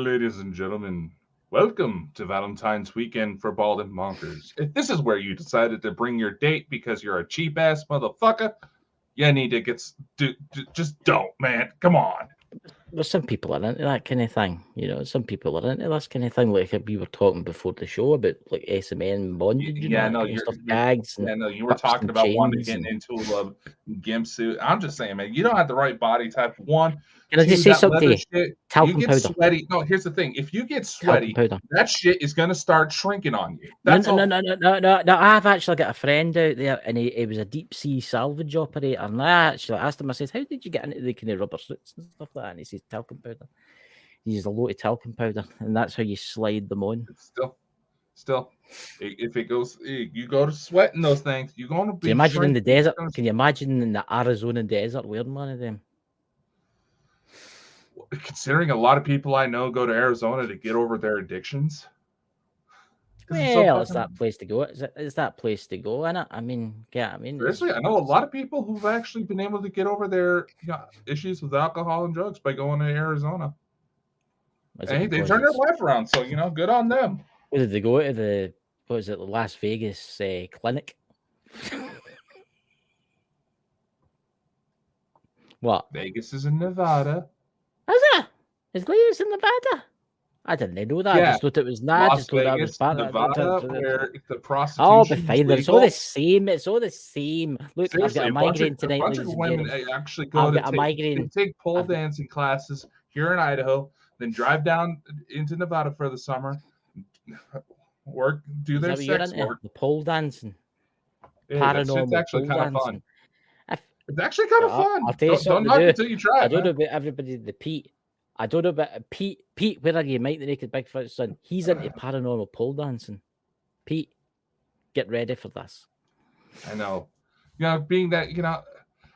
Ladies and gentlemen, welcome to Valentine's weekend for Bald and Bonkers. If this is where you decided to bring your date because you're a cheap ass motherfucker, you need to just don't, man. Come on. Well, some people are into that kind of thing, some people are into this kind of thing. Like we were talking before the show about like SMN and bondage, Yeah, that no, kind of stuff, gags and you were whips talking and about one chains. getting into a gimp suit. I'm just saying, man, you don't have the right body type. One, Can I two, just say that leather something? shit. You Talcum get powder. sweaty. No, here's the thing: if you get Talcum sweaty, powder. that shit is gonna start shrinking on you. No, That's all. no. I've actually got a friend out there, and he was a deep sea salvage operator. And I actually asked him, I said, "How did you get into the kind of rubber suits and stuff like that?" And he says, "Talcum powder." He uses a lot of talcum powder, and that's how you slide them on. Still, if it goes, you go to sweating those things, you're gonna Can be you imagine in the shrinking. desert? Can you imagine in the Arizona desert wearing one of them? Considering a lot of people I know go to Arizona to get over their addictions. Well, it's that place to go. It's that place to go, isn't it? I mean, yeah, Seriously, I know a lot of people who've actually been able to get over their issues with alcohol and drugs by going to Arizona. Hey, they turned their life around, so good on them. Where did they go to the Las Vegas clinic? What? Vegas is in Nevada. Is it? Is Vegas in Nevada? I didn't know that. Yeah. I just thought it was not. Las I just thought that was part Nevada, of where the prostitution. Oh, but fine. It's all the same. It's all the same. Look, seriously, I've got a migraine tonight. A bunch of women actually go to take pole dancing classes here in Idaho, then drive down into Nevada for the summer, do their sex work. The pole dancing. Paranormal. It's actually kind of fun. It's actually kind of fun. I'll tell you something. Don't knock it until you try it. I don't know about everybody. The Pete. I don't know about Pete. Pete, where are you, Mike the Naked Bigfoot son? He's into paranormal pole dancing. Pete, get ready for this. I know. Being that,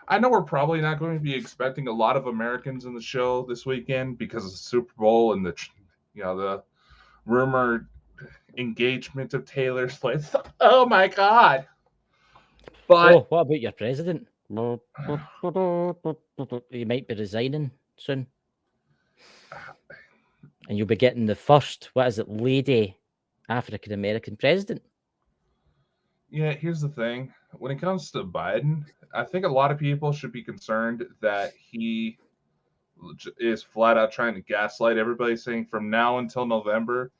I know we're probably not going to be expecting a lot of Americans in the show this weekend because of the Super Bowl and the rumored engagement of Taylor Swift. Oh my God. But what about your president? He might be resigning soon. And you'll be getting the first, lady African American president. Yeah, here's the thing. When it comes to Biden, I think a lot of people should be concerned that he is flat out trying to gaslight everybody, saying from now until November,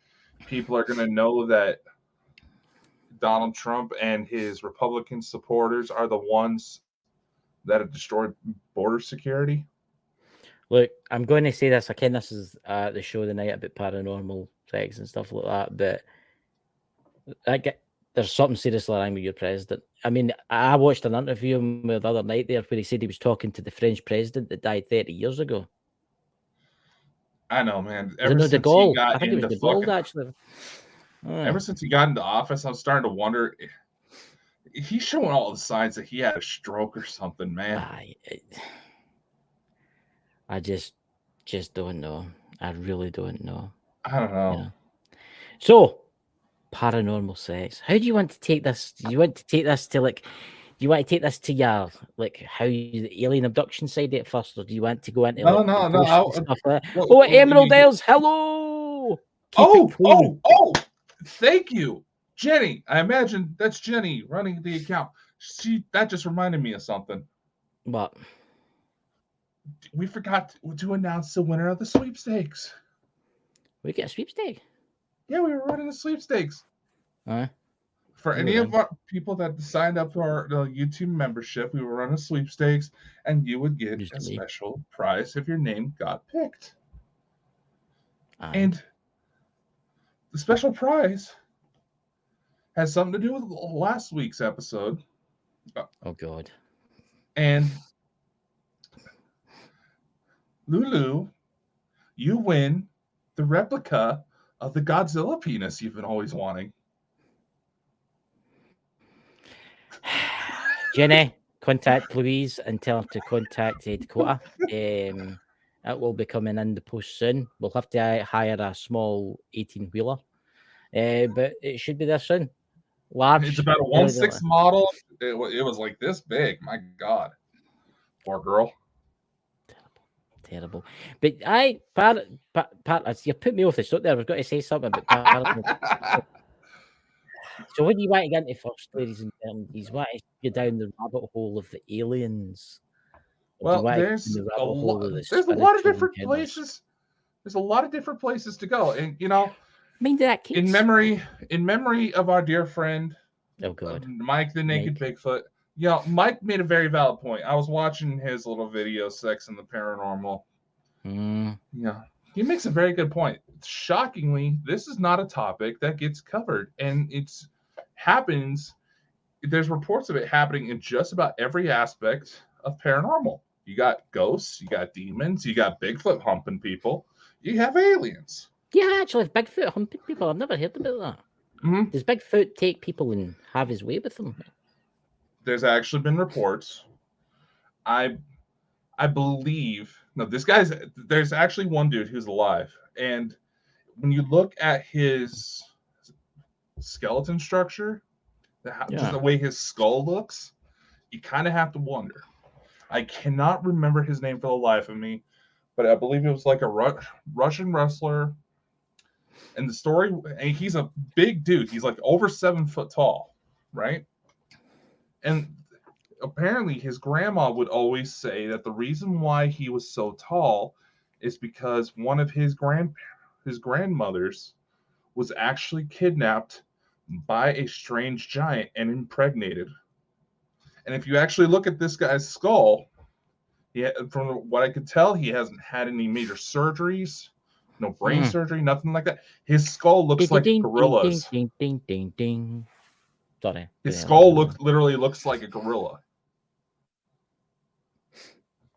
people are going to know that Donald Trump and his Republican supporters are the ones that have destroyed border security. Look, I'm going to say this. Again, this is the show tonight about paranormal sex and stuff like that, but there's something seriously wrong with your president. I mean, I watched an interview the other night there where he said he was talking to the French president that died 30 years ago. I know, man. I think it was De Gaulle, actually. Ever since he got into office, I'm starting to wonder if he's showing all the signs that he had a stroke or something, man. I just don't know. I really don't know. I don't know. So, paranormal sex. How do you want to take this? Do you want to take this to your how the alien abduction side at first, or do you want to go into stuff like that? Emerald Isles, hello. Thank you, Jenny. I imagine that's Jenny running the account. That just reminded me of something. What? We forgot to announce the winner of the sweepstakes. We get a sweepstake? Yeah, we were running a sweepstakes. For any of our people that signed up for the YouTube membership, we were running a sweepstakes, and you would get a special prize if your name got picked. And the special prize has something to do with last week's episode. Oh, God. And Lulu, you win the replica of the Godzilla penis you've been always wanting. Jenny, contact Louise and tell her to contact Dakota. It will be coming in the post soon. We'll have to hire a small 18-wheeler, but it should be there soon. Large. It's about a 1/6 model. It was like this big. My God. Poor girl. Terrible. But you put me off the stop there. I was going to say something about paranormal. So when you want to get into first, ladies and gentlemen, you want to go down the rabbit hole of the aliens. Or do you Well, want to go down the rabbit hole of the there's a lot of spiritual different encounters? places. There's a lot of different places to go, and you know, Mind that case. in memory of our dear friend, Oh God, Mike the Naked Bigfoot. You know, Mike made a very valid point. I was watching his little video, "Sex and the Paranormal." Yeah, he makes a very good point. Shockingly, this is not a topic that gets covered, and it's happens. There's reports of it happening in just about every aspect of paranormal. You got ghosts, you got demons, you got Bigfoot humping people, you have aliens. Yeah, actually, Bigfoot humping people. I've never heard about that. Mm-hmm. Does Bigfoot take people and have his way with them? There's actually been reports. I believe there's actually one dude who's alive, and when you look at his skeleton structure, just the way his skull looks, you kind of have to wonder. I cannot remember his name for the life of me, but I believe it was like a Russian wrestler. And the story, and he's a big dude. He's like over 7 foot tall, right? And apparently his grandma would always say that the reason why he was so tall is because one of his grandmothers was actually kidnapped by a strange giant and impregnated. And if you actually look at this guy's skull, from what I could tell, he hasn't had any major surgeries, no brain surgery, nothing like that. His skull looks like a gorilla's. Sorry. His skull literally looks like a gorilla.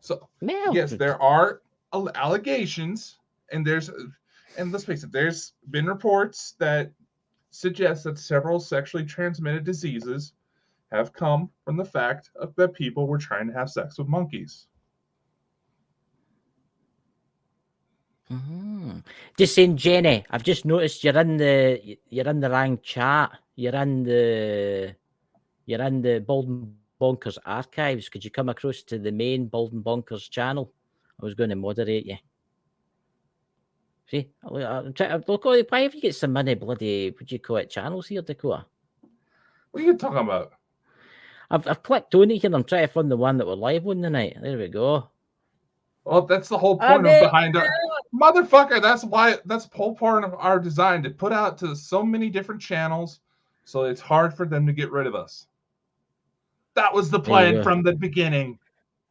So yes, there are allegations, and let's face it, there's been reports that suggest that several sexually transmitted diseases have come from the fact that people were trying to have sex with monkeys. Just saying, Jenny, I've just noticed you're in the wrong chat. You're in the Bald Bonkers archives. Could you come across to the main Bald Bonkers channel? I was going to moderate you. See, I'm trying. Look, why have you got some money, bloody? What do you call it? Channels here, Dakota. What are you talking about? I've clicked on it here. And I'm trying to find the one that we're live on tonight. There we go. Well, that's the whole point of behind our motherfucker. That's the whole part of our design, to put out to so many different channels, so it's hard for them to get rid of us. That was the plan from the beginning.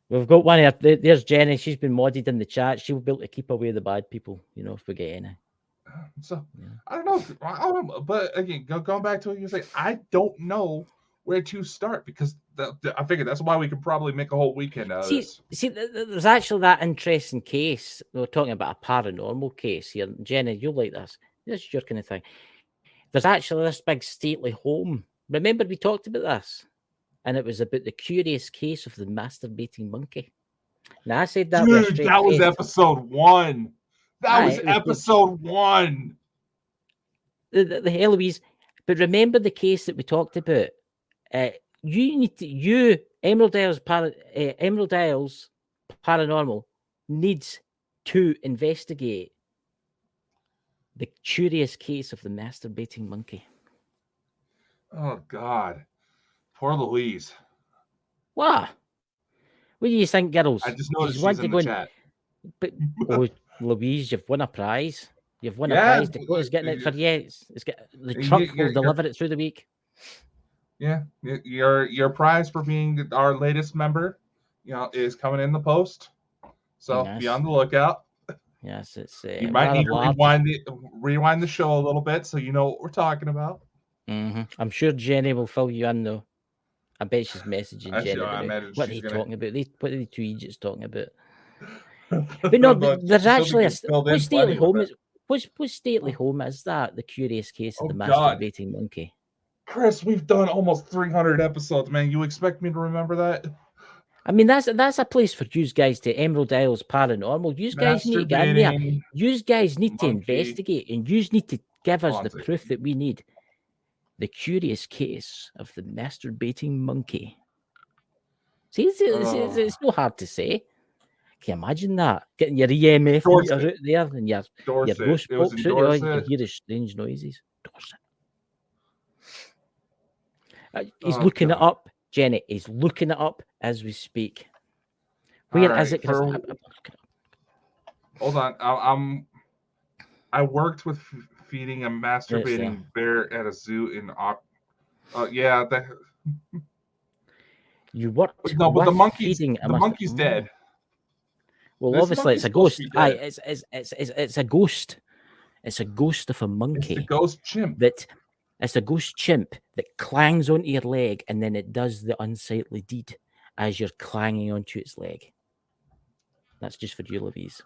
We've got one here. There's Jenny. She's been modded in the chat. She'll be able to keep away the bad people, if we get any. So I don't know, but again, going back to what you say, I don't know where to start, because I figured that's why we could probably make a whole weekend out of this. See, there's actually that interesting case. We're talking about a paranormal case here. Jenny, you'll like this. This is your kind of thing. There's actually this big stately home. Remember we talked about this? And it was about the curious case of the masturbating monkey. Now, I said that. Dude, that was episode 1. That was episode 1. The Eloise. But remember the case that we talked about? Emerald Isles Paranormal needs to investigate the curious case of the masturbating monkey. Oh God, poor Louise. What do you think, girls? I just noticed she's in the chat. But Louise, you've won a prize. You've won a prize. Dakota's getting it for you. The truck will deliver it through the week. Yeah, your prize for being our latest member, is coming in the post. So be on the lookout. Yes, it's. You might need to rewind the show a little bit so you know what we're talking about. I'm sure Jenny will fill you in, though. I bet she's messaging Jenny. What are they talking about? What are the two idiots talking about? But no, there's actually what stately home is. What stately home is that? The curious case of the masturbating monkey. Chris, we've done almost 300 episodes, man. You expect me to remember that? I mean, that's a place for you guys to Emerald Isles Paranormal. You guys need to get in there. You guys need to investigate, and you need to give us the proof that we need. The curious case of the masturbating monkey. See, it's not hard to say. Can you imagine that? Getting your EMF meter out there and your Dorset. ghost It was box in out there, you can Dorset. hear the strange noises. Dorset. He's Oh, looking it God. up, Jenny. He's looking it up as we speak. All Where is right, it? 'Cause for- Hold on. I worked with feeding a masturbating bear at a zoo in yeah, that you worked no, but with the monkey's feeding a monkey's dead. Well, This obviously it's a monkey's supposed ghost. to be dead. It's a ghost. It's a ghost of a It's the monkey ghost chimp. it's a ghost chimp that clangs onto your leg and then it does the unsightly deed as you're clanging onto its leg. That's just for you, Louise.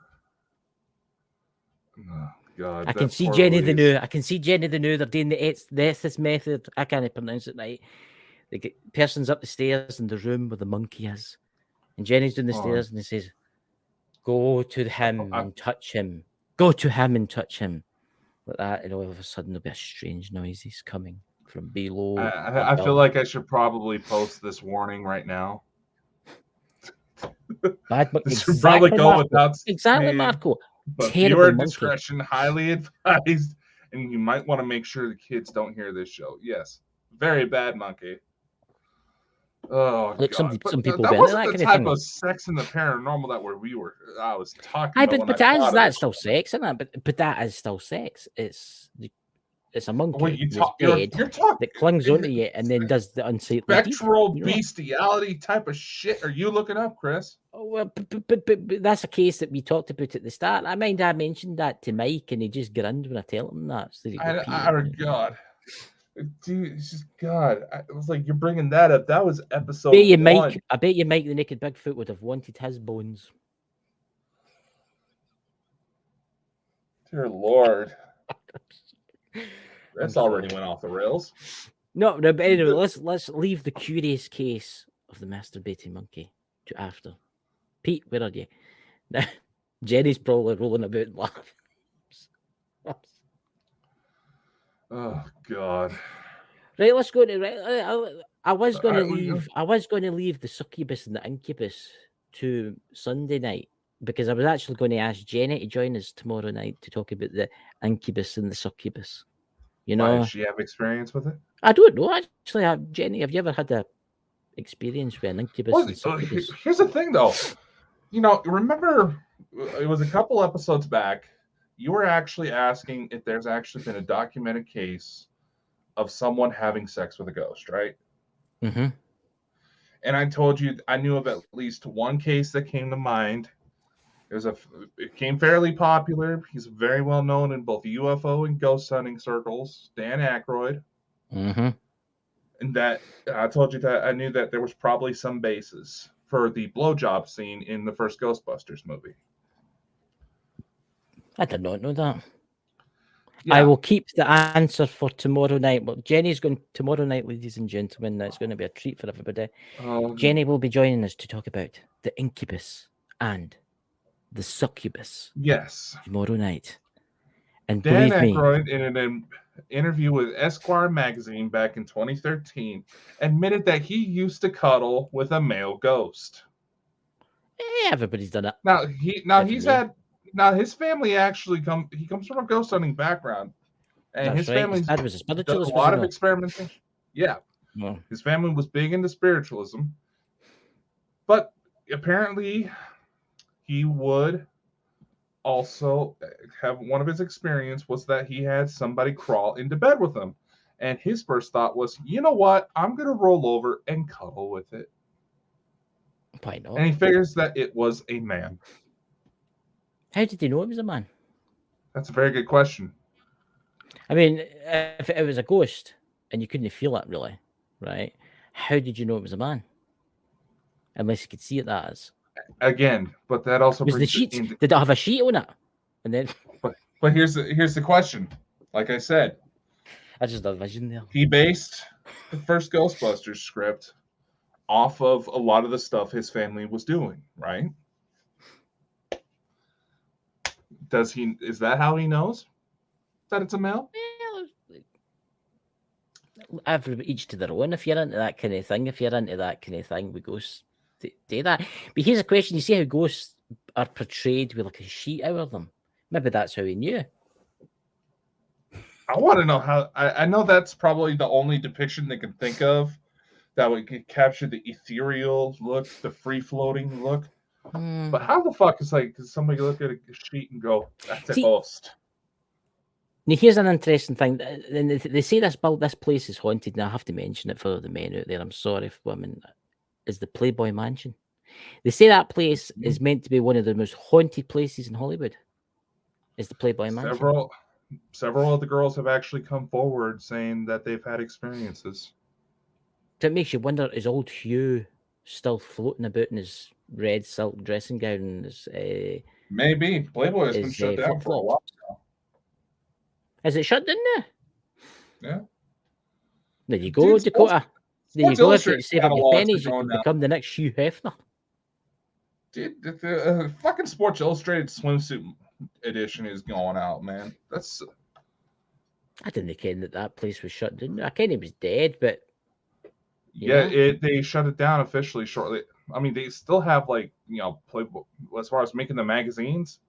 Oh, God, I can that see poor Jenny the Louise. New. I can see Jenny the New. They're doing the Estes method. I can't pronounce it right. The person's up the stairs in the room where the monkey is. And Jenny's doing the stairs and he says, go to him and touch him. Go to him and touch him. Like that, and all of a sudden there'll be a strange noises coming from below. I feel like I should probably post this warning right now. Bad, this should probably go Marco. without exactly, saying, Marco. But Terrible viewer monkey. discretion highly advised, and you might want to make sure the kids don't hear this show. Yes, very bad monkey. Oh, Look, God. some people that wasn't that the type of Sex in the Paranormal that I was talking about. But that's still sex, isn't it? But that is still sex. It's a monkey that clings onto you and then does the unsightly spectral bestiality type of shit. Are you looking up, Chris? Oh, well, but that's a case that we talked about at the start. I mentioned that to Mike and he just grinned when I tell him that. So God. Dude, it's just God. I was like, you're bringing that up. That was episode one. I bet you Mike the Naked Bigfoot would have wanted his bones. Dear Lord. That's already went off the rails. No, but anyway, let's leave the curious case of the masturbating monkey to after. Pete, where are you? Jenny's probably rolling about and laughing. Oh, God. Right, let's go to I was going to leave the succubus and the incubus to Sunday night because I was actually going to ask Jenny to join us tomorrow night to talk about the incubus and the succubus. You know, why, does she have experience with it? I don't know. Actually, Jenny, have you ever had a experience with an incubus and succubus? Here's the thing, though. You know, remember it was a couple episodes back. You were actually asking if there's actually been a documented case of someone having sex with a ghost, right? Mm-hmm. And I told you I knew of at least one case that came to mind. It came fairly popular. He's very well known in both UFO and ghost hunting circles. Dan Aykroyd. Mm-hmm. And that I told you that I knew that there was probably some basis for the blowjob scene in the first Ghostbusters movie. I did not know that. Yeah. I will keep the answer for tomorrow night. Well, Jenny's going tomorrow night, ladies and gentlemen. It's going to be a treat for everybody. Jenny will be joining us to talk about the incubus and the succubus. Yes. Tomorrow night. And Dan Aykroyd, in an interview with Esquire magazine back in 2013, admitted that he used to cuddle with a male ghost. Everybody's done it. Now his family actually comes from a ghost hunting background, and his family's dad was a spiritualist. A lot of experimentation. Yeah, his family was big into spiritualism, but apparently he would also have one of his experience was that he had somebody crawl into bed with him, and his first thought was, you know what, I'm gonna roll over and cuddle with it. Why not? And he figures that it was a man. How did he know it was a man? That's a very good question. I mean, if it was a ghost and you couldn't feel it really, right? How did you know it was a man? Unless you could see it that as. Again, but that also was the sheets. Did it have a sheet on it? And then, but here's the question. Like I said, I just had a vision there. He based the first Ghostbusters script off of a lot of the stuff his family was doing, right? Is that how he knows that it's a male? Each to their own. If you're into that kind of thing, we ghosts do that. But here's a question: you see how ghosts are portrayed with like a sheet over them. Maybe that's how he knew. I want to know how. I know that's probably the only depiction they can think of that would capture the ethereal look, the free floating look. But how the fuck is like somebody look at a sheet and go, "That's a host"? Now here's an interesting thing. They say this place is haunted, and I have to mention it for the men out there. I'm sorry if women. Is the Playboy Mansion? They say that place is meant to be one of the most haunted places in Hollywood. Is the Playboy Mansion? Several of the girls have actually come forward saying that they've had experiences. So it makes you wonder: is old Hugh still floating about in his red silk dressing gown? And his, maybe Playboy has been shut down for a while now. Is it shut down now? Yeah. There you go, Dakota. There you go. If you save up your pennies, you can become the next Hugh Hefner. Dude, the fucking Sports Illustrated swimsuit edition is going out, man. That's. I didn't ken that place was shut down. I ken he was dead, but yeah, they shut it down officially shortly. I mean, they still have Playboy as far as making the magazines.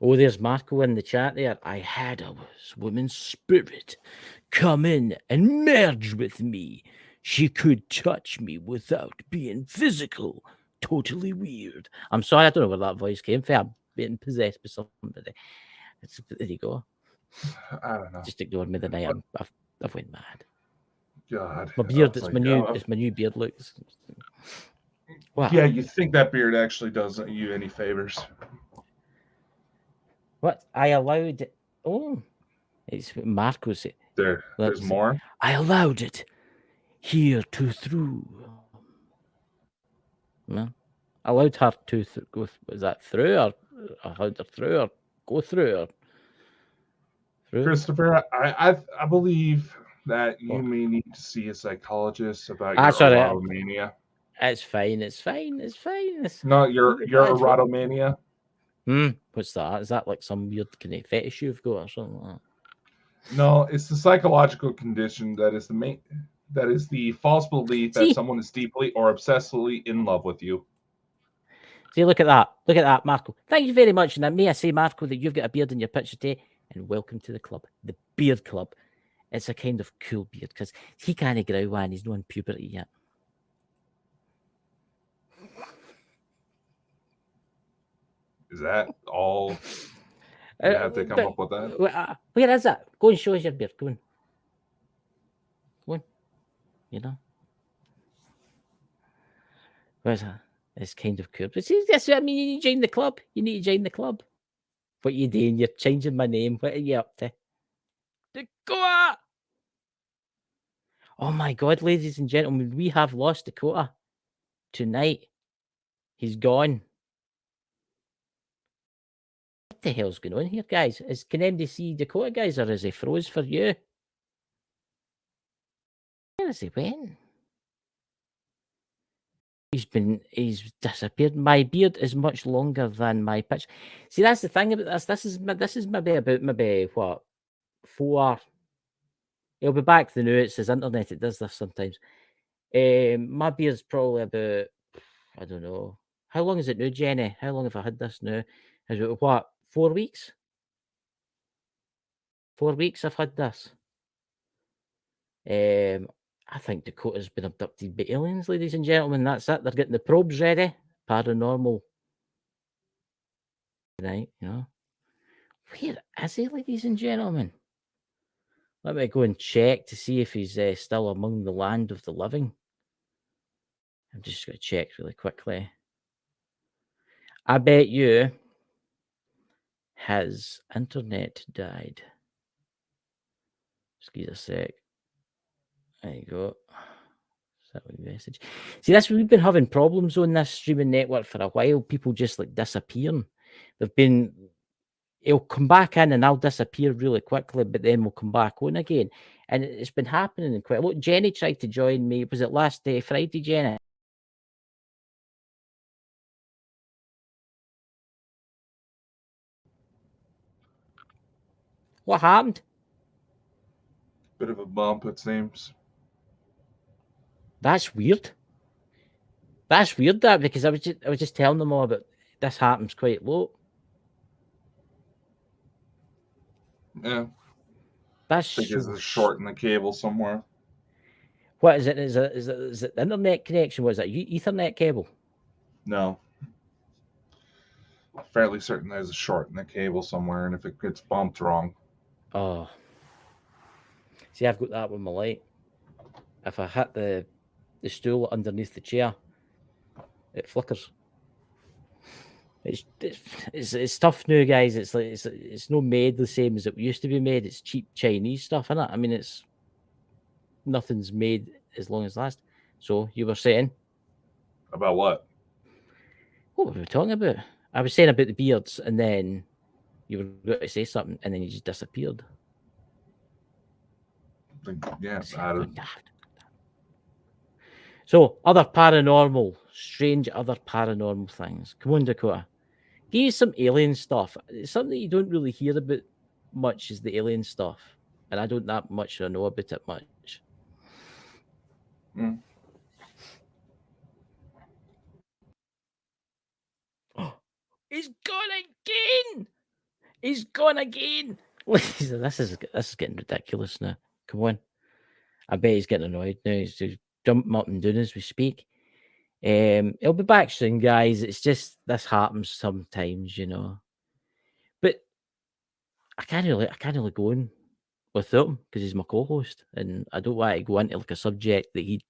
Oh, there's Marco in the chat there. I had a woman's spirit come in and merge with me. She could touch me without being physical. Totally weird. I'm sorry, I don't know where that voice came from. I'm being possessed by somebody. There you go. I don't know. Just ignore me tonight. I've went mad. God, my beard. It's my new beard look. Wow. Yeah, you think that beard actually doesn't you any favors? What I allowed it. Oh, it's Marco's. There's more. I allowed it here to through. No, I allowed her to go. Was that through or allowed her through or go through or through? Christopher, I believe that you may need to see a psychologist about your erotomania. It's fine. It's fine. It's fine. No, your erotomania. What's that? Is that like some weird kind of fetish you've got or something like that? No, it's the psychological condition that is the false belief that someone is deeply or obsessively in love with you. See, look at that. Look at that, Marco. Thank you very much. And may I say, Marco, that you've got a beard in your picture today, and welcome to the club, the Beard Club. It's a kind of cool beard because he can't grow one. He's not in puberty yet. Is that all? You have to come up with that. Where is that? Go and show us your beard. Go on. Go on. You know. Where's that? It's kind of cool. But see, that's what I mean. You need to join the club. You need to join the club. What are you doing? You're changing my name. What are you up to? Dakota! Oh my God, ladies and gentlemen, we have lost Dakota tonight. He's gone. What the hell's going on here, guys? Can MD see Dakota, guys, or is he froze for you? Where is he went? He's disappeared. My beard is much longer than my pitch. See, that's the thing about this. This is maybe about what 4. He'll be back to the new. It's his internet. It does this sometimes. My beard's probably about, I don't know. How long is it now, Jenny? How long have I had this now? Is it what, 4 weeks? 4 weeks I've had this. I think Dakota's been abducted by aliens, ladies and gentlemen. That's it. They're getting the probes ready. Paranormal. Tonight, you know. Where is he, ladies and gentlemen? Let me go and check to see if he's still among the land of the living. I'm just going to check really quickly. I bet you his internet died. Excuse a sec. There you go. Message. See, we've been having problems on this streaming network for a while. People just like disappearing. He'll come back in and I'll disappear really quickly, but then we'll come back on again. And it's been happening quite a lot. Jenny tried to join me. Was it last Friday, Jenny? What happened? Bit of a bump, it seems. That's weird. That's weird, that, because I was just telling them all about this happens quite low. Yeah. That's I think so. there's a short in the cable somewhere. What is it? Is it the internet connection? Was it Ethernet cable? No. Fairly certain there's a short in the cable somewhere, and if it gets bumped wrong. Oh, see, I've got that with my light. If I hit the stool underneath the chair, it flickers. It's tough now, guys. It's like it's not made the same as it used to be made. It's cheap Chinese stuff, isn't it? I mean, it's nothing's made as long as last. So you were saying, About what? what were we talking about? I was saying about the beards, and then you were going to say something, and then you just disappeared. Yeah. So other paranormal, strange other paranormal things. Come on, Dakota. Give you some alien stuff. It's something you don't really hear about much is the alien stuff. And I don't that much know about it much. Mm. He's gone again. He's gone again. This is getting ridiculous now. Come on. I bet he's getting annoyed now. He's jumping up and down as we speak. He'll be back soon, guys. It's just this happens sometimes, you know. But I can't really go in without him because he's my co-host, and I don't want to go into like a subject that he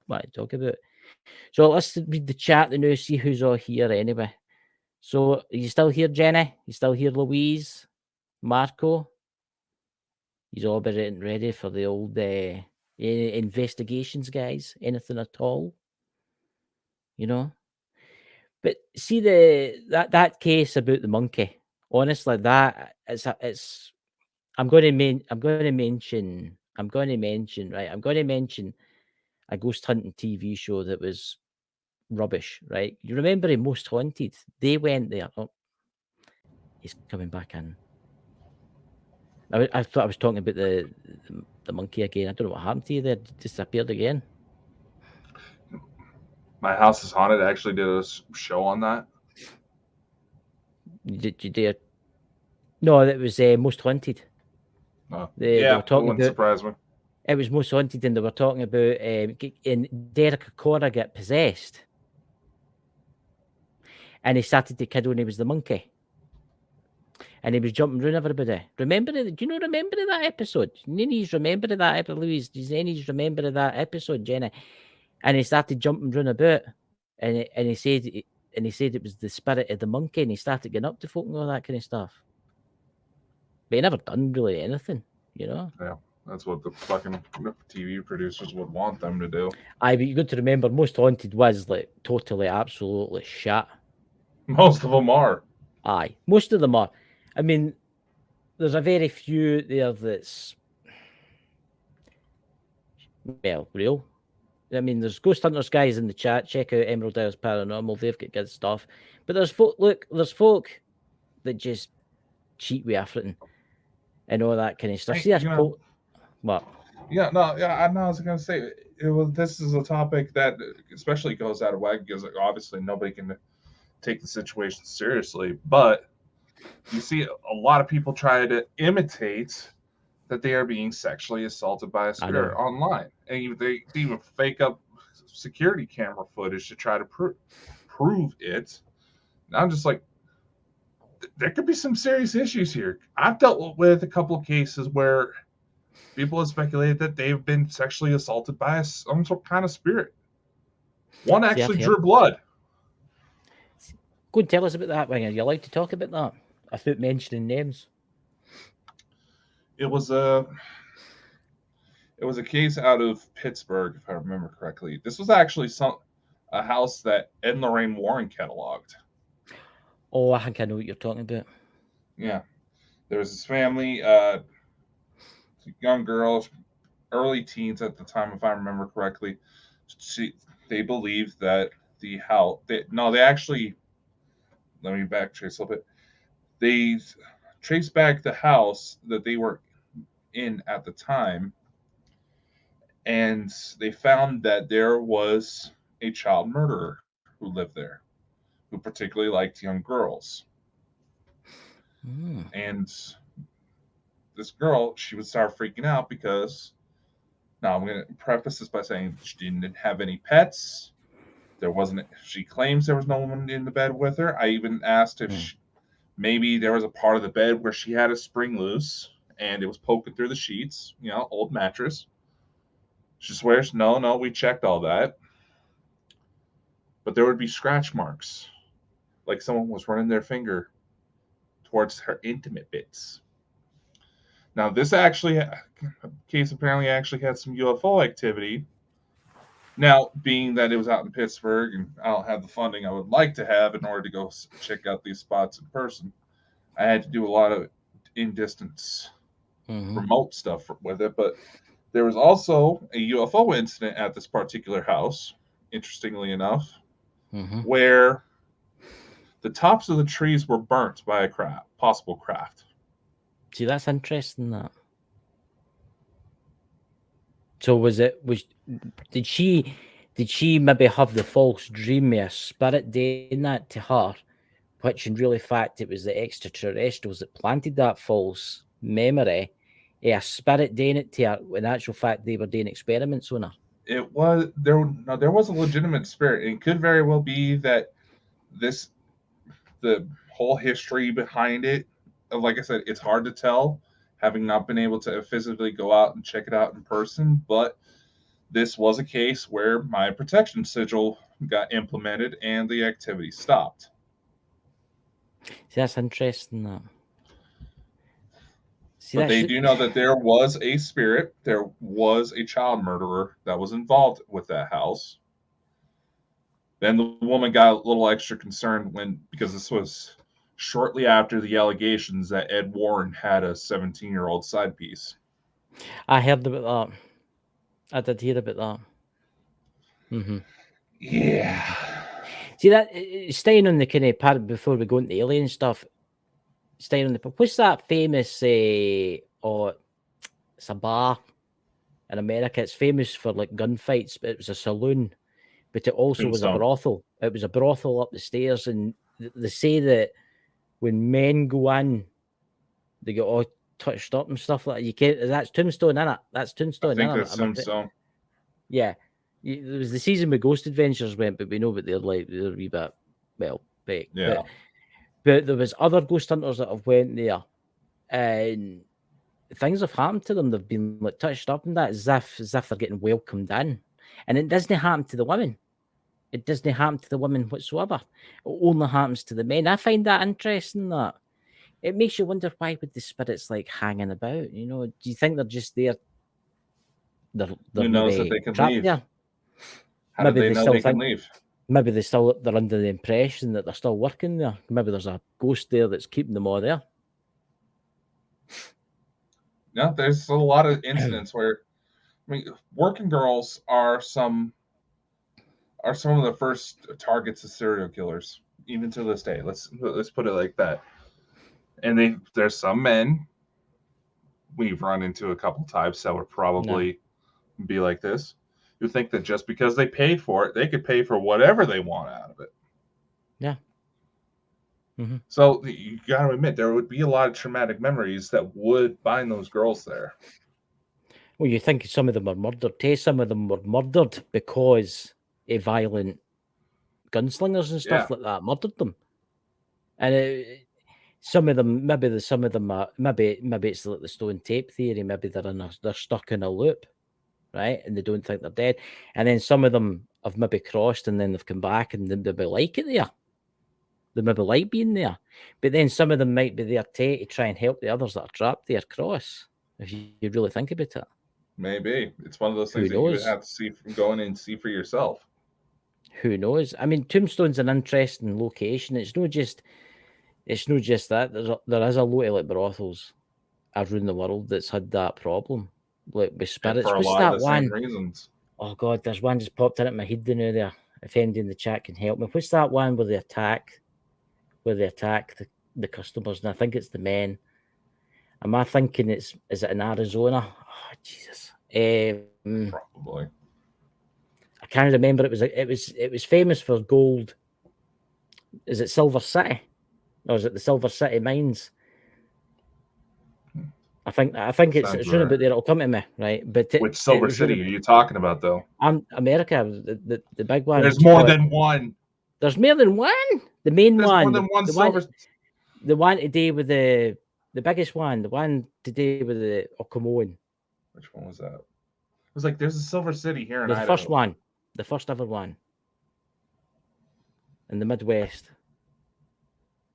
want to talk about. So let's read the chat now, see who's all here anyway. So are you still here, Jenny? You still here, Louise? Marco? He's all been ready for the old investigations, guys. Anything at all? You know? But see that case about the monkey. Honestly, that it's I'm going to mention a ghost hunting TV show that was rubbish, right? You remember in Most Haunted, they went there. Oh, he's coming back in. I thought I was talking about the monkey again. I don't know what happened to you there. It disappeared again. My House is Haunted actually did a show on that. Did you dare? No, that was Most Haunted. They Yeah, were it talking wouldn't about. surprise me. It was Most Haunted, and they were talking about and Derek Cora get possessed, and he started to kid when he was the monkey. And he was jumping around everybody. Remember it? Do you know? Remember that episode? Nini's remember that episode, Louise? Does Nini's remember that episode, Jenny? And he started jumping around about, and he said it was the spirit of the monkey, and he started getting up to folk and all that kind of stuff. But he never done really anything, you know. Yeah, that's what the fucking TV producers would want them to do. Aye, but you got to remember, Most Haunted was like totally, absolutely shit. Most of them are. Aye, most of them are. I mean, there's a very few there that's well real. I mean, there's Ghost Hunters guys in the chat. Check out Emerald Isles Paranormal. They've got good stuff. But there's folk. Look, there's folk that just cheat with everything and all that kind of stuff. See, that's what? Yeah, no, yeah. I know. I was gonna say this is a topic that especially goes out of whack because obviously nobody can take the situation seriously. But you see, a lot of people try to imitate that they are being sexually assaulted by a spirit online, and they even fake up security camera footage to try to prove it. And I'm just like, there could be some serious issues here. I've dealt with a couple of cases where people have speculated that they've been sexually assaulted by some sort of kind of spirit. One actually drew blood. Go and tell us about that, Winger. You allowed to talk about that without mentioning names? It was a case out of Pittsburgh, if I remember correctly. This was actually a house that Ed and Lorraine Warren cataloged. Oh, I think I know what you're talking about. Yeah. There was this family, young girls, early teens at the time, if I remember correctly. They believed that the house. They actually. Let me backtrace a little bit. They traced back the house that they were in at the time, and they found that there was a child murderer who lived there, who particularly liked young girls. And this girl, she would start freaking out because, now I'm going to preface this by saying she didn't have any pets. There wasn't, she claims there was no one in the bed with her. I even asked if maybe there was a part of the bed where she had a spring loose and it was poking through the sheets, old mattress. She swears, no, we checked all that. But there would be scratch marks, like someone was running their finger towards her intimate bits. Now, this case apparently actually had some UFO activity. Now, being that it was out in Pittsburgh and I don't have the funding I would like to have in order to go check out these spots in person, I had to do a lot of in-distance remote stuff with it. But there was also a UFO incident at this particular house, interestingly enough, where the tops of the trees were burnt by a possible craft. See, that's interesting. That. So did she maybe have the false dream of a spirit doing that to her, which in really fact it was the extraterrestrials that planted that false memory, a spirit doing it to her, when in actual fact they were doing experiments on her? It was there was a legitimate spirit. It could very well be that the whole history behind it, like I said, it's hard to tell, having not been able to physically go out and check it out in person, but this was a case where my protection sigil got implemented and the activity stopped. See, that's interesting. That. See, but they do know that there was a spirit, there was a child murderer that was involved with that house. Then the woman got a little extra concerned because this was shortly after the allegations that Ed Warren had a 17-year-old side piece. I heard about that. I did hear about that. Yeah. See, that staying on the kind of part before we go into alien stuff, staying on what's that famous it's a bar in America. It's famous for like gunfights, but it was a saloon, but it also was a brothel. It was a brothel up the stairs, and they say that when men go in, they get all touched up and stuff like that. You can't. That's Tombstone, isn't it? That's Tombstone. I think that's Tombstone. Yeah, it was the season where Ghost Adventures went, but we know that they're a wee bit fake. Yeah. But there was other ghost hunters that have went there, and things have happened to them. They've been like touched up and that, as if they're getting welcomed in, and it doesn't happen to the women. It doesn't happen to the women whatsoever. It only happens to the men. I find that interesting. That it makes you wonder, why would the spirits like hanging about? Do you think they're just there? They're Who knows that they can leave? There? How do they know they can leave? Maybe they're under the impression that they're still working there. Maybe there's a ghost there that's keeping them all there. Yeah, there's a lot of incidents where, working girls are some of the first targets of serial killers, even to this day. Let's put it like that. And there's some men we've run into a couple times that would probably be like this. You think that just because they paid for it, they could pay for whatever they want out of it. Yeah. So you got to admit, there would be a lot of traumatic memories that would bind those girls there. Well, you think some of them are murdered. Some of them were murdered because violent gunslingers and stuff like that murdered them. And some of them, maybe it's like the stone tape theory. Maybe they're stuck in a loop, right? And they don't think they're dead. And then some of them have maybe crossed and then they've come back and they maybe like it there. They maybe like being there. But then some of them might be there to try and help the others that are trapped there cross, if you really think about it. Maybe. It's one of those things that you would have to see from going in and see for yourself. Who knows? I mean, Tombstone's an interesting location. It's not just that. There is a lot of like brothels around the world that's had that problem, like with spirits. For a lot of the same reasons. Oh God, there's one just popped in at my head now there. If anybody in the chat can help me, what's that one where they attack the customers? And I think it's the men. Am I thinking is it in Arizona? Oh Jesus. Probably. I can't remember. It was famous for gold. Is it Silver City, or is it the Silver City mines? I think it's Sounds running right. about there. It'll come to me, right? But Which Silver City are you talking about, though? America, the big one. There's more than one. There's more than one. The main There's one. more than one the Silver. The one today with the biggest one. The one today with the come on. Which one was that? It was like there's a Silver City here in The Idaho. first one, the first ever one in the Midwest.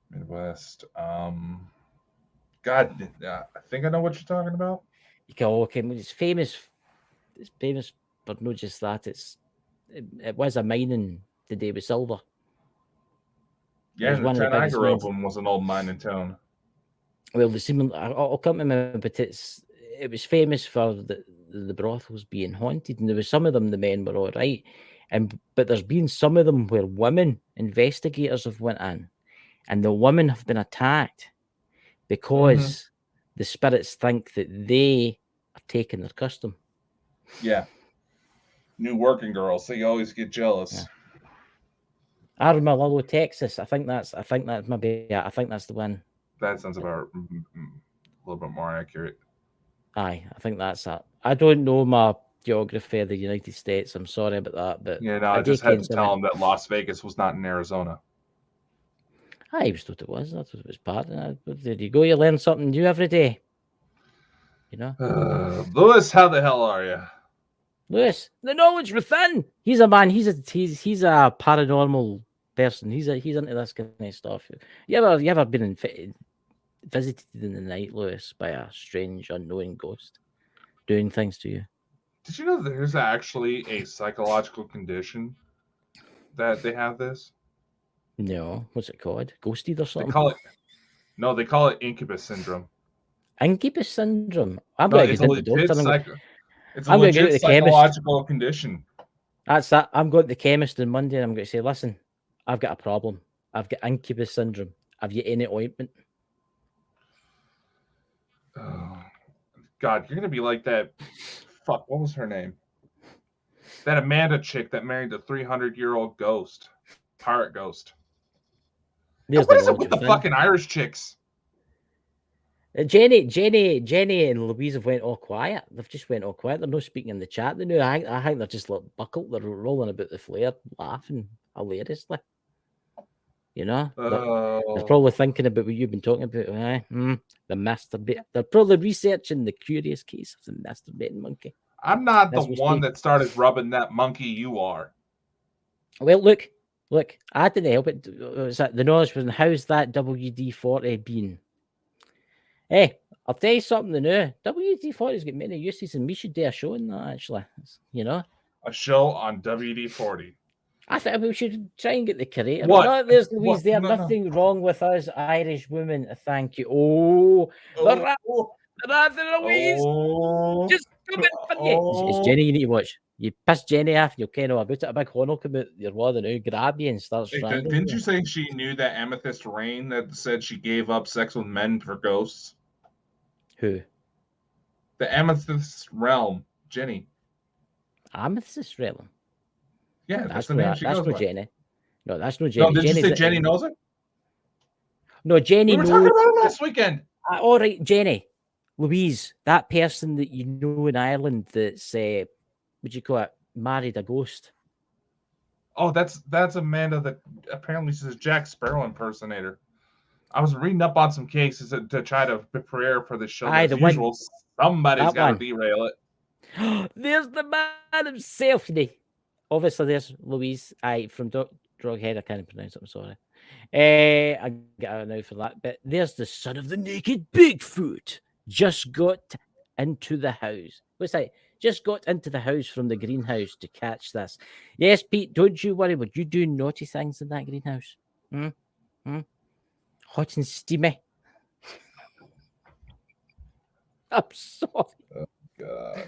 Midwest. God, I think I know what you're talking about. You go, okay, it's famous. It's famous, but not just that. It was a mining today with silver. Yeah, and the town I grew up in was an old mining town. Well, the similar. I'll come to me, but it was famous for the brothels being haunted, and there was some of them the men were all right, but there's been some of them where women investigators have went in, and the women have been attacked because the spirits think that they are taking their custom. Yeah. New working girls, they always get jealous. Yeah. Amarillo, Texas. I think that's maybe. I think that's the one. That sounds about a little bit more accurate. Aye, I think that's that. I don't know my geography of the United States. I'm sorry about that, but yeah, no, I just had to tell him that Las Vegas was not in Arizona. I was thought it was. That's what it was part of. There you go. You learn something new every day. You know, Lewis, how the hell are you? Lewis, the knowledge within. He's a man. He's a paranormal person. He's into this kind of stuff. You ever been visited in the night, Lewis, by a strange, unknown ghost doing things to you? Did you know there's actually a psychological condition that they have this? No, what's it called? Ghosted or something? They call it incubus syndrome. Incubus syndrome. It's a legit psychological condition. That's that. I'm going to the chemist on Monday and I'm going to say, listen, I've got a problem. I've got incubus syndrome. Have you any ointment? Oh, God, you're going to be like that. Fuck, what was her name? That Amanda chick that married the 300-year-old ghost. Pirate ghost. What is it with the fucking Irish chicks? Jenny and Louise have went all quiet. They've just went all quiet. They're not speaking in the chat. They know. I think they're just like buckled. They're rolling about the flare, laughing hilariously. You know, they're probably thinking about what you've been talking about. The masturbate. They're probably researching the curious case of the masturbating monkey. I'm not the one that started rubbing that monkey. You are. Well, look. I didn't help it. Was that the knowledge was? How's that WD-40 been? Hey, I'll tell you something now. WD-40's got many uses, and we should do a show on that, actually. You know? A show on WD-40. I think we should try and get the creator. What? No, there's Louise there. Nothing wrong with us, Irish women. Thank you. The wrath of Louise. Just come in for you. It's Jenny you need to watch. You piss Jenny off, you'll kind of about it. A big horn will come out your water now, grab you and start strangling. Didn't you say she knew that Amethyst Rain that said she gave up sex with men for ghosts? Who? The Amethyst Realm, Jenny. Amethyst Realm? Yeah, that's the name she goes by. Jenny. No, that's no Jenny. No, did you say Jenny knows it? No, Jenny knows. We were talking about it last weekend. All right, Jenny. Louise, that person that you know in Ireland that's, what do you call it, married a ghost. Oh, that's Amanda that apparently she's a Jack Sparrow impersonator. I was reading up on some cases to try to prepare for the show. As usual, somebody's got to derail it. There's the man himself. Obviously, there's Louise. From Droghead. I can't pronounce it. I'm sorry. I get out now for that. But there's the son of the naked Bigfoot. Just got into the house. What's that? Just got into the house from the greenhouse to catch this. Yes, Pete, don't you worry. Would you do naughty things in that greenhouse? Hot and steamy. I'm sorry. Oh, God.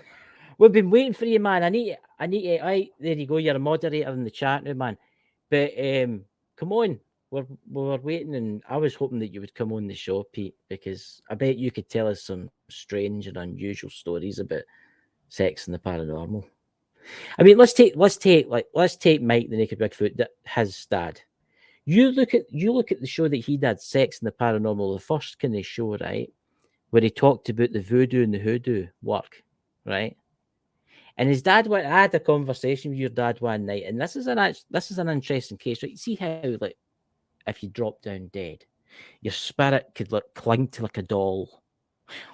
We've been waiting for you, man. I need to. There you go. You're a moderator in the chat now, man. But come on. We're waiting, and I was hoping that you would come on the show, Pete, because I bet you could tell us some strange and unusual stories about sex and the paranormal. I mean, let's take Mike the Naked Bigfoot, that his dad. You look at the show that he did, Sex and the Paranormal, the first kind of show, right, where he talked about the voodoo and the hoodoo work, right? And his dad went. I had a conversation with your dad one night, and this is an interesting case, right? You see how, like, if you drop down dead, your spirit could, like, cling to, like, a doll,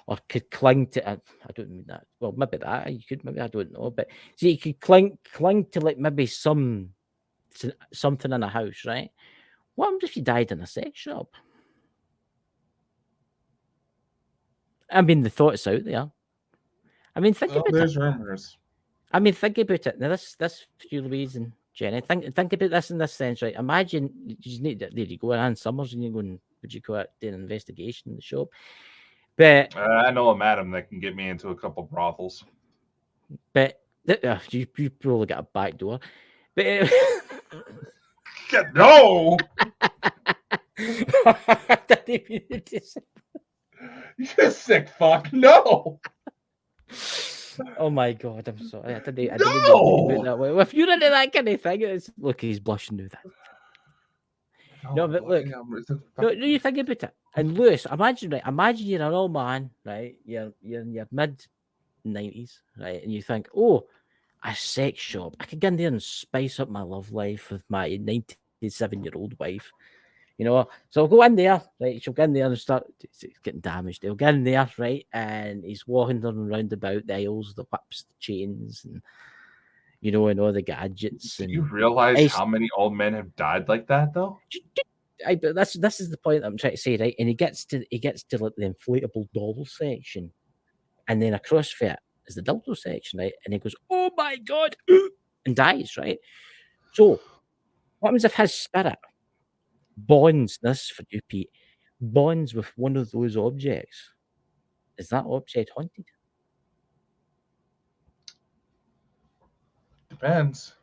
or could cling to. I don't mean that. Well, maybe that you could. Maybe I don't know, but see, you could cling to, like, maybe something in a house, right? What if you died in a sex shop? I mean, the thought's out there. I mean, think about it. There's rumors. I mean, think about it. Now, this for you, Louise and Jenny. Think about this in this sense, right? Imagine you just need there you go, Ann Summers, and you're going, would you go out do an investigation in the shop? But I know a madam that can get me into a couple brothels. You probably got a back door. But no, you sick fuck. No. Oh my god, I'm sorry. I didn't No! do it that way. Well, if you're into that kind of thing, it's look, he's blushing now. No, but look, no, you think about it. And Lewis, imagine you're an old man, right? You're in your mid-90s, right? And you think, oh, a sex shop. I could get in there and spice up my love life with my 97-year-old wife. You know, so I'll go in there, right? She'll get in there and start getting damaged. He'll get in there, right? And he's walking around about the aisles, the whips, the chains, and and all the gadgets. Do you realize how many old men have died like that, though? But this is the point I'm trying to say, right? And he gets to like the inflatable doll section, and then across from it is the dildo section, right? And he goes, "Oh my god," and dies, right? So, what happens if his spirit bonds with one of those objects? Is that object haunted? Depends.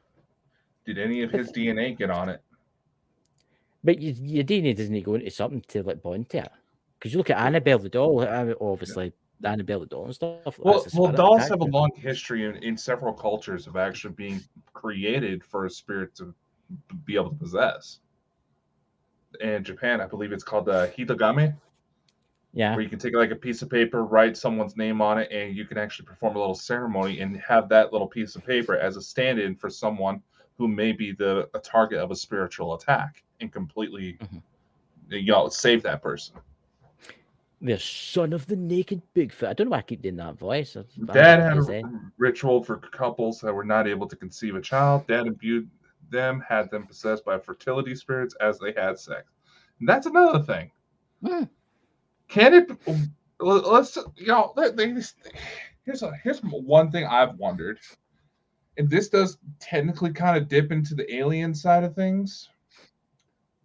Did any of his DNA get on it? But your DNA doesn't go into something to, like, bond to it. Because you look at Annabelle the doll, obviously, Annabelle the doll and stuff. Well, dolls have a long history in several cultures of actually being created for a spirit to be able to possess. In Japan, I believe it's called the hitogami. Yeah. Where you can take, like, a piece of paper, write someone's name on it, and you can actually perform a little ceremony and have that little piece of paper as a stand-in for someone who may be a target of a spiritual attack, and completely, save that person. The son of the naked Bigfoot. I don't know why I keep doing that voice. Dad had a ritual for couples that were not able to conceive a child. Dad imbued them, had them possessed by fertility spirits as they had sex. And that's another thing. Can it? Let's here's one thing I've wondered, and this does technically kind of dip into the alien side of things,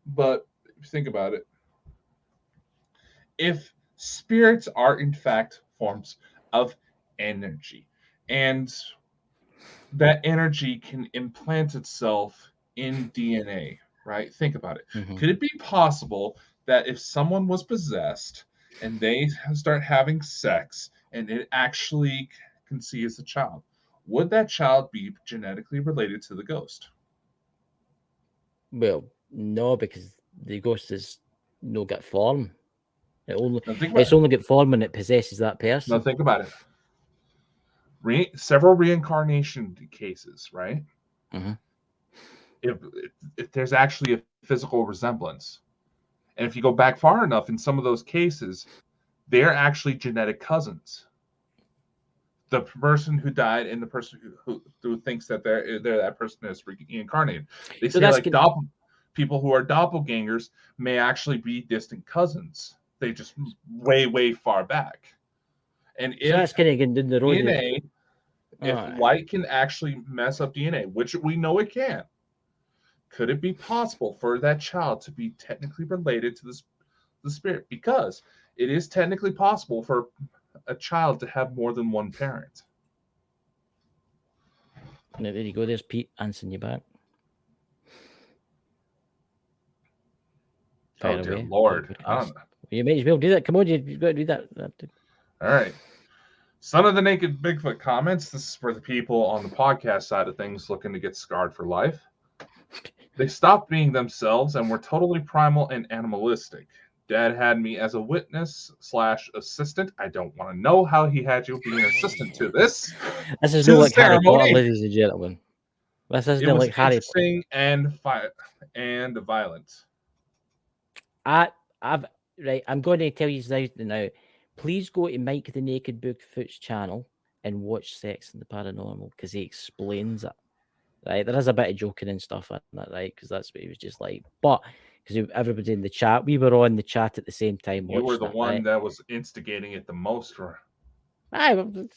but if you think about it, if spirits are in fact forms of energy, and that energy can implant itself in DNA, right? Think about it. Could it be possible that if someone was possessed and they start having sex and it actually conceives a child, would that child be genetically related to the ghost? Well, no, because the ghost is no get form. It's only get form when it possesses that person. Now think about it. Several reincarnation cases, right? If there's actually a physical resemblance, and if you go back far enough, in some of those cases, they're actually genetic cousins. The person who died and the person who thinks that they're that person is reincarnated. They say, like, people who are doppelgangers may actually be distant cousins. They just way, way far back. And if that's kind of getting the road DNA, if light can actually mess up DNA, which we know it can, could it be possible for that child to be technically related to the spirit? Because it is technically possible for a child to have more than one parent. There you go. There's Pete answering you back. Oh, dear Lord. I don't know. You may as well do that. Come on, you've got to do that. All right. Son of the Naked Bigfoot comments. This is for the people on the podcast side of things looking to get scarred for life. They stopped being themselves and were totally primal and animalistic. Dad had me as a witness / assistant. I don't want to know how he had you be an assistant to this. This is To not the like Harry Potter, ceremony. ladies and gentlemen. This It isn't was like Harry Potter. interesting and violent. I've right. I'm going to tell you now. Please go to Mike the Naked Bigfoot's channel and watch Sex and the Paranormal because he explains it. Right, there is a bit of joking and stuff in that, right? Because that's what he was just like. But because everybody in the chat, we were on the chat at the same time. You were the It, one right? that was instigating it the most. For Come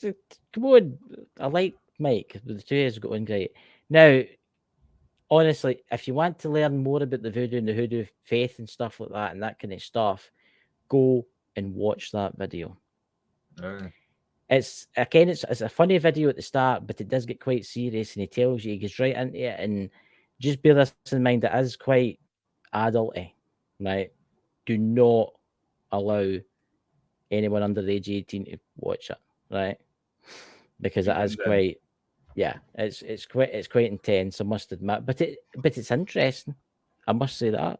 on, I like Mike. The two of us got on great. Now, honestly, if you want to learn more about the voodoo and the hoodoo faith and stuff like that and that kind of stuff, go and watch that video. It's again, it's a funny video at the start, but it does get quite serious, and he tells you, he gets right into it, and just bear this in mind, it is quite adulty, right? Do not allow anyone under the age of 18 to watch it, right? Because it is quite, yeah, it's quite intense, I must admit, but it's interesting. I must say that.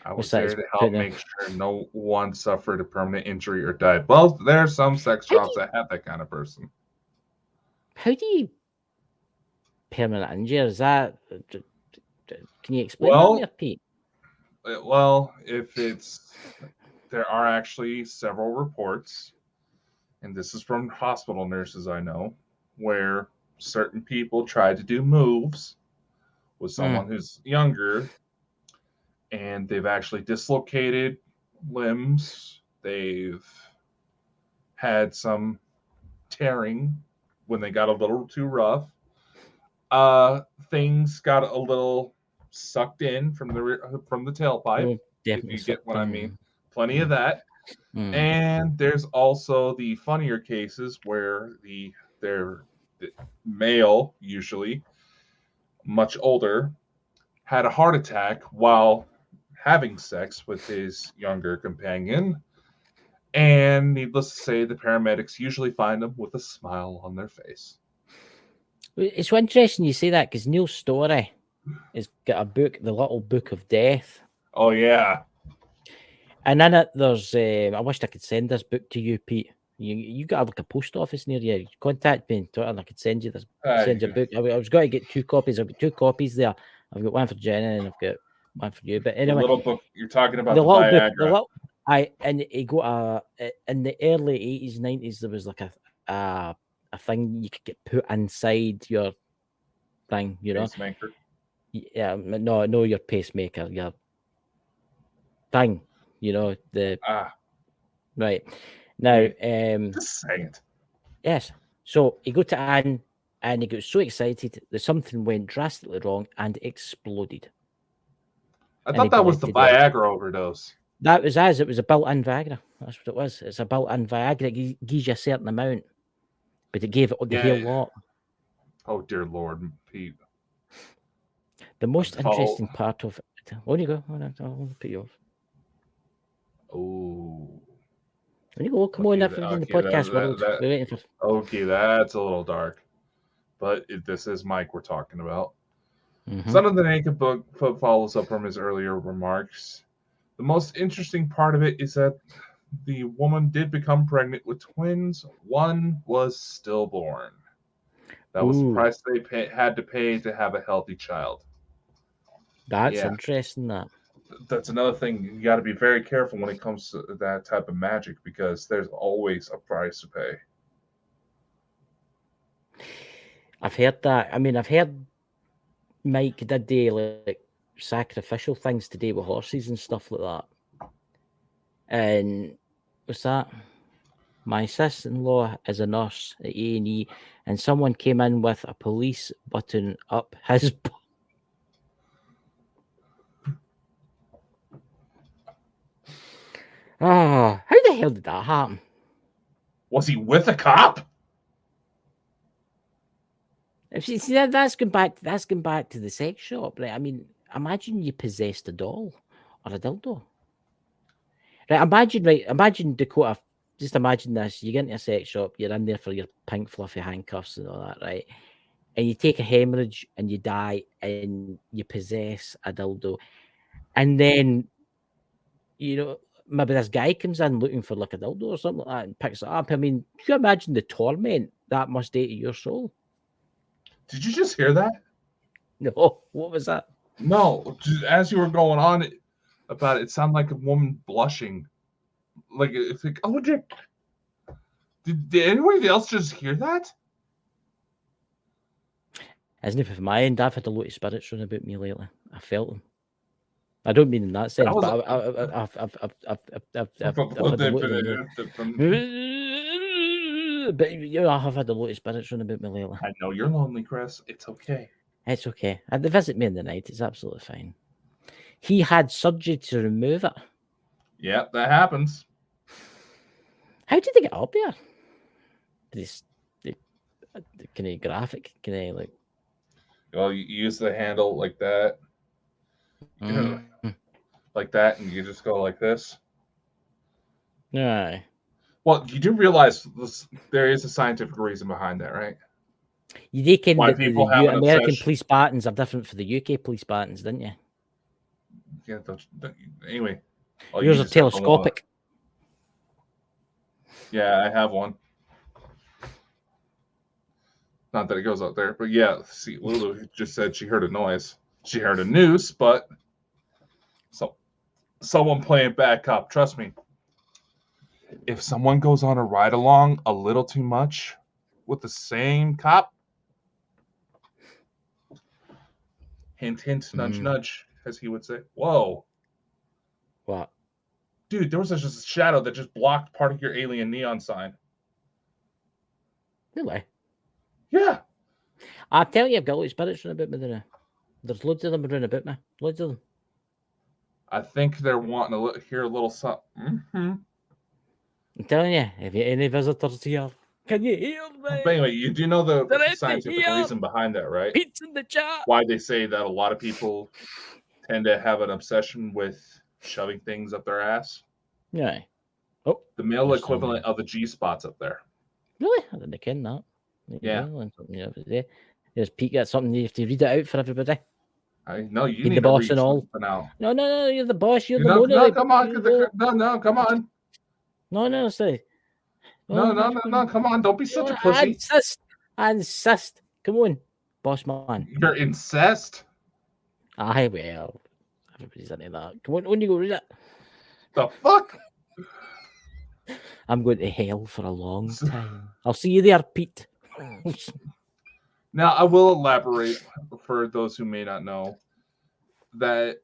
I was there to help make sure no one suffered a permanent injury or died. Well, there are some sex shops that have that kind of person. How do you permanent injury? Is that? Can you explain that there, Pete? Well, there are actually several reports, and this is from hospital nurses I know, where certain people try to do moves with someone who's younger, and they've actually dislocated limbs. They've had some tearing when they got a little too rough. Things got a little sucked in from the tailpipe. If you get what I mean. Plenty of that. And there's also the funnier cases where they're male, usually much older, had a heart attack while having sex with his younger companion. And needless to say, the paramedics usually find them with a smile on their face. It's so interesting you say that because Neil's story has got a book, The Little Book of Death. Oh, yeah. And in it, there's, I wish I could send this book to you, Pete. You got like a post office near you. Contact me on Twitter and I could send you this. Send you a book. I was going to get 2 copies. I've got 2 copies there. I've got one for Jenna and I've got one for you. But anyway, the little book you're talking about, the little Viagra. book. And it got in the early 80s, 90s. There was like a thing you could get put inside your thing. You know, pacemaker. Yeah, no, your pacemaker, your thing. You know right. Now, just say it. Yes. So he got to Anne and he got so excited that something went drastically wrong and exploded. I thought that was the Viagra overdose. That was it was a built-in Viagra. That's what it was. It's a built-in Viagra. It gives you a certain amount, but it gave it the whole lot. Oh dear Lord, Pete. The most interesting part of it. On you go. I'll put you off. Oh. When you go, come on, everything in the podcast world. We're waiting for. Okay, that's a little dark, but this is Mike we're talking about. Son of the Naked Bigfoot follows up from his earlier remarks. The most interesting part of it is that the woman did become pregnant with twins. One was stillborn. That was the price they had to pay to have a healthy child. That's interesting. That's another thing. You got to be very careful when it comes to that type of magic because there's always a price to pay. I've heard that. I mean, I've heard Mike did like sacrificial things today with horses and stuff like that. And what's that? My sister-in-law is a nurse at A&E, and someone came in with a police button up his butt. How the hell did that happen? Was he with a cop? If you see that's going back to the sex shop, right? I mean, imagine you possessed a doll or a dildo. Right, imagine Dakota just imagine this: you get into a sex shop, you're in there for your pink fluffy handcuffs and all that, right? And you take a hemorrhage and you die and you possess a dildo, and then maybe this guy comes in looking for like a dildo or something like that and picks it up. I mean, can you imagine the torment that must do to your soul? Did you just hear that? No, what was that? No, as you were going on about it, it sounded like a woman blushing. Like it's like, oh, did anybody else just hear that? Isn't it from my end? I've had a lot of spirits run about me lately. I felt them. I don't mean in that sense, but I've had a lot of them. But I have had a lot of spirits run about me lately. I know you're lonely, Chris. It's okay. It's okay. They visit me in the night. It's absolutely fine. He had surgery to remove it. Yeah, that happens. How did they get up there? Can I graphic? Can I like? Well, you use the handle like that, like that, and you just go like this. Yeah. Well, you do realize there is a scientific reason behind that, right? You reckon Why that people the have an American obsession. police buttons are different for the UK police buttons, didn't you? Yeah. Anyway, yours are telescopic. Yeah, I have one. Not that it goes out there, but yeah. See, Lulu just said she heard a noise. She heard a noose, but someone playing bad cop. Trust me. If someone goes on a ride along a little too much with the same cop, hint, hint, nudge, nudge, as he would say. Whoa. What? Dude, there was just a shadow that just blocked part of your alien neon sign. Really? Yeah. I tell you, I've got loads of spirits running about me there. There's loads of them running about me. Loads of them. I think they're wanting to hear a little something. Mm-hmm. I'm telling you, if you any visitors here, can you hear me? But anyway, you do know the scientific reason behind that, right? Pete's in the chat. Why they say that a lot of people tend to have an obsession with shoving things up their ass. Yeah. Oh, the male equivalent of the G spots up there. Really? I didn't ken that. Yeah. There's Pete got something. You have to read it out for everybody. I know you need the boss read and all. Out. No, you're the boss. You're the no, owner. No, come on. No, come on. No, say. No, come on. Don't be such a pussy. I insist. Come on, boss man. You're incest? Aye, well, everybody's into that. Come on you go read it. The fuck? I'm going to hell for a long time. I'll see you there, Pete. Now, I will elaborate for those who may not know that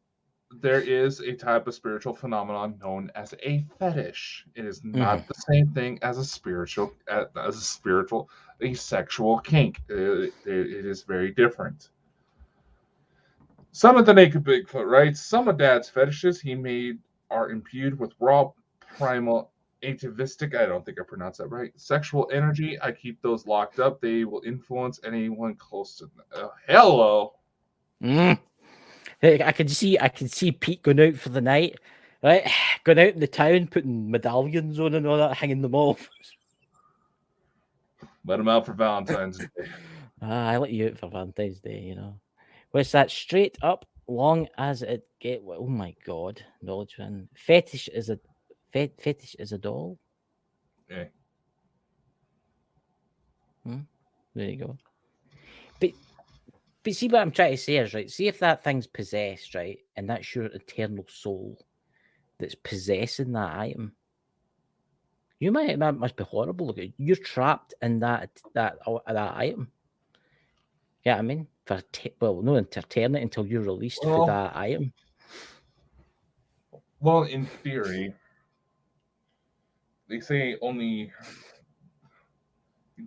there is a type of spiritual phenomenon known as a fetish. It is not the same thing as a sexual kink. It is very different. Some of the naked Bigfoot, right? Some of Dad's fetishes are imbued with raw, primal, atavistic, I don't think I pronounced that right, sexual energy. I keep those locked up. They will influence anyone close to them. Hello. I can see Pete going out for the night, right? Going out in the town, putting medallions on and all that, hanging them off. Let him out for Valentine's Day. I let you out for Valentine's Day, you know. What's that? Straight up, long as it get. Oh my God, knowledge man. Fetish is a doll. Yeah. There you go. But see what I'm trying to say is right. See if that thing's possessed, right, and that's your eternal soul that's possessing that item. That must be horrible. Look, you're trapped in that item. Yeah, I mean, no eternity until you're released for that item. Well, in theory, they say only.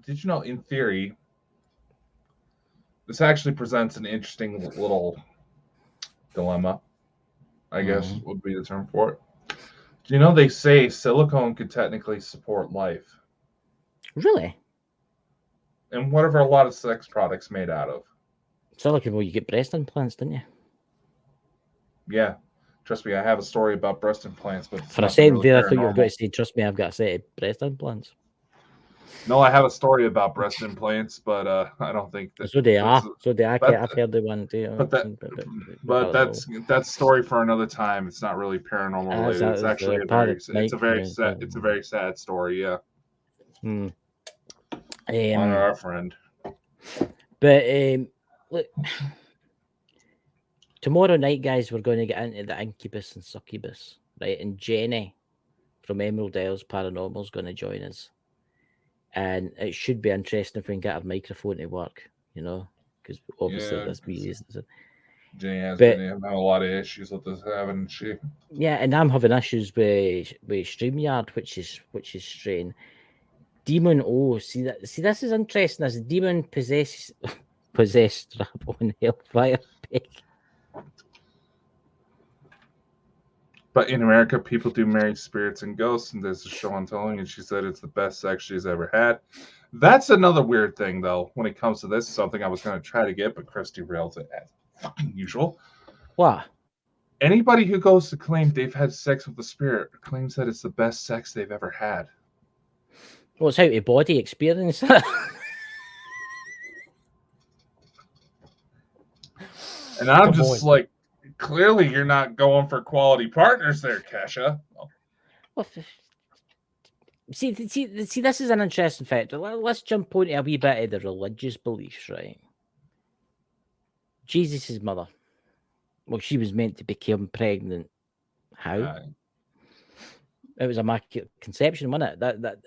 Did you know? In theory, this actually presents an interesting little dilemma. I guess would be the term for it. Do you know they say silicone could technically support life? Really? And what are a lot of sex products made out of? Silicone, well, you get breast implants, didn't you? Yeah. Trust me, I have a story about breast implants, but it's For a nothing second really there, I thought you were going paranormal. to say, "Trust me, I've got a set of breast implants." No, I have a story about breast implants, but I don't think that So they that's are. So they are. that. I've heard the one too. But that, but that's story for another time. It's not really paranormal As related. that It's is actually the a very, parrot it's Mike. a very sad, it's a very sad story. Yeah, Hmm. on our friend. But look, tomorrow night, guys, we're going to get into the incubus and succubus, right? And Jenny from Emerald Isles Paranormal is going to join us, and it should be interesting if we can get our microphone to work, you know, because obviously Yeah, this be is. Jenny has been But having a lot of issues with this, haven't she? yeah, and I'm having issues with StreamYard, which is strange. Demon, see this is interesting. As demon possessed strap on Hellfire Pig. But in America, people do marry spirits and ghosts, and there's a show on telling, and she said it's the best sex she's ever had. That's another weird thing, though, when it comes to this. Something I was going to try to get, but Christy rails it as fucking usual. What? Anybody who goes to claim they've had sex with a spirit claims that it's the best sex they've ever had. Well, it's out of body experience. And I'm just like, clearly you're not going for quality partners there, Kesha. Well, see, this is an interesting fact. Let's jump onto a wee bit of the religious beliefs, right? Jesus' mother. Well, she was meant to become pregnant. How? It was immaculate conception, wasn't it? That.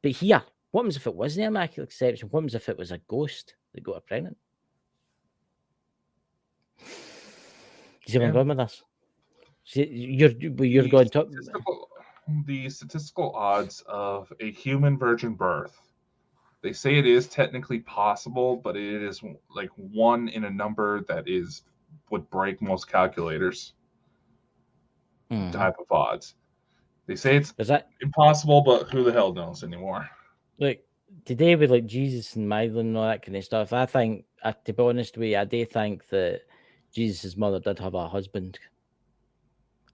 But here, what happens if it wasn't immaculate conception? What happens if it was a ghost that got her pregnant? You see where I'm going with this? See, you're going to the statistical odds of a human virgin birth. They say it is technically possible, but it is like one in a number that would break most calculators. Type of odds. They say it's impossible, but who the hell knows anymore? Look, today with like Jesus and Milo and all that kind of stuff, I think, to be honest with you, I do think that Jesus' mother did have a husband,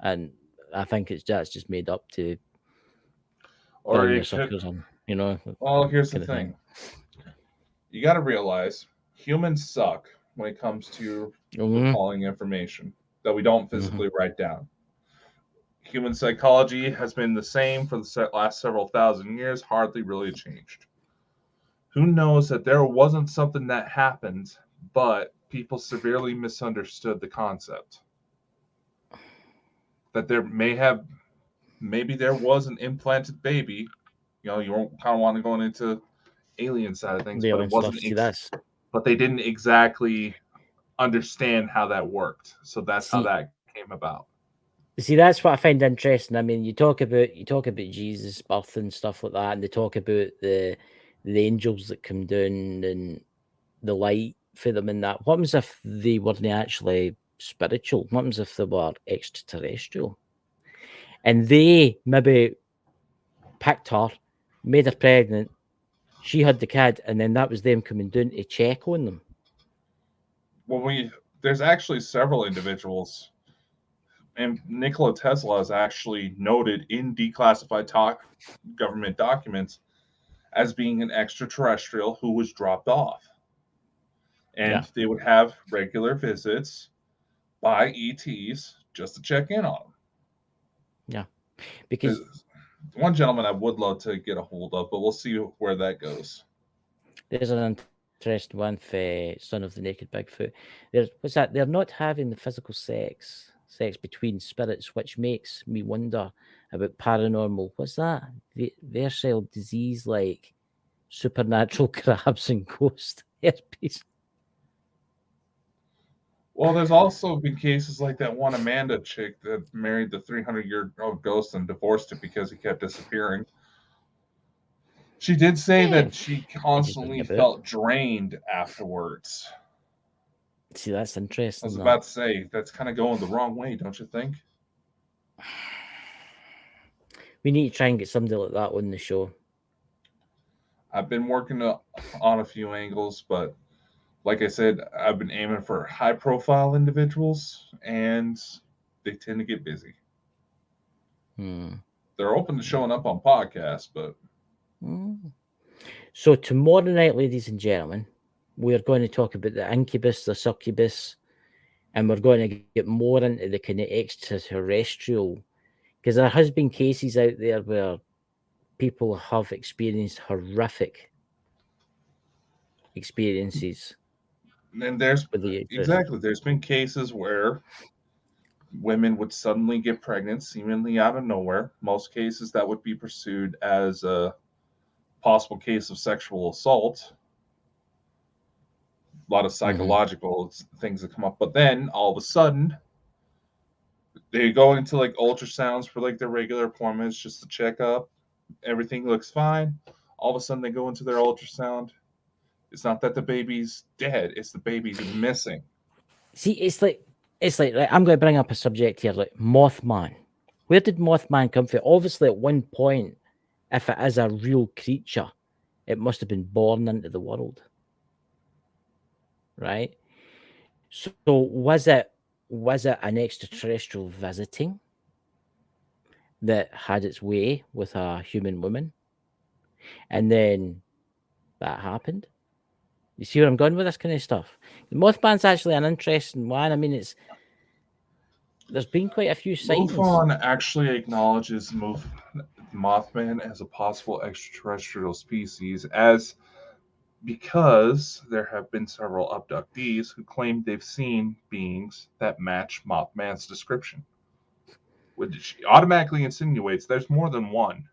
and I think that's just made up to or bring the suckers on, you know. Well, here's the thing. You got to realize humans suck when it comes to recalling information that we don't physically write down. Human psychology has been the same for the last several thousand years, hardly really changed. Who knows that there wasn't something that happened, but people severely misunderstood the concept. That maybe there was an implanted baby. You know, you kind of want to go into alien side of things, but it wasn't. But they didn't exactly understand how that worked, so that's how that came about. See, that's what I find interesting. I mean, you talk about Jesus' birth and stuff like that, and they talk about the angels that come down and the light for them and that. What happens if they weren't actually spiritual? What happens if they were extraterrestrial? And they maybe picked her, made her pregnant, she had the kid, and then that was them coming down to check on them. Well, there's actually several individuals, and Nikola Tesla is actually noted in declassified government documents as being an extraterrestrial who was dropped off. And they would have regular visits by ETs just to check in on them. Yeah. Because one gentleman I would love to get a hold of, but we'll see where that goes. There's an interesting one for Son of the Naked Bigfoot. What's that? They're not having the physical sex between spirits, which makes me wonder about paranormal. What's that? Versatile disease like supernatural crabs and ghost herpes. Well, there's also been cases like that one Amanda chick that married the 300-year-old ghost and divorced it because he kept disappearing. She did say that she constantly felt drained afterwards. See, that's interesting. I was about to say, that's kind of going the wrong way, don't you think? We need to try and get somebody like that on the show. I've been working on a few angles, but like I said, I've been aiming for high-profile individuals, and they tend to get busy. Hmm. They're open to showing up on podcasts, but So tomorrow night, ladies and gentlemen, we're going to talk about the incubus, the succubus, and we're going to get more into the kind of extraterrestrial, because there has been cases out there where people have experienced horrific experiences. and there's with the exactly there's been cases where women would suddenly get pregnant seemingly out of nowhere. Most cases that would be pursued as a possible case of sexual assault. A lot of psychological things that come up, but then all of a sudden they go into like ultrasounds for like their regular appointments just to check up. Everything looks fine. All of a sudden they go into their ultrasound. It's not that the baby's dead, it's the baby's missing. See, it's like I'm going to bring up a subject here, like Mothman. Where did Mothman come from? Obviously, at one point, if it is a real creature, it must have been born into the world, right? So was it an extraterrestrial visiting that had its way with a human woman, and then that happened? You see where I'm going with this kind of stuff? Mothman's actually an interesting one. I mean, there's been quite a few sightings. MUFON actually acknowledges Mothman as a possible extraterrestrial species, as because there have been several abductees who claim they've seen beings that match Mothman's description, which automatically insinuates there's more than one.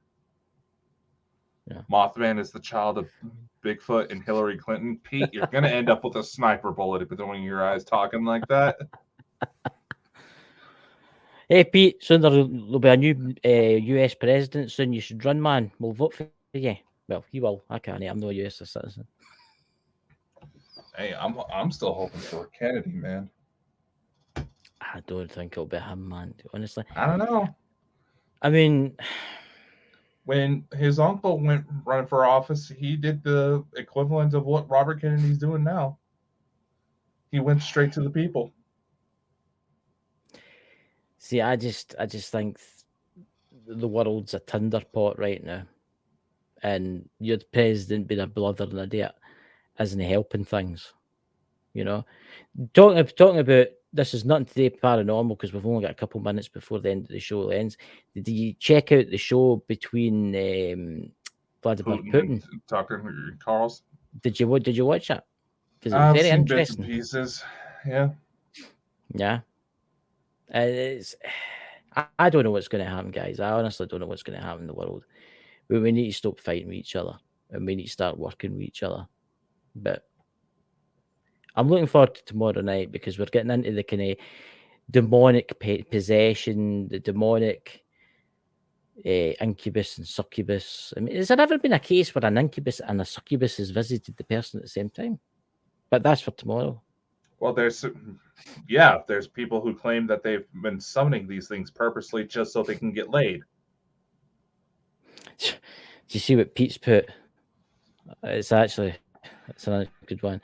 Yeah. Mothman is the child of Bigfoot and Hillary Clinton. Pete, you're going to end up with a sniper bullet between your eyes talking like that. Hey, Pete, soon there'll be a new US president soon. You should run, man. We'll vote for you. Well, you will. I can't. I'm no US citizen. Hey, I'm still hoping for Kennedy, man. I don't think it'll be him, man. Honestly, I don't know. I mean, when his uncle went running for office, he did the equivalent of what Robert Kennedy's doing now. He went straight to the people. see, I just think the world's a tinder pot right now, and your president being a blithering idiot isn't helping things. You know, talking about this is nothing today paranormal because we've only got a couple minutes before the end of the show ends. Did you check out the show between Vladimir Putin? Tucker Carlson. Did you watch it? Because it was I've very seen bits interesting. and pieces. Yeah. Yeah. I don't know what's going to happen, guys. I honestly don't know what's going to happen in the world. But we need to stop fighting with each other and we need to start working with each other. But I'm looking forward to tomorrow night because we're getting into the kind of demonic possession, the demonic incubus and succubus. I mean, has there ever been a case where an incubus and a succubus has visited the person at the same time? But that's for tomorrow. Well, there's people who claim that they've been summoning these things purposely just so they can get laid. Do you see what Pete's put? It's a good one.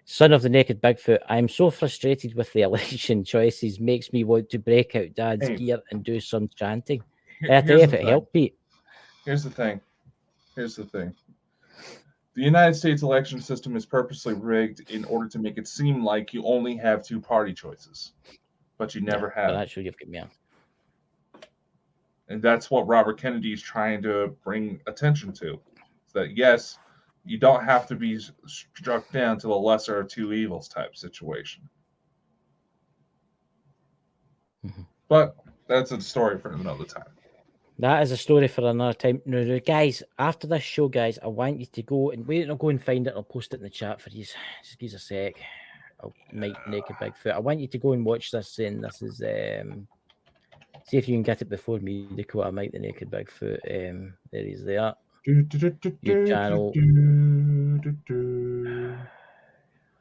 Son of the Naked Bigfoot, I am so frustrated with the election choices, makes me want to break out Dad's gear and do some chanting. I tell you if it helped, Pete. Here's the thing. The United States election system is purposely rigged in order to make it seem like you only have two party choices, but you never have. But actually, you've got me on. And that's what Robert Kennedy is trying to bring attention to. Is that yes, you don't have to be struck down to the lesser of two evils type situation. Mm-hmm. But that's a story for another time. That is a story for another time. No, guys, after this show, guys, I want you to go and wait. I'll go and find it. I'll post it in the chat for you. Just give us a sec. I'll Mike Naked Bigfoot. I want you to go and watch this. And this is see if you can get it before me. The quote I Mike the Naked Bigfoot. There he's there. Your channel.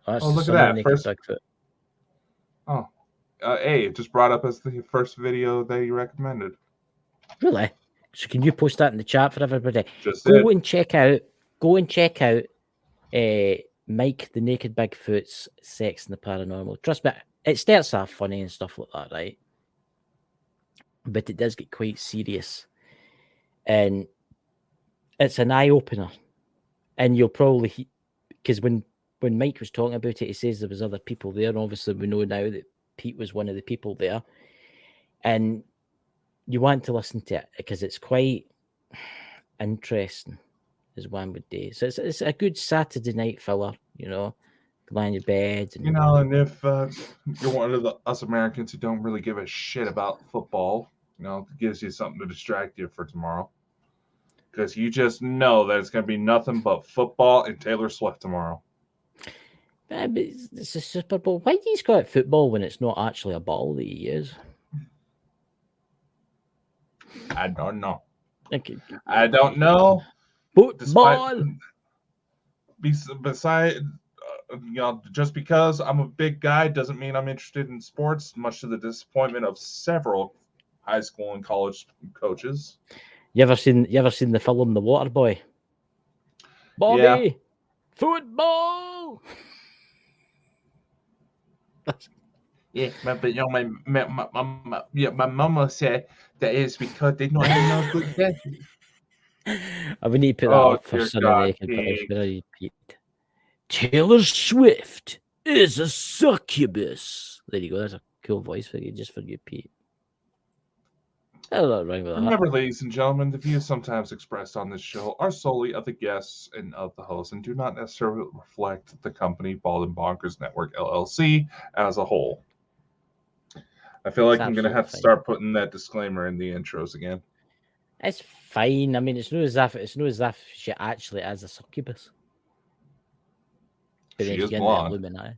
That's look at that Naked first. Bigfoot. Oh, hey, it just brought up as the first video that you recommended. Really? So can you post that in the chat for everybody? Go and check out Mike the Naked Bigfoot's Sex and the Paranormal. Trust me, it starts off funny and stuff like that, right? but it does get quite serious. And it's an eye-opener. And you'll probably... Because when Mike was talking about it, he says there was other people there. And obviously, we know now that Pete was one of the people there. And you want to listen to it because it's quite interesting, as one would do. So it's a good Saturday night filler, you know, lie in your bed. And... You know, and if you're one of us Americans who don't really give a shit about football, you know, it gives you something to distract you for tomorrow. Because you just know that it's going to be nothing but football and Taylor Swift tomorrow. But it's a Super Bowl. Why do you call it football when it's not actually a ball that you use? I don't know. Okay. I don't know. Football. Besides, you know, just because I'm a big guy doesn't mean I'm interested in sports, much to the disappointment of several high school and college coaches. You ever seen the film The Water Boy? Bobby, yeah. Football. Yeah, but you know, my mama said that it's because they don't have no good dad. I would need to put that up for Sunday. Repeat. Taylor Swift is a succubus. There you go. That's a cool voice for you, just for you, Pete. Remember, ladies and gentlemen, the views sometimes expressed on this show are solely of the guests and of the host and do not necessarily reflect the company Bald and Bonkers Network, LLC, as a whole. I feel like I'm going to have to start putting that disclaimer in the intros again. It's fine. I mean, it's not as if she actually is a succubus. But she then is blonde.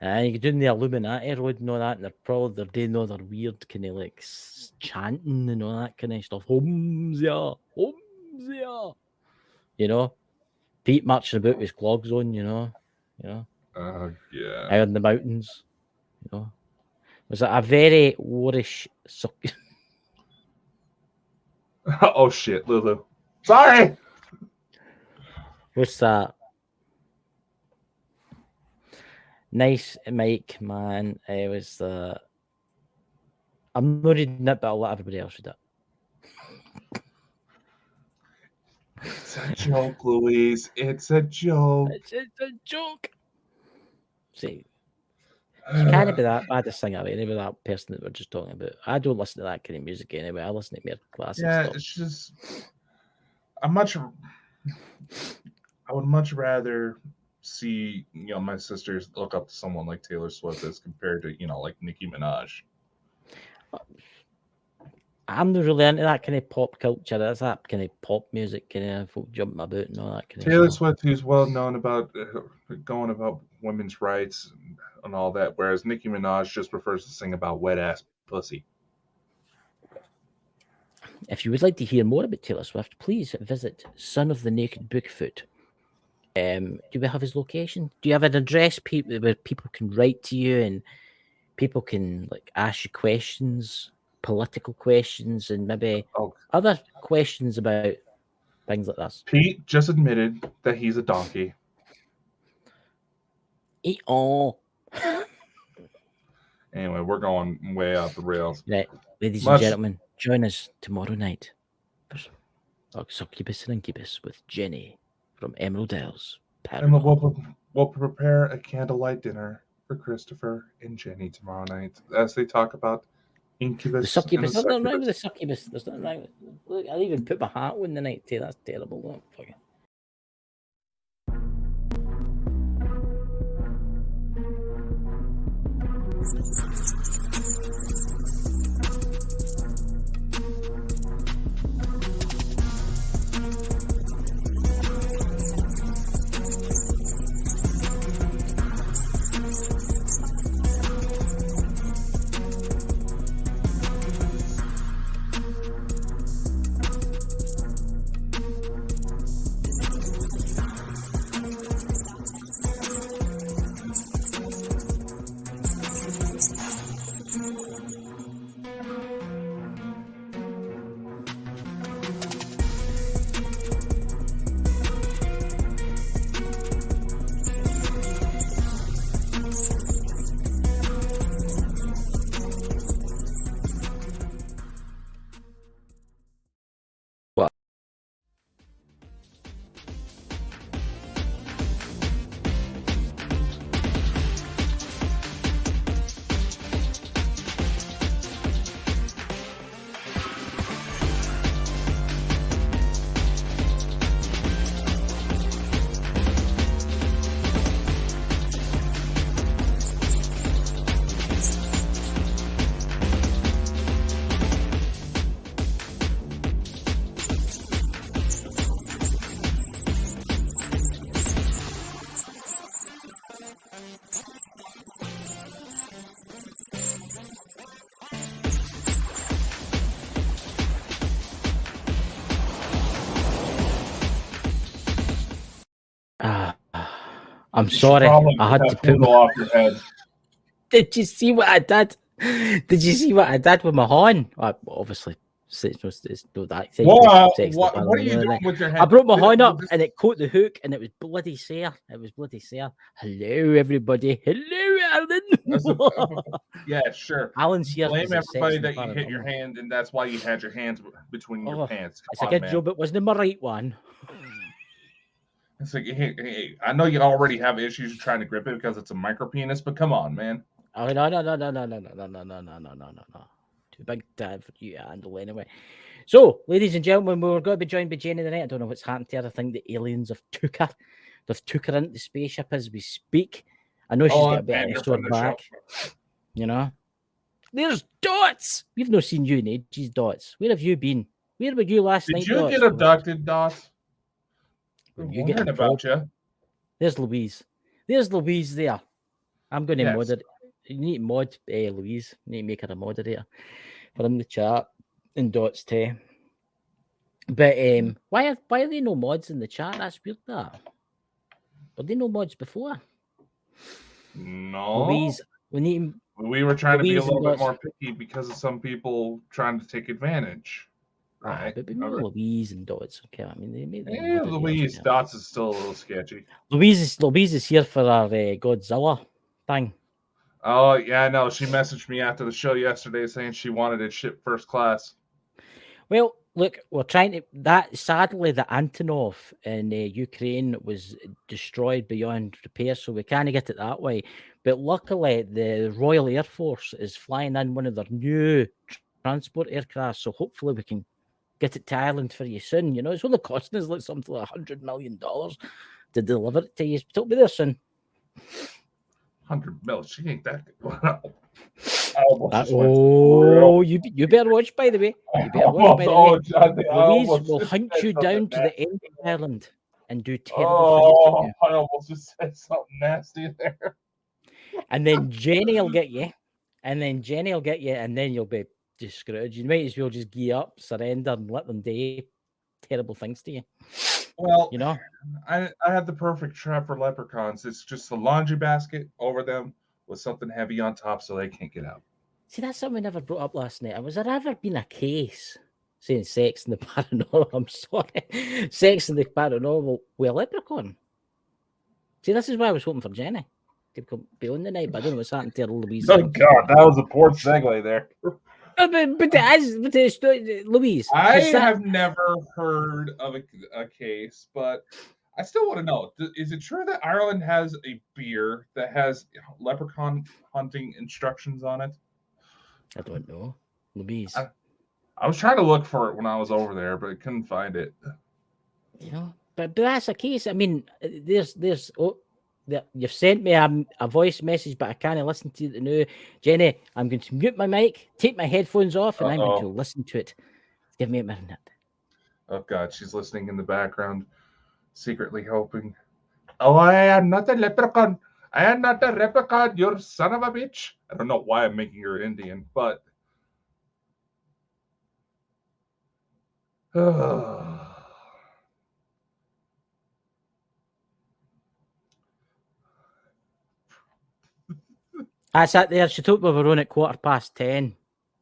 And you're doing the Illuminati road and all that, and they're doing all their weird kind of like chanting and all that kind of stuff. Holmes, yeah. You know, Pete marching about with his clogs on, you know. Yeah. Out in the mountains, you know. Was it a very warish succubus? Oh shit, Lulu. Sorry. What's that? Nice, Mike, man. It was I'm not reading it, but I'll let everybody else read it. It's a joke, Louise. It's a joke. It's a joke. See, you can't be that bad to sing away with that person that we're just talking about. I don't listen to that kind of music anyway. I listen to more classic stuff. It's just I would much rather see, you know, my sisters look up to someone like Taylor Swift as compared to, you know, like Nicki Minaj. I'm not really into that kind of pop culture. That's that kind of pop music, kind of folk jumping about and all that kind Taylor of stuff. Swift, who's well known about going about women's rights and all that, whereas Nicki Minaj just prefers to sing about wet ass pussy. If you would like to hear more about Taylor Swift, please visit Son of the Naked Bookfoot. Do we have his location? Do you have an address where people can write to you and people can like ask you questions, political questions, and maybe other questions about things like this? Pete just admitted that he's a donkey. Anyway, we're going way off the rails. Right, ladies and gentlemen, join us tomorrow night for Succubus and Incubus with Jenny from Emerald Isles. And we'll prepare a candlelight dinner for Christopher and Jenny tomorrow night as they talk about Incubus. The Succubus. There's nothing wrong with the Succubus. There's nothing wrong with it. Look, I'll even put my hat on the night too. That's terrible. Look, fucking. I'm You should sorry. probably I get had that to put poodle off your head. Did you see what I did? Did you see what I did with my horn? Obviously, it's no that thing. What are Paranormal, you doing with your I hand? brought my horn up and it caught the hook and it was bloody sore. Hello, everybody. Hello, Alan. Yeah, sure. Alan's here. Blame everybody that you hit Paranormal. your hand, and that's why you had your hands between your pants. It's a good job it wasn't my right one. It's like, hey, I know you already have issues trying to grip it because it's a micro penis, but come on, man. Oh no. Too big for you to handle anyway. So, ladies and gentlemen, we were going to be joined by Jenny tonight. I don't know what's happened to her. I think the aliens have took her. They've took her into the spaceship as we speak. I know she's got a bit of her back. You know. There's Dots. We've not seen you in ages, Dots. Where have you been? Where were you last night? Did you get abducted, Dots? You get about you. There's Louise. There's Louise there. I'm going to moderate. You need to mod Louise. You need to make her a moderator for in the chat and Dots too. But why are there no mods in the chat? That's weird. That were there no mods before? No. Louise, we were trying to be a little bit more picky because of some people trying to take advantage. Right. But remember Louise and Dots. Okay, I mean they made Louise Dots is still a little sketchy. Louise is here for our Godzilla thing. Oh yeah, no. She messaged me after the show yesterday saying she wanted it shipped first class. Well, look, we're trying to. That sadly, the Antonov in Ukraine was destroyed beyond repair, so we can't get it that way. But luckily, the Royal Air Force is flying in one of their new transport aircraft, so hopefully we can get it to Ireland for you soon. You know, it's only costing us like something like $100 million to deliver it to you. It'll be there soon. 100 mil. She ain't that good. You better watch, by the way. You better watch, by the way. Louise will hunt you down to the end of Ireland and do terrible things. I almost just said something nasty there. And then Jenny will get you. And then you'll be just screwed. You might as well just gear up, surrender, and let them do terrible things to you. Well, you know, I had the perfect trap for leprechauns. It's just a laundry basket over them with something heavy on top so they can't get out. See, that's something we never brought up last night. Was there ever been a case saying sex in the paranormal? I'm sorry. Sex in the paranormal with a leprechaun. See, this is why I was hoping for Jenny to be on the night, but I don't know what's happened to Louise. Oh, God, that was a poor segue there. But Louise, I have never heard of a case, but I still want to know: is it true that Ireland has a beer that has leprechaun hunting instructions on it? I don't know, Louise. I was trying to look for it when I was over there, but I couldn't find it. You know, but that's a case. I mean, you've sent me a voice message, but I can't listen to it now. Jenny, I'm going to mute my mic, take my headphones off, and I'm going to listen to it. Give me a minute. Oh, God, she's listening in the background, secretly hoping. Oh, I am not a leprechaun. I am not a leprechaun, you son of a bitch. I don't know why I'm making her Indian, but... I sat there. She told me we were on at 10:15,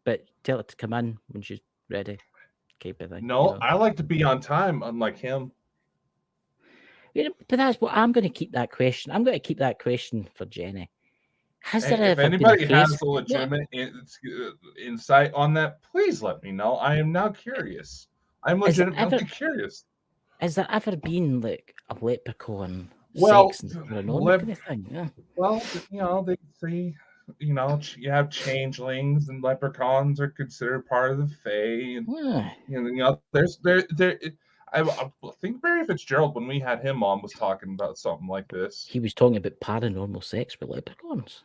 but tell her to come in when she's ready. Keep it. No, I like to be on time, unlike him. Yeah, but that's what I'm going to keep that question. I'm going to keep that question for Jenny. If anybody has a legitimate insight on that, please let me know. I am now curious. I'm legitimately curious. Has there ever been like a leprechaun? Well, sex and kind of thing? Yeah. Well, you know, they say, you know, you have changelings and leprechauns are considered part of the Fae, and you know, I think Barry Fitzgerald, when we had him on, was talking about something like this. He was talking about paranormal sex with leprechauns.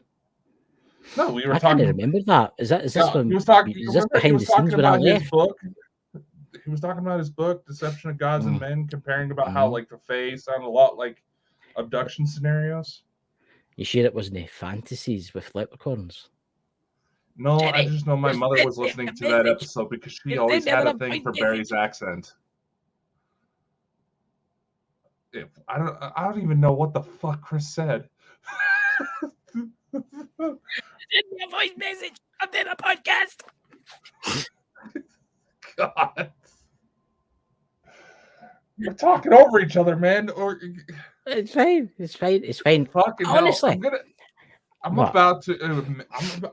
No, we were I talking. I can't remember that. Is this when he was talking? Is this behind the scenes when I left? He was talking about his book, Deception of Gods and Men, comparing about how like the Fae sound a lot like abduction scenarios. You sure it wasn't fantasies with leprechauns? No, I just know my mother was listening to that episode because she always had a thing for Barry's accent. if I don't even know what the fuck Chris said. Send me a voice message. I'm doing a podcast. God. We're talking over each other, man. Or It's fine. It's fine. It's fine. fucking Honestly, hell. I'm what? about to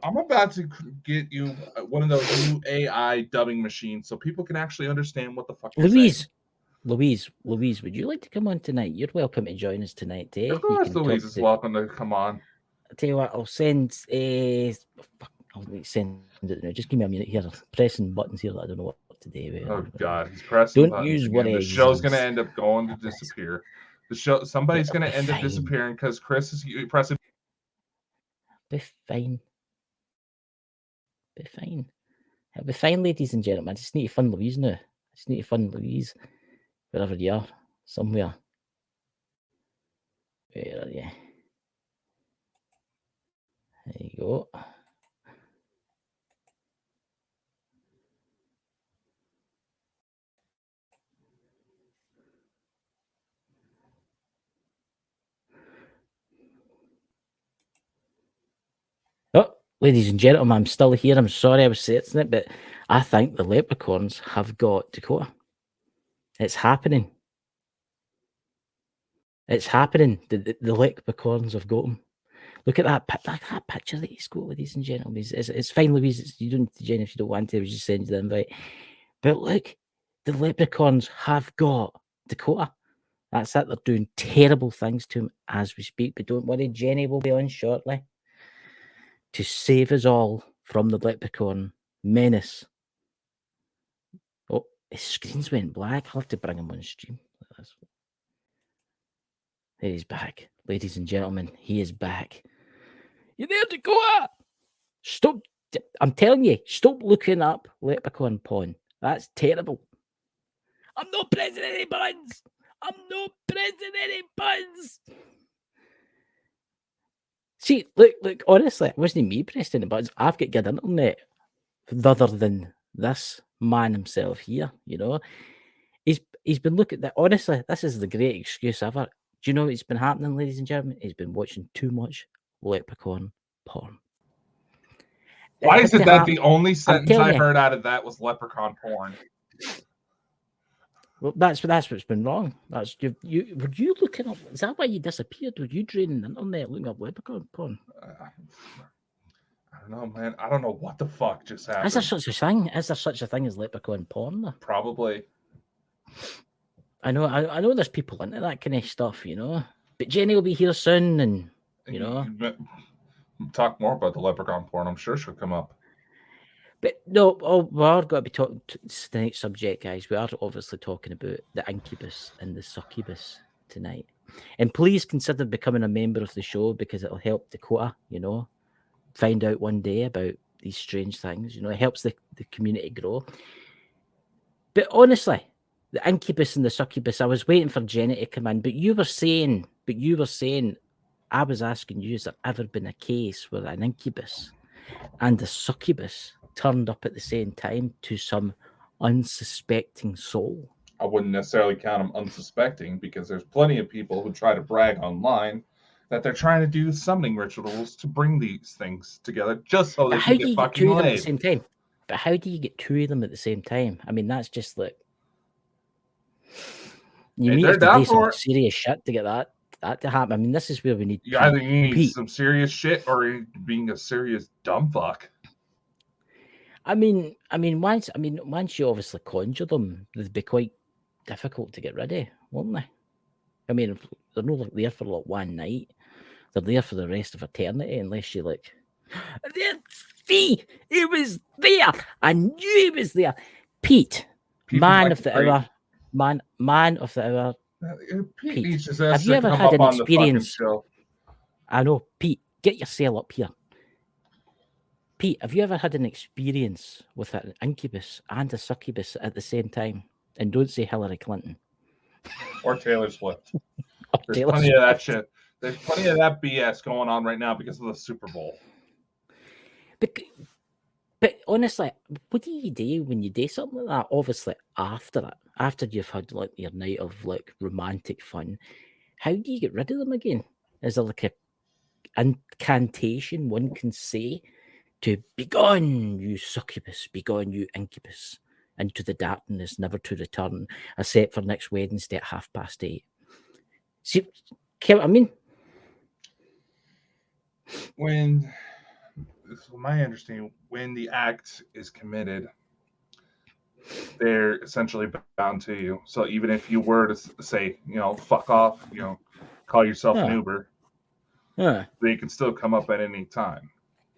I'm about to get you one of those new AI dubbing machines so people can actually understand what the fuck you're saying. Louise, would you like to come on tonight? You're welcome to join us tonight, eh? Of course, Louise is welcome to come on. I'll tell you what, I'll send I'll send it now. Just give me a minute here. I'm pressing buttons here that I don't know what to do with. Oh God, he's pressing Don't buttons use again. The words. show's gonna end up going to disappear. Somebody's gonna end up disappearing because Chris is pressing. Be fine. Be fine. It'll be fine, ladies and gentlemen. I just need to fund Louise now. I just need to fund Louise wherever you are, somewhere. Where are you? There you go. Oh, ladies and gentlemen, I'm still here. I'm sorry I was saying it, but I think the leprechauns have got Dakota. It's happening. It's happening. The leprechauns have got him. Look at that picture that he's got, ladies and gentlemen. It's fine, Louise. You don't need to join if you don't want to. I was just sending you the invite. But look, the leprechauns have got Dakota. That's it. They're doing terrible things to him as we speak. But don't worry, Jenny will be on shortly to save us all from the leprechaun menace. Oh, his screens went black. I'll have to bring him on stream. There he's back. Ladies and gentlemen, he is back. You there, Dakota? Stop. I'm telling you, stop looking up leprechaun porn. That's terrible. I'm not pressing any buttons. I'm not pressing any buttons. See, look, honestly, it wasn't me pressing the buttons. I've got good internet other than this man himself here, you know. He's been looking at honestly, this is the great excuse ever. Do you know what's been happening, ladies and gentlemen? He's been watching too much leprechaun porn. Why is it that the only sentence I heard out of that was leprechaun porn? Well, that's what's been wrong. That's were you looking up? Is that why you disappeared? Were you draining the internet looking up leprechaun porn? I don't know, man. I don't know what the fuck just happened. Is there such a thing? Is there such a thing as leprechaun porn? Though? Probably. I know. There's people into that kind of stuff, you know. But Jenny will be here soon, and you know. Talk more about the leprechaun porn. I'm sure she'll come up. But no, we are going to be talking tonight's subject, guys. We are obviously talking about the incubus and the succubus tonight. And please consider becoming a member of the show because it'll help Dakota, you know, find out one day about these strange things. You know, it helps the community grow. But honestly, the incubus and the succubus, I was waiting for Jenny to come in, but you were saying, I was asking you, has there ever been a case where an incubus and a succubus turned up at the same time to some unsuspecting soul? I wouldn't necessarily count them unsuspecting because there's plenty of people who try to brag online that they're trying to do summoning rituals to bring these things together just so they can get fucking laid. At the same time? But how do you get two of them at the same time? I mean, that's just like you need to do some serious shit to get that to happen. I mean, this is where we need. Either you need some serious shit or you're being a serious dumb fuck. I mean, once you obviously conjure them, they'd be quite difficult to get rid of, won't they? I mean, they're not there for like one night; they're there for the rest of eternity, unless you like. See, he was there. I knew he was there. Pete, man of the hour. Pete, have you ever had an experience? I know, Pete. Get yourself up here. Pete, have you ever had an experience with an incubus and a succubus at the same time? And don't say Hillary Clinton. Or Taylor Swift. There's plenty of that shit. There's plenty of that BS going on right now because of the Super Bowl. But But honestly, what do you do when you do something like that? Obviously, after it, after you've had like your night of like romantic fun, how do you get rid of them again? Is there like a incantation one can say to "Begone, you succubus! Begone, you incubus! Into the darkness, never to return. A set for next Wednesday at 8:30." See, what I mean? When, this is my understanding, when the act is committed, they're essentially bound to you. So even if you were to say, fuck off, call yourself an Uber, they can still come up at any time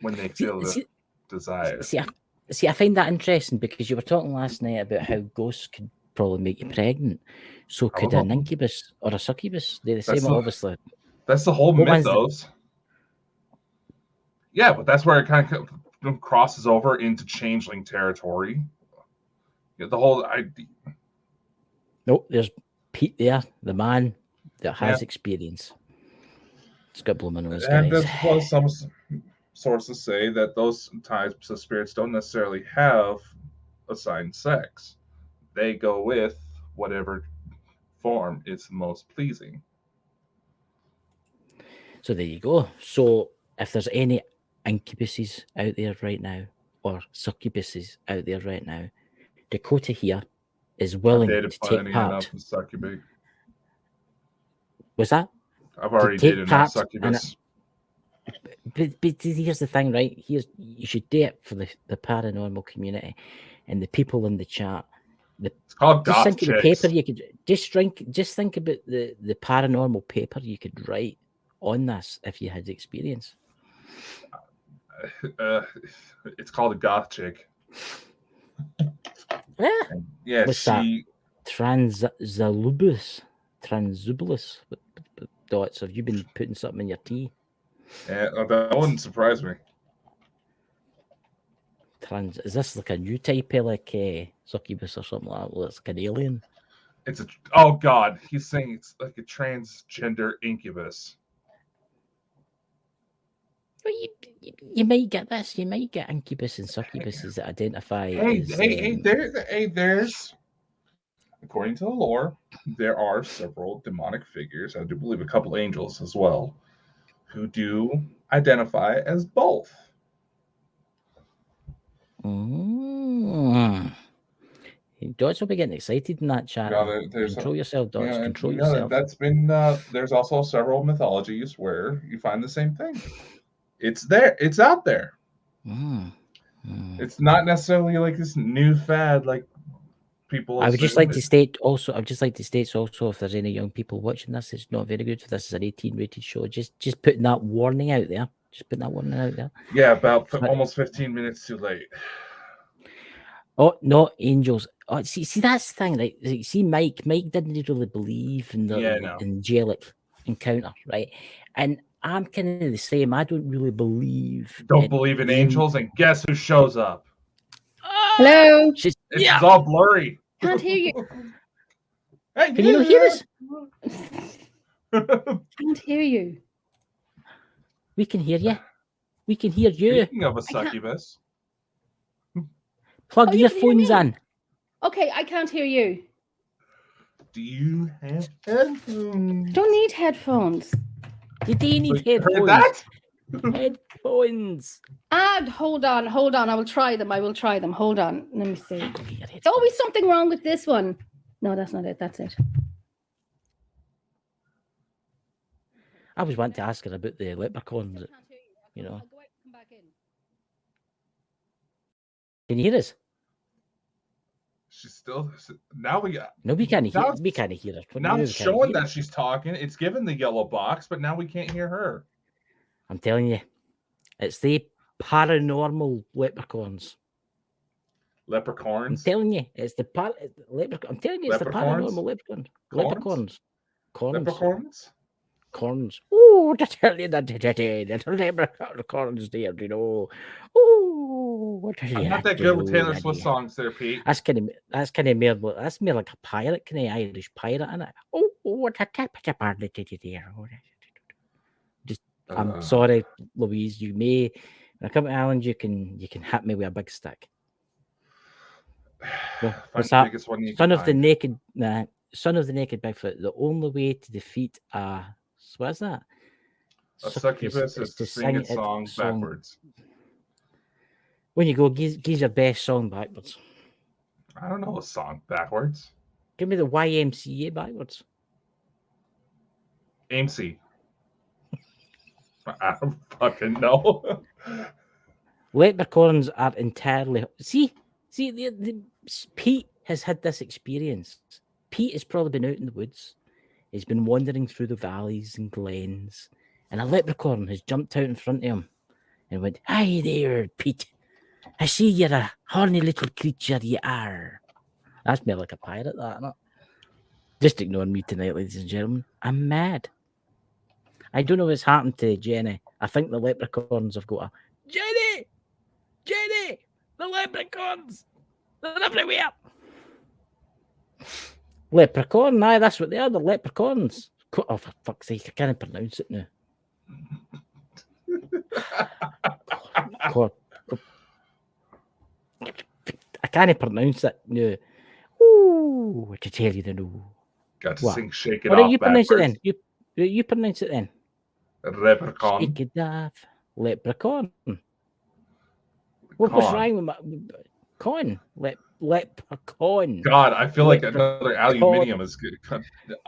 when they feel the desire. See, I find that interesting because you were talking last night about how ghosts could probably make you pregnant. So could an incubus or a succubus do the same? Obviously, that's the whole mythos. Yeah, but that's where it kind of crosses over into changeling territory. The whole idea. No, there's Pete there, the man that has experience. It's got blooming on his guys. And that's what some sources say, that those types of spirits don't necessarily have assigned sex. They go with whatever form is most pleasing. So there you go. So if there's any incubuses out there right now, or succubuses out there right now, Dakota here is willing to take part. Was that? I've already did enough succubus. But here's the thing, right? You should do it for the paranormal community and the people in the chat. It's called just think of the paper you could just think about the paranormal paper you could write on this if you had experience. It's called a goth chick. Yeah, she transzubulus dots. Have you been putting something in your tea? Yeah, that wouldn't surprise me. Is this like a new type of like succubus or something like that? Well, it's like an alien. Oh god, he's saying it's like a transgender incubus. Well, you might get this. You might get incubus and succubuses that identify. There's, according to the lore, there are several demonic figures. I do believe a couple angels as well, who do identify as both. Dots will be getting excited in that chat. Control yourself, Dots. Control yourself. That's been. There's also several mythologies where you find the same thing. It's there. It's out there. It's not necessarily like this new fad, like people. I would just like to state also. I'd just like to state also, if there's any young people watching this, it's not very good. This is an 18-rated show. Just putting that warning out there. Yeah, about almost 15 minutes too late. Oh no, angels! Oh, see, that's the thing, right? See, Mike didn't really believe in the angelic encounter, right? And I'm kind of the same. I don't really believe. Don't believe in angels, and guess who shows up? Hello. It's all blurry. Can't hear you. Hey, can you not hear us? Can't hear you. We can hear you. We can hear you. Speaking of a succubus. Plug your phones in. Okay, I can't hear you. Do you have headphones? I don't need headphones. You do need headphones. Heard that? Headphones. Hold on. I will try them. Hold on. Let me see. There's always something wrong with this one. No, that's not it. That's it. I was wanting to ask her about the leprechauns. You know. Can you hear us? She's still. Now we got. No, we can't hear. We can't hear her. Now it's showing that she's talking. It's given the yellow box, but now we can't hear her. I'm telling you, it's the paranormal leprechauns. Leprechauns. I'm telling you, it's the leprechaun. I'm telling you, it's the paranormal leprechauns. Leprechauns. Corns. Oh, to tell you that little leprechauns there, you know. Oh, what are you? I'm not that good with Taylor Swift songs, there, Pete. That's kind of more like a pirate, kind of Irish pirate, isn't it? Oh, what a part did you there? Just, I'm sorry, Louise. You may When I come to Ireland, you can hit me with a big stick. Well, Find what's the that? biggest one you Son can of the find. naked, son of the naked Bigfoot. The only way to defeat what is that? A succubus is to sing its song backwards. When you go, give your best song backwards. I don't know a song backwards. Give me the YMCA backwards. AMC. I don't fucking know. Leprechauns are entirely... See, Pete has had this experience. Pete has probably been out in the woods. He's been wandering through the valleys and glens, and a leprechaun has jumped out in front of him and went, "Hi there, Pete. I see you're a horny little creature, you are." That's more like a pirate, that, isn't it? Just ignore me tonight, ladies and gentlemen. I'm mad. I don't know what's happened to Jenny. I think the leprechauns have got a... Jenny! The leprechauns! They're everywhere! Leprechaun, aye, that's what they are, the leprechauns. Oh, for fuck's sake, I can't pronounce it now. God. I can't pronounce it now. Ooh, what to tell you to know. Got to sing Shake It What Off do you pronounce it then? backwards. You pronounce it then. Leprechaun. Shake it off. Leprechaun. What was wrong with my... Con? Leprechaun. God, I feel like another aluminium is good.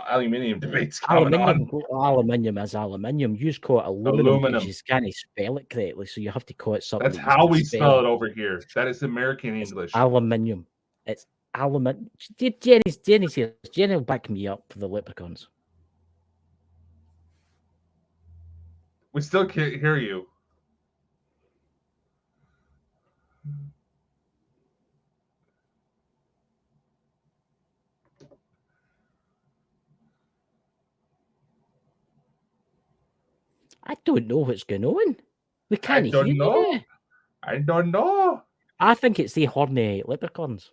Aluminium debate's coming on. Aluminium is aluminium. You call it aluminum because you can't spell it correctly, so you have to call it something. That's how we spell it over here. That is American English. Aluminium. It's aluminium. Jenny's here. Jenny will back me up for the leprechauns. We still can't hear you. I don't know what's going on. We can't hear you now. I don't know. I think it's the horny leprechauns.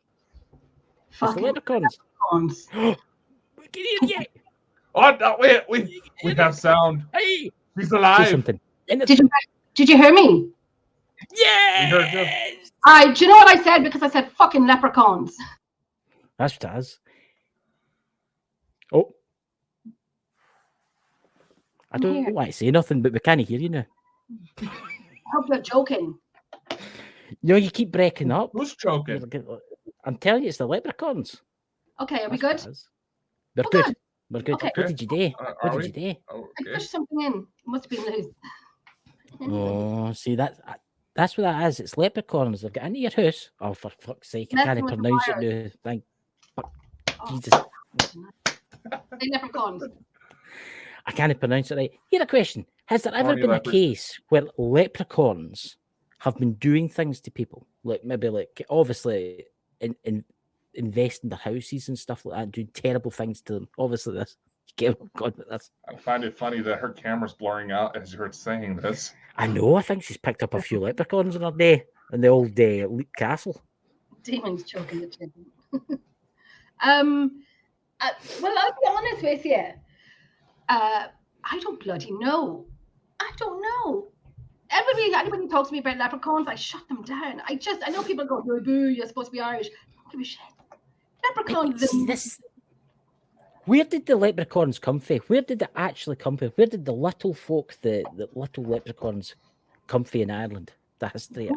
It's the leprechauns. We can hear you. Oh no! Wait, we have sound. Hey, he's alive. Say something. Did you hear me? Yes. Do you know what I said? Because I said fucking leprechauns. That's what it is. Oh. I don't want to say nothing, but we can't hear you now. I hope you're joking. No, you keep breaking up. Who's joking? I'm telling you, it's the leprechauns. Okay, are we good? We're good. We're good. Okay. What did you do? What did you do? I pushed something in. It must have been loose. Oh, see, that's what that is. It's leprechauns. They've got into your house. Oh, for fuck's sake. I can't pronounce it now. Thank Jesus. They leprechauns. I can't pronounce it right. Here a question. Has there ever been a case where leprechauns have been doing things to people? Like maybe obviously invest in their houses and stuff like that, doing terrible things to them. Obviously this. God, this. I find it funny that her camera's blurring out as you're saying this. I know, I think she's picked up a few leprechauns in her day in the old Leap Castle. Demon's choking the chicken. Well, I'll be honest with you. I don't bloody know. I don't know. Anybody talks to me about leprechauns, I shut them down. I know people go, boo, boo, you're supposed to be Irish. I don't give a shit. Leprechauns. Where did the leprechauns come from? Where did they actually come from? Where did the little folk, the little leprechauns, come from in Ireland? The history.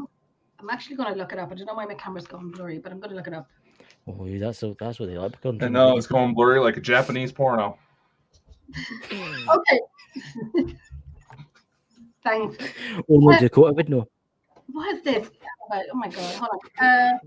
I'm actually going to look it up. I don't know why my camera's going blurry, but I'm going to look it up. Oh, that's what the leprechauns. I know it's going blurry like a Japanese porno. Okay. Thanks. Only Dakota would know. What is this? Oh my god! Hold on.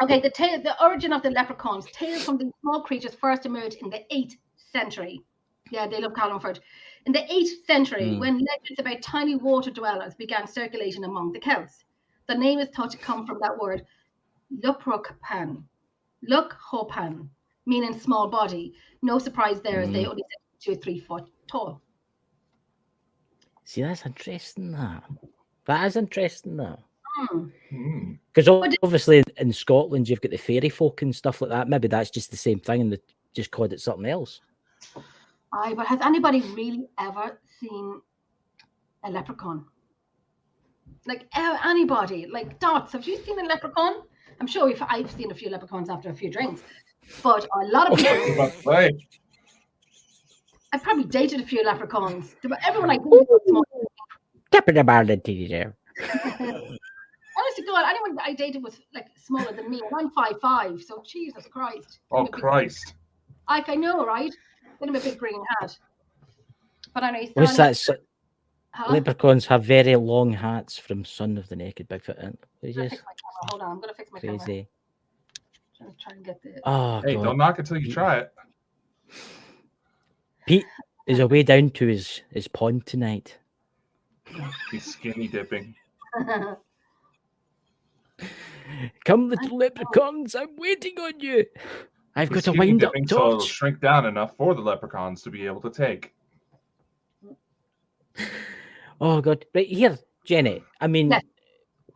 Okay, the origin of the leprechauns. Tales from the small creatures first emerged in the 8th century. Yeah, they love Carlingford. In the 8th century, when legends about tiny water dwellers began circulating among the Celts. The name is thought to come from that word, Lukhopan, meaning small body. No surprise there, as they only 2 or 3 foot tall. See, that's interesting. That is interesting. Because obviously in Scotland you've got the fairy folk and stuff like that. Maybe that's just the same thing, and they just called it something else. Aye, but has anybody really ever seen a leprechaun? Like anybody, like Dots. Have you seen a leprechaun? I'm sure I've seen a few leprechauns after a few drinks, but a lot of people. Right. I probably dated a few leprechauns. Everyone I dated was small. Tap it about the teacher. Honest to God, anyone I dated was like smaller than me, and I'm 5'5", so Jesus Christ. Oh Christ. Like, I know, right? Get him a big green hat. But anyway, What's that? Huh? Leprechauns have very long hats from Son of the Naked Bigfoot. Hold on, I'm gonna fix my camera. Crazy. I'm trying to try and get the. Oh, Hey, God. don't knock it till you try it. Pete is away down to his pond tonight. He's skinny dipping. Come, little leprechauns, I'm waiting on you. I've He's got a skinny wind up dipping, so it'll torch. shrink down enough for the leprechauns to be able to take. Oh, God. Right, here, Jenny. I mean, Yes.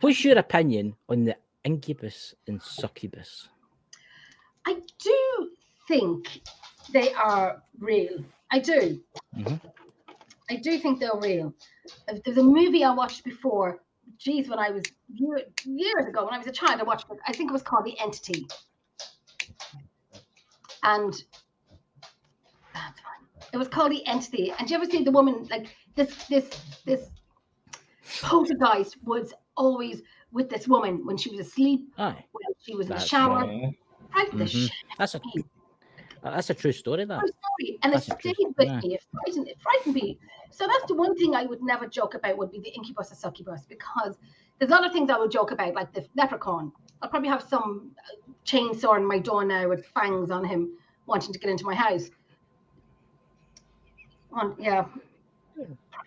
what's your opinion on the incubus and succubus? I do think they are real. I do. Mm-hmm. I do think they're real. There's a movie I watched before. Geez, when I was years ago, when I was a child, I watched it. I think it was called The Entity. And that's fine. It was called The Entity. And do you ever see the woman, like this poltergeist was always with this woman when she was asleep, Aye. when she was in the That's shower. right. Right, the shit. That's a true story, that. Story. And That's it a true stayed with story. me. It frightened me. So that's the one thing I would never joke about would be the incubus or succubus, because there's other things I would joke about, like the leprechaun. I'll probably have some chainsaw in my door now with fangs on him wanting to get into my house. Yeah.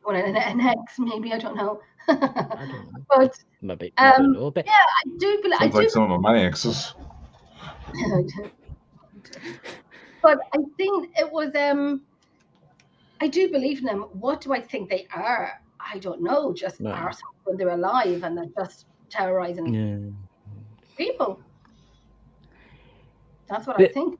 One an ex, maybe, I don't know. I don't know. But Maybe I don't know, but yeah, I do believe. Sounds like some of my exes. But I think it was. I do believe in them. What do I think they are? I don't know. Just arseholes when they're alive and they're just terrorizing people. That's what I think.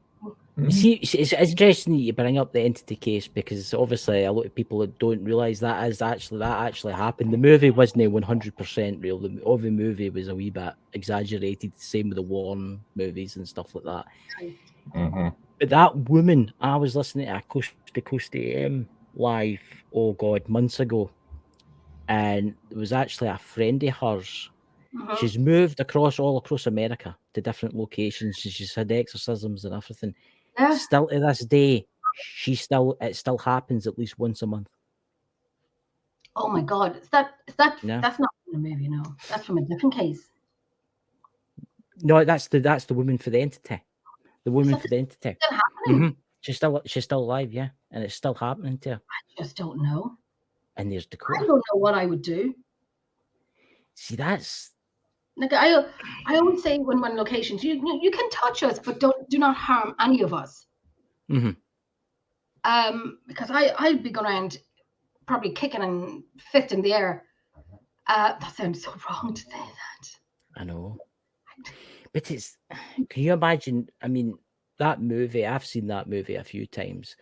See, it's interesting that you bring up the entity case, because obviously a lot of people don't realise that actually happened. The movie wasn't 100% real. The movie was a wee bit exaggerated. Same with the Warren movies and stuff like that. Mm-hmm. But that woman, I was listening to a Coast to Coast AM live, oh God, months ago, and it was actually a friend of hers. Mm-hmm. She's moved all across America to different locations. She's had exorcisms and everything. Yeah. Still to this day, it still happens at least once a month. Oh my God! No. That's not from the movie, no. That's from a different case. No, that's the woman for the entity. The woman for the entity. Still happening? Mm-hmm. She's still alive, yeah, and it's still happening to her. I just don't know. And there's Dakota. I don't know what I would do. See, that's like I always say when we're in locations, you can touch us, but do not harm any of us. Mm-hmm. Because I'd be going around probably kicking and fist in the air. That sounds so wrong to say that. I know. But can you imagine? I mean, that movie, I've seen that movie a few times,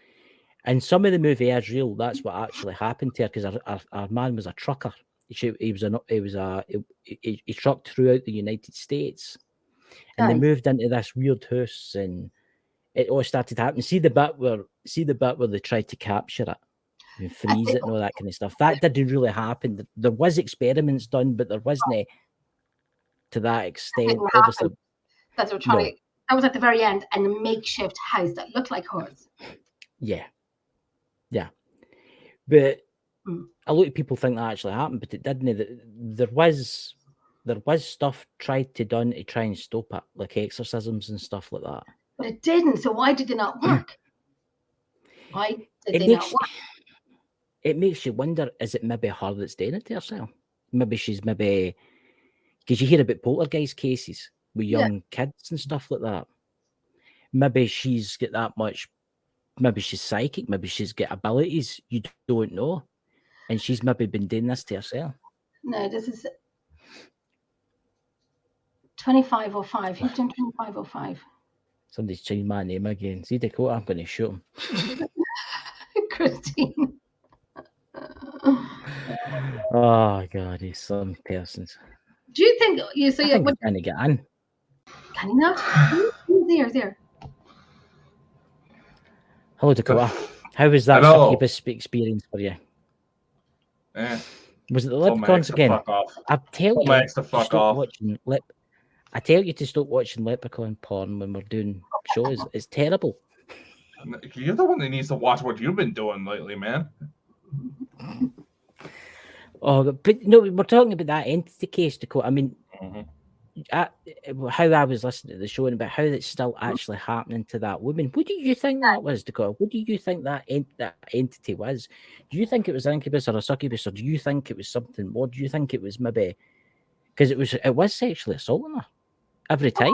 and some of the movie is real. That's what actually happened to her, because our man was a trucker. He trucked throughout the United States, and they moved into this weird house, and it all started happening. See the bit where they tried to capture it and freeze it and all that kind of stuff. That didn't really happen. There was experiments done, but there wasn't to that extent. Obviously, that's what trying. That was at the very end, and a makeshift house that looked like hers. Yeah. But a lot of people think that actually happened, but it didn't. There was stuff tried to done to try and stop it, like exorcisms and stuff like that. But it didn't. So why did it not work? Why did they not work? It makes you wonder: is it maybe her that's doing it to herself? Maybe because you hear about poltergeist cases with young kids and stuff like that. Maybe she's got that much. Maybe she's psychic. Maybe she's got abilities you don't know, and she's maybe been doing this to herself. No, this is 2505. Who's doing 2505? Somebody's changed my name again. See Dakota, I'm going to shoot him. Christine. Oh God, he's some persons. Do you think you? So I you think he's trying to get in. can he not? There. Hello, Dakota. How was I that know. succubus experience for you? Was it the Told my leprechauns ex to again? fuck off. I tell Told my you ex to to fuck stop off. watching I tell you to stop watching leprechaun porn when we're doing shows. It's terrible. You're the one that needs to watch what you've been doing lately, man. Oh, but no, we're talking about that entity case, Dakota. I mean, how I was listening to the show and about how it's still actually happening to that woman. What do you think that was, Dakota? What do you think that entity was? Do you think it was an incubus or a succubus, or do you think it was something more? Do you think it was maybe because it was sexually assaulting her every time?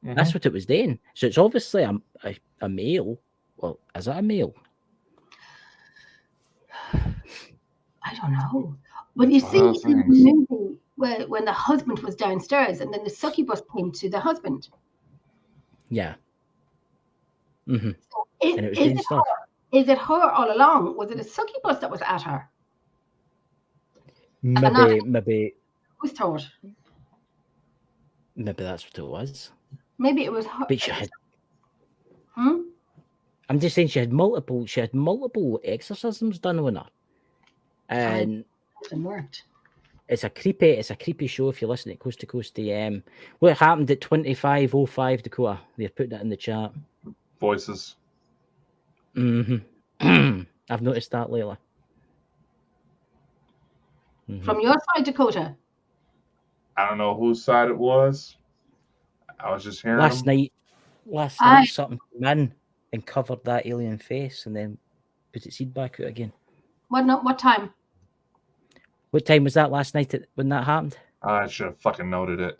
That's what it was doing. So it's obviously a male. Well, is it a male? I don't know. But you see, in the movie when the husband was downstairs and then the succubus came to the husband. Yeah. Mm-hmm. So and it was doing stuff. Is it her all along? Was it a succubus that was at her? Maybe. Who's thought? Maybe that's what it was. Maybe it was her. But she had. I'm just saying she had multiple exorcisms done on her, and it worked. It's a creepy show if you listen to Coast to Coast AM. What happened at 25:05, Dakota? They're putting it in the chat. Voices. Mm-hmm. I've noticed that lately. Mm-hmm. From your side, Dakota? I don't know whose side it was. I was just hearing last night something came in and covered that alien face and then put its seed back out again. What time? What time was that last night when that happened? I should have fucking noted it.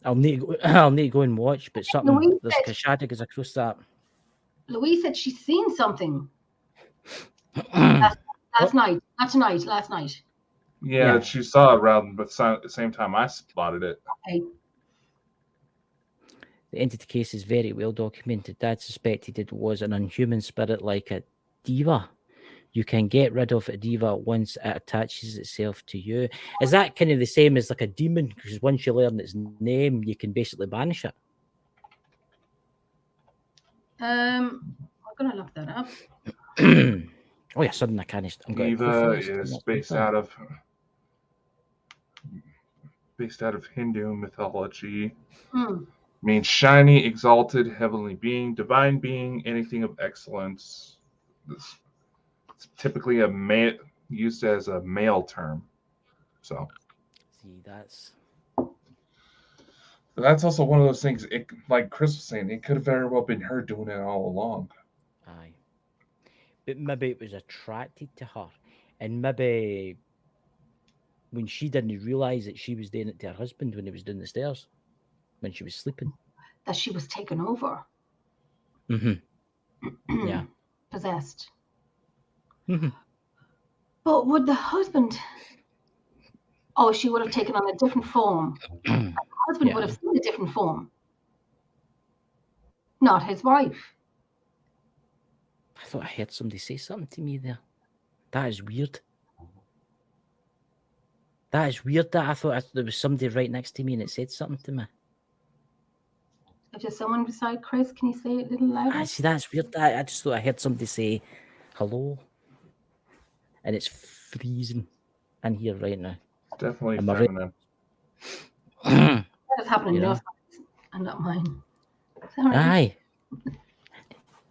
I'll need to go and watch, but something there's a shadow goes across that. Louise said she's seen something. last night. Not tonight, last night. Yeah, she saw it around the same time I spotted it. Okay. The entity case is very well documented. Dad suspected it was an unhuman spirit like a diva. You can get rid of a diva once it attaches itself to you. Is that kind of the same as like a demon? Because once you learn its name, you can basically banish it. I'm gonna look that up. Oh yeah, suddenly I can't. Diva is based out of Hindu mythology. Means shiny, exalted, heavenly being, divine being, anything of excellence. It's typically used as a male term. So see, that's also one of those things. Like Chris was saying, it could have very well been her doing it all along. Aye, but maybe it was attracted to her, and maybe when she didn't realize that she was doing it to her husband when he was down the stairs, when she was sleeping, that she was taken over. Mm-hmm. Yeah. Possessed. Mm-hmm. But would the husband? Oh, she would have taken on a different form. The husband would have seen a different form. Not his wife. I thought I heard somebody say something to me there. That is weird. That is weird. That I thought there was somebody right next to me and it said something to me. If there's someone beside Chris, can you say it a little louder? See, that's weird. I just thought I heard somebody say hello. And it's freezing in here right now. Definitely feminine. That is happening in your side and not mine. Sorry. Aye.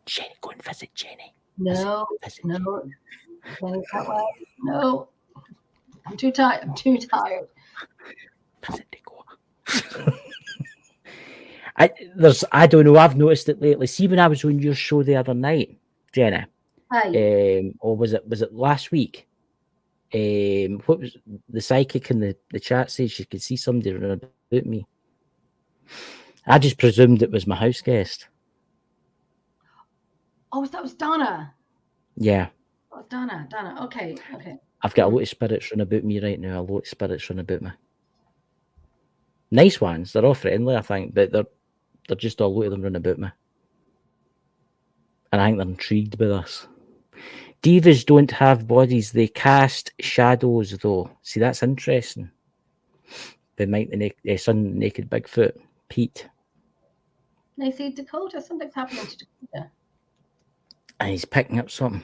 Jenny, go and visit Jenny. No. No. I'm too tired. Visit Dakota. I don't know. I've noticed it lately. See, when I was on your show the other night, Jenny. Or was it last week? What was the psychic in the chat said she could see somebody running about me. I just presumed it was my house guest. Oh, that was Donna. Yeah. Oh, Donna. Okay. I've got a lot of spirits running about me right now. A lot of spirits running about me. Nice ones. They're all friendly, I think, but they're just a lot of them running about me. And I think they're intrigued by this. Divas don't have bodies. They cast shadows, though. See, that's interesting. They might the son naked Bigfoot, Pete. Now, see, Dakota, something's happening to Dakota. And he's picking up something.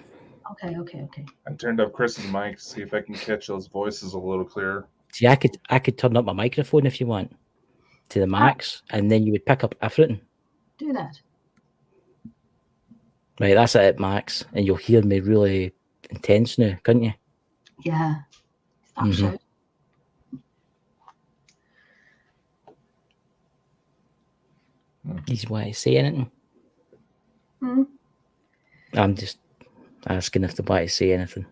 Okay. I turned up Chris's mic to see if I can catch those voices a little clearer. See, I could turn up my microphone if you want to the max, and then you would pick up everything. Do that. Right, that's it at max, and you'll hear me really intense now, couldn't you? Yeah. Stop shouting. He's want to say anything? I'm just asking if they want to say anything.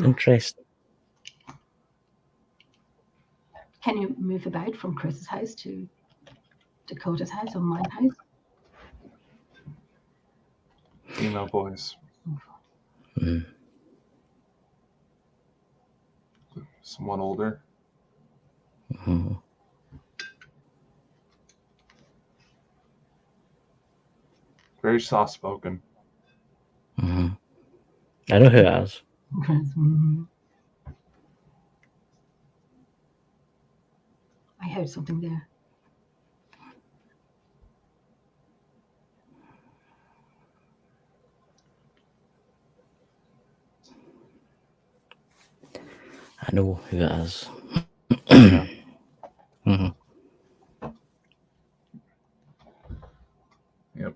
Interesting. Can you move about from Chris's house to Dakota's house or my house? Female voice. Someone older. Very soft spoken. I know who it is. I heard something there. I know who it is. Yep.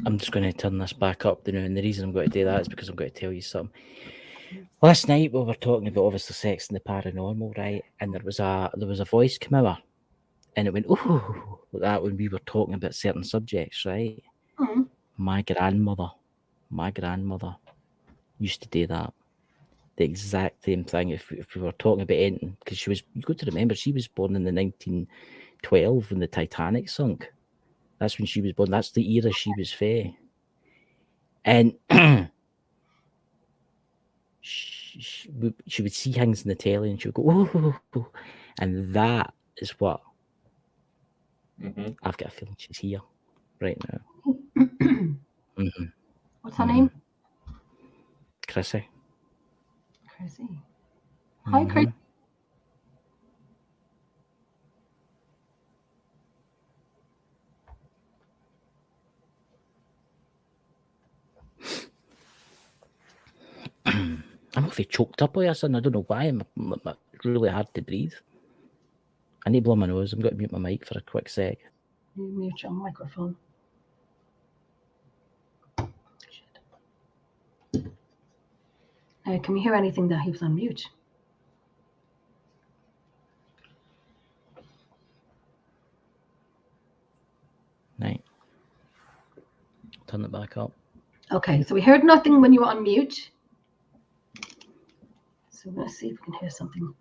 I'm just going to turn this back up now, and the reason I'm going to do that is because I'm going to tell you something. Last night we were talking about obviously sex and the paranormal, right? And there was a voice come over, and it went ooh like that when we were talking about certain subjects, right? My grandmother used to do that. The exact same thing. If we were talking about anything, because you got to remember she was born in the 1912 when the Titanic sunk. That's when she was born. That's the era she was fair. And she would see things in the telly and she would go, oh, and that is what I've got a feeling she's here right now. What's her name? Chrissy. Hi, Chris. I'm awfully choked up or something. I don't know why. It's really hard to breathe. I need to blow my nose. I'm going to mute my mic for a quick sec. You mute your microphone. Can we hear anything that he was on mute? Right. Turn it back up. Okay, so we heard nothing when you were on mute. So we're going to see if we can hear something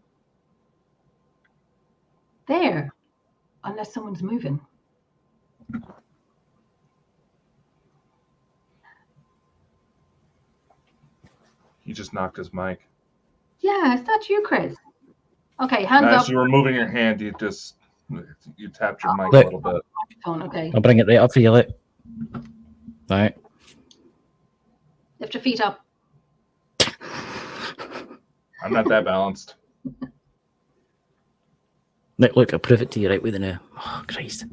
there, unless someone's moving. He just knocked his mic. Yeah, is that you, Chris? Okay, hands up. As you were moving your hand, you tapped your mic a little bit. Okay. I'll bring it right up for you, look. All right. Lift your feet up. I'm not that balanced. Look, I'll prove it to you right with it now. Oh, Christ.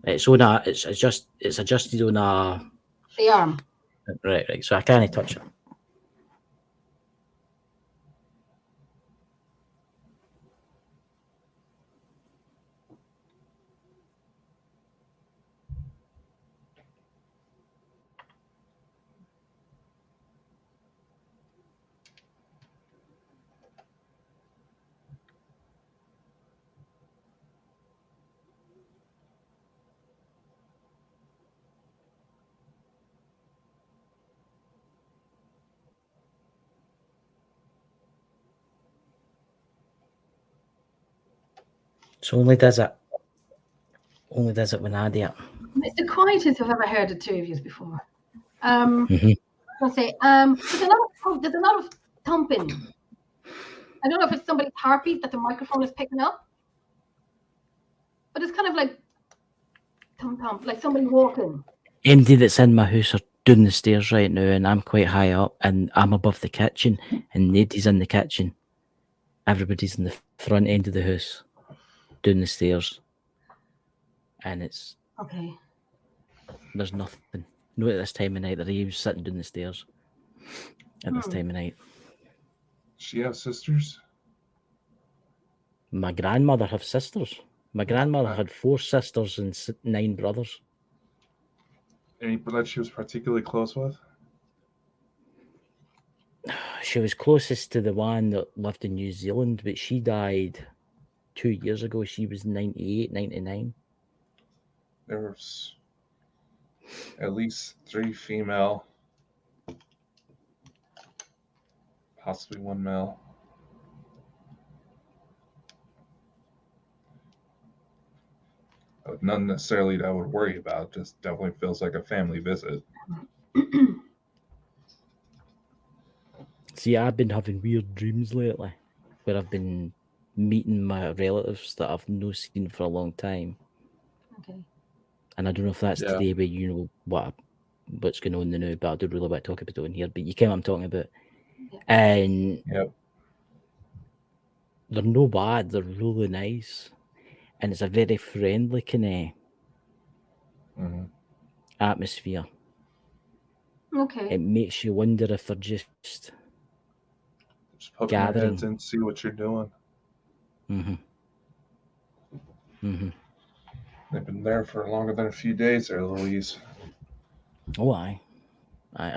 It's adjusted on a... The arm. Right. So I can't touch it. So only does it when I do it. It's the quietest I've ever heard the two of you before. I was going to say, there's a lot of thumping. I don't know if it's somebody's heartbeat that the microphone is picking up, but it's kind of like thump, like somebody walking. Anybody that's in my house are down the stairs right now, and I'm quite high up, and I'm above the kitchen, and nobody's in the kitchen. Everybody's in the front end of the house, down the stairs, and it's Okay. there's nothing. No, at this time of night, they're even sitting down the stairs at this time of night. She have sisters? My grandmother have sisters. My grandmother had 4 sisters and 9 brothers. Any that she was particularly close with? She was closest to the one that lived in New Zealand, but she died 2 years ago. She was 98, 99. There was at least 3 female, possibly 1 male. None necessarily that I would worry about. Just definitely feels like a family visit. See, I've been having weird dreams lately where I've been meeting my relatives that I've not seen for a long time. Okay. And I don't know if that's today, but you know what's going on now, but I don't really want to talk about it on here. But you get what I'm talking about. Yeah. And Yep. they're no bad, they're really nice. And it's a very friendly kind of atmosphere. Okay. It makes you wonder if they're just poking their gathering. heads in, see what you're doing. They've been there for longer than a few days there, Louise. Oh, I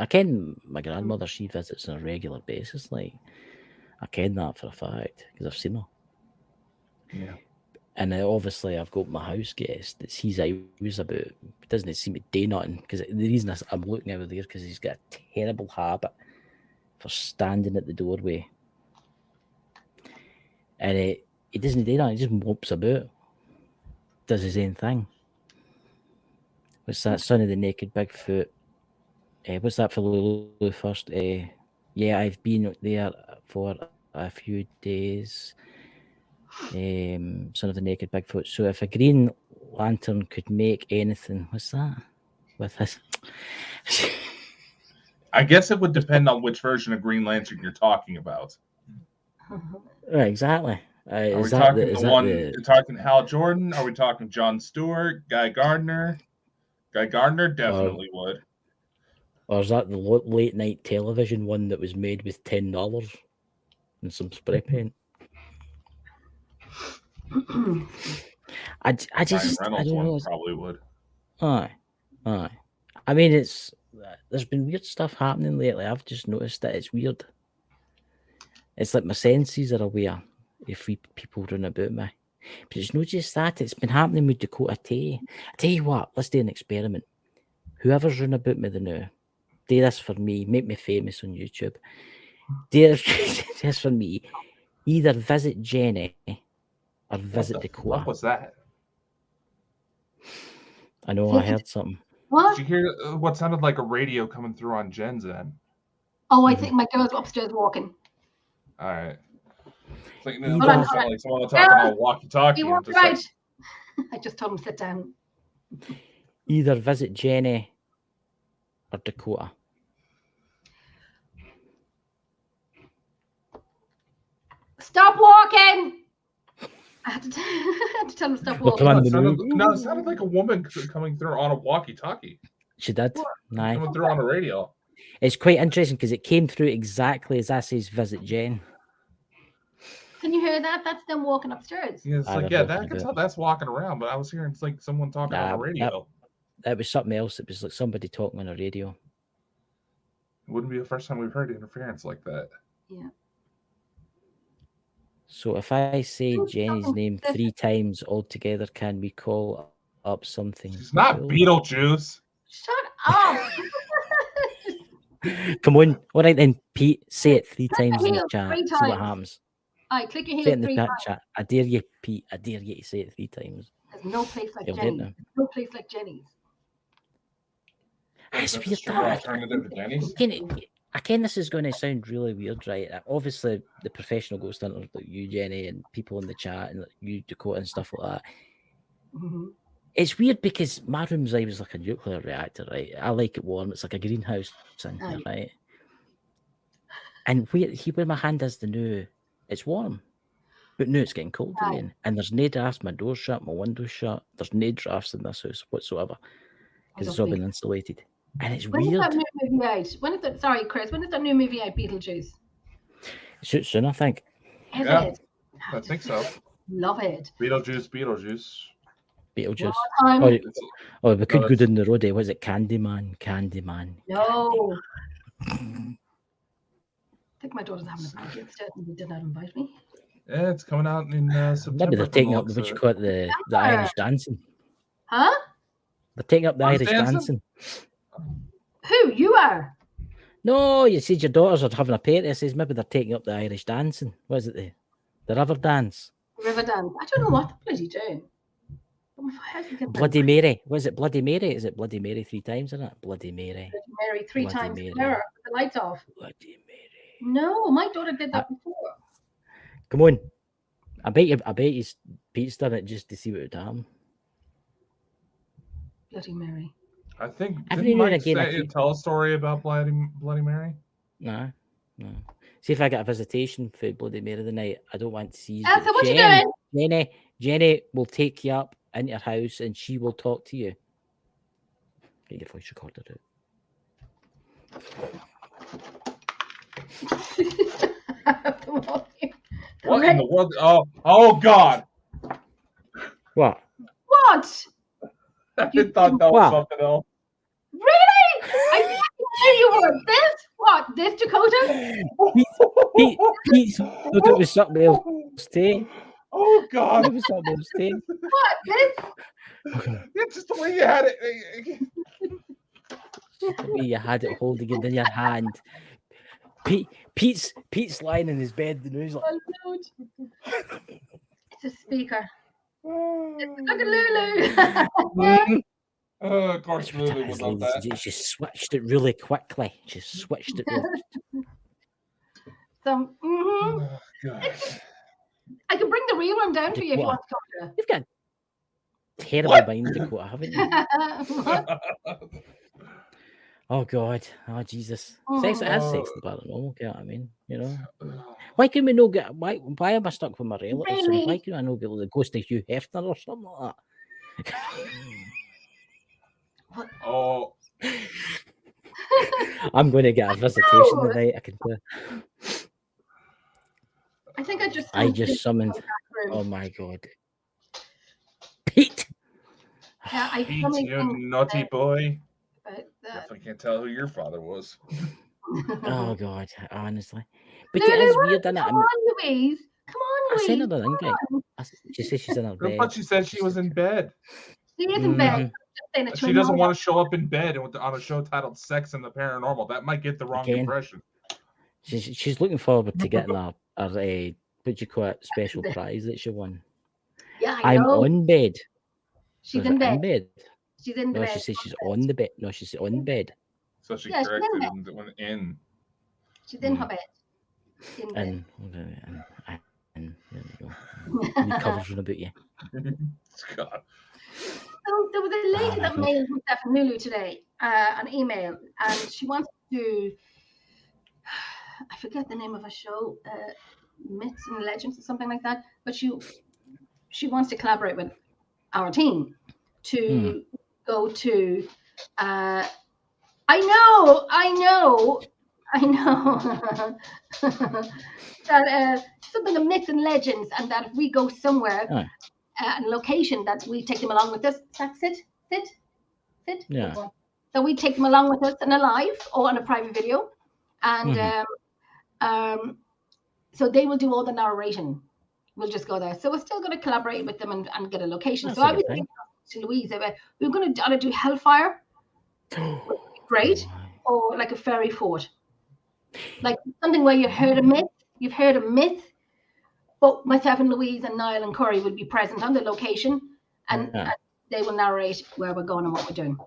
ken my grandmother, she visits on a regular basis. Like, I ken that for a fact because I've seen her. Yeah. And obviously, I've got my house guest that sees hours about. It doesn't seem to do nothing because the reason I'm looking over there because he's got a terrible habit for standing at the doorway, and he doesn't do nothing. He just mopes about, does his own thing. What's that? Son of the Naked Bigfoot. What's that for Lulu first? Yeah, I've been there for a few days. Son of the Naked Bigfoot. So if a Green Lantern could make anything, what's that? With this? I guess it would depend on which version of Green Lantern you're talking about. Right, exactly. Are we talking you're talking Hal Jordan? Are we talking Jon Stewart? Guy Gardner? Guy Gardner definitely would. Or is that the late night television one that was made with $10 and some spray paint? I just Ryan Reynolds I don't one know. probably would. Aye. I mean, there's been weird stuff happening lately. I've just noticed that it's weird. It's like my senses are aware if people run about me. But it's not just that. It's been happening with Dakota Tay. I tell you what, let's do an experiment. Whoever's run about me now, do this for me. Make me famous on YouTube. Do this for me. Either visit Jenny or visit Dakota. What was that? I know, I heard something. What? Did you hear what sounded like a radio coming through on Jen's end? Oh, I think my girl's upstairs walking. All right. It's like, Hold it sounded like someone was talking on a walkie-talkie. You walked right. I just told him to sit down. Either visit Jenny or Dakota. Stop walking! I had to tell him to stop walking. It sounded like a woman coming through on a walkie-talkie. She did. Nah. Coming through on a radio. It's quite interesting because it came through exactly as I says visit Jen. Can you hear that? That's them walking upstairs. Yeah, it's like, I can tell that's walking around, but I was hearing it's like someone talking on a radio. That was something else. It was like somebody talking on a radio. It wouldn't be the first time we've heard interference like that. Yeah. So if I say Jenny's name 3 times altogether, can we call up something? It's not Beetlejuice. Shut up. Come on. All right then, Pete, say it 3 times in the chat. See what happens. All right, click your say heels it in the 3 times. Chat. I dare you, Pete. I dare you to say it 3 times. There's no place like Jenny's. No place like Jenny's. It's weird. Alternative to Jenny's? Again, this is going to sound really weird, right? Obviously, the professional ghost hunters like you, Jenny, and people in the chat, and like you, Dakota, and stuff like that. Mm-hmm. It's weird because my room's always like a nuclear reactor, right? I like it warm. It's like a greenhouse in here, right? And where my hand is the new, it's warm. But now it's getting cold again. And there's no drafts. My door's shut, my window's shut. There's no drafts in this house whatsoever. Because it's all been insulated. And it's when weird. When is that new movie out? Sorry, Chris. When is that new movie out, Beetlejuice? Soon, I think. Is it? I think so. Love it. Beetlejuice. Oh, we could go down the road. Was it Candyman? No. I think my daughter's having a party instead, and they did not invite me. Yeah, it's coming out in September. Maybe they're taking up what you call it, the Irish dancing. Huh? They're taking up the Irish dancing. Who? You are? No, you said your daughters are having a party. I says maybe they're taking up the Irish dancing. What is it? The river dance. River dance. I don't know what they're bloody doing. Bloody Mary. Was it Bloody Mary? Is it Bloody Mary 3 times, isn't it? Bloody Mary. Bloody Mary 3 Bloody times. Mary. Mirror, with the lights off. Bloody Mary. No, my daughter did that before. Come on. I bet you Pete's done it just to see what would happen. Bloody Mary. I think didn't Mike tell a story about Bloody Mary? No. See if I get a visitation for Bloody Mary tonight. I don't want to see you. So what you doing? Jenny will take you up into her house and she will talk to you. Get your voice recorded out. What in the world? Oh God! What? I thought that was something else. Really? I knew you were. This Dakota? Pete thought it was something else too. Oh God! It was something else too. What? This? It's just the way you had it. The way you had it holding it in your hand. Pete's lying in his bed. The news like. It's a speaker. Look at Lulu. Of course, Lulu would love that. She switched it really quickly. So, oh, I can bring the real one down for you if you want to come to. You've got a terrible mind, Dakota, haven't you? Oh God! Oh Jesus! Sex is sex the paranormal. You know what I mean? You know. Why can we not get? Why am I stuck with my relatives? Really? Why can I not get the ghost of Hugh Hefner or something like that? Oh. I'm going to get a visitation tonight. I can tell. I think I just summoned. Oh my God, Pete! Yeah, Pete, you naughty boy. Definitely can't tell who your father was. Oh God, honestly. But it is weird, isn't it? Come on, Louise. I sent her the invite. She said she's in her bed. But she said she was in bed. She is in bed. She doesn't want to show up in bed on a show titled Sex and the Paranormal. That might get the wrong impression. She's looking forward to getting her what do you call it, special prize that she won. Yeah, I'm on bed. She's in bed. She's in bed. No, she said she's on the bed. No, she's on bed. So she corrected and went in. She's in her bed. And there you go. New covers run about you. God. So there was a lady that mailed myself and Lulu today an email, and she wants to. I forget the name of a show, Myths and Legends or something like that. But she wants to collaborate with our team to go to. I know. That something of myths and legends, and that if we go somewhere, a location, that we take them along with us. That's it. Sit. Yeah. So we take them along with us in a live or on a private video, and so they will do all the narration. We'll just go there. So we're still going to collaborate with them and get a location. That's so I was thinking to Louise, we're going to either do Hellfire, great, or like a fairy fort, like something where you've heard a myth, but myself and Louise and Niall and Corey will be present on the location, and they will narrate where we're going and what we're doing.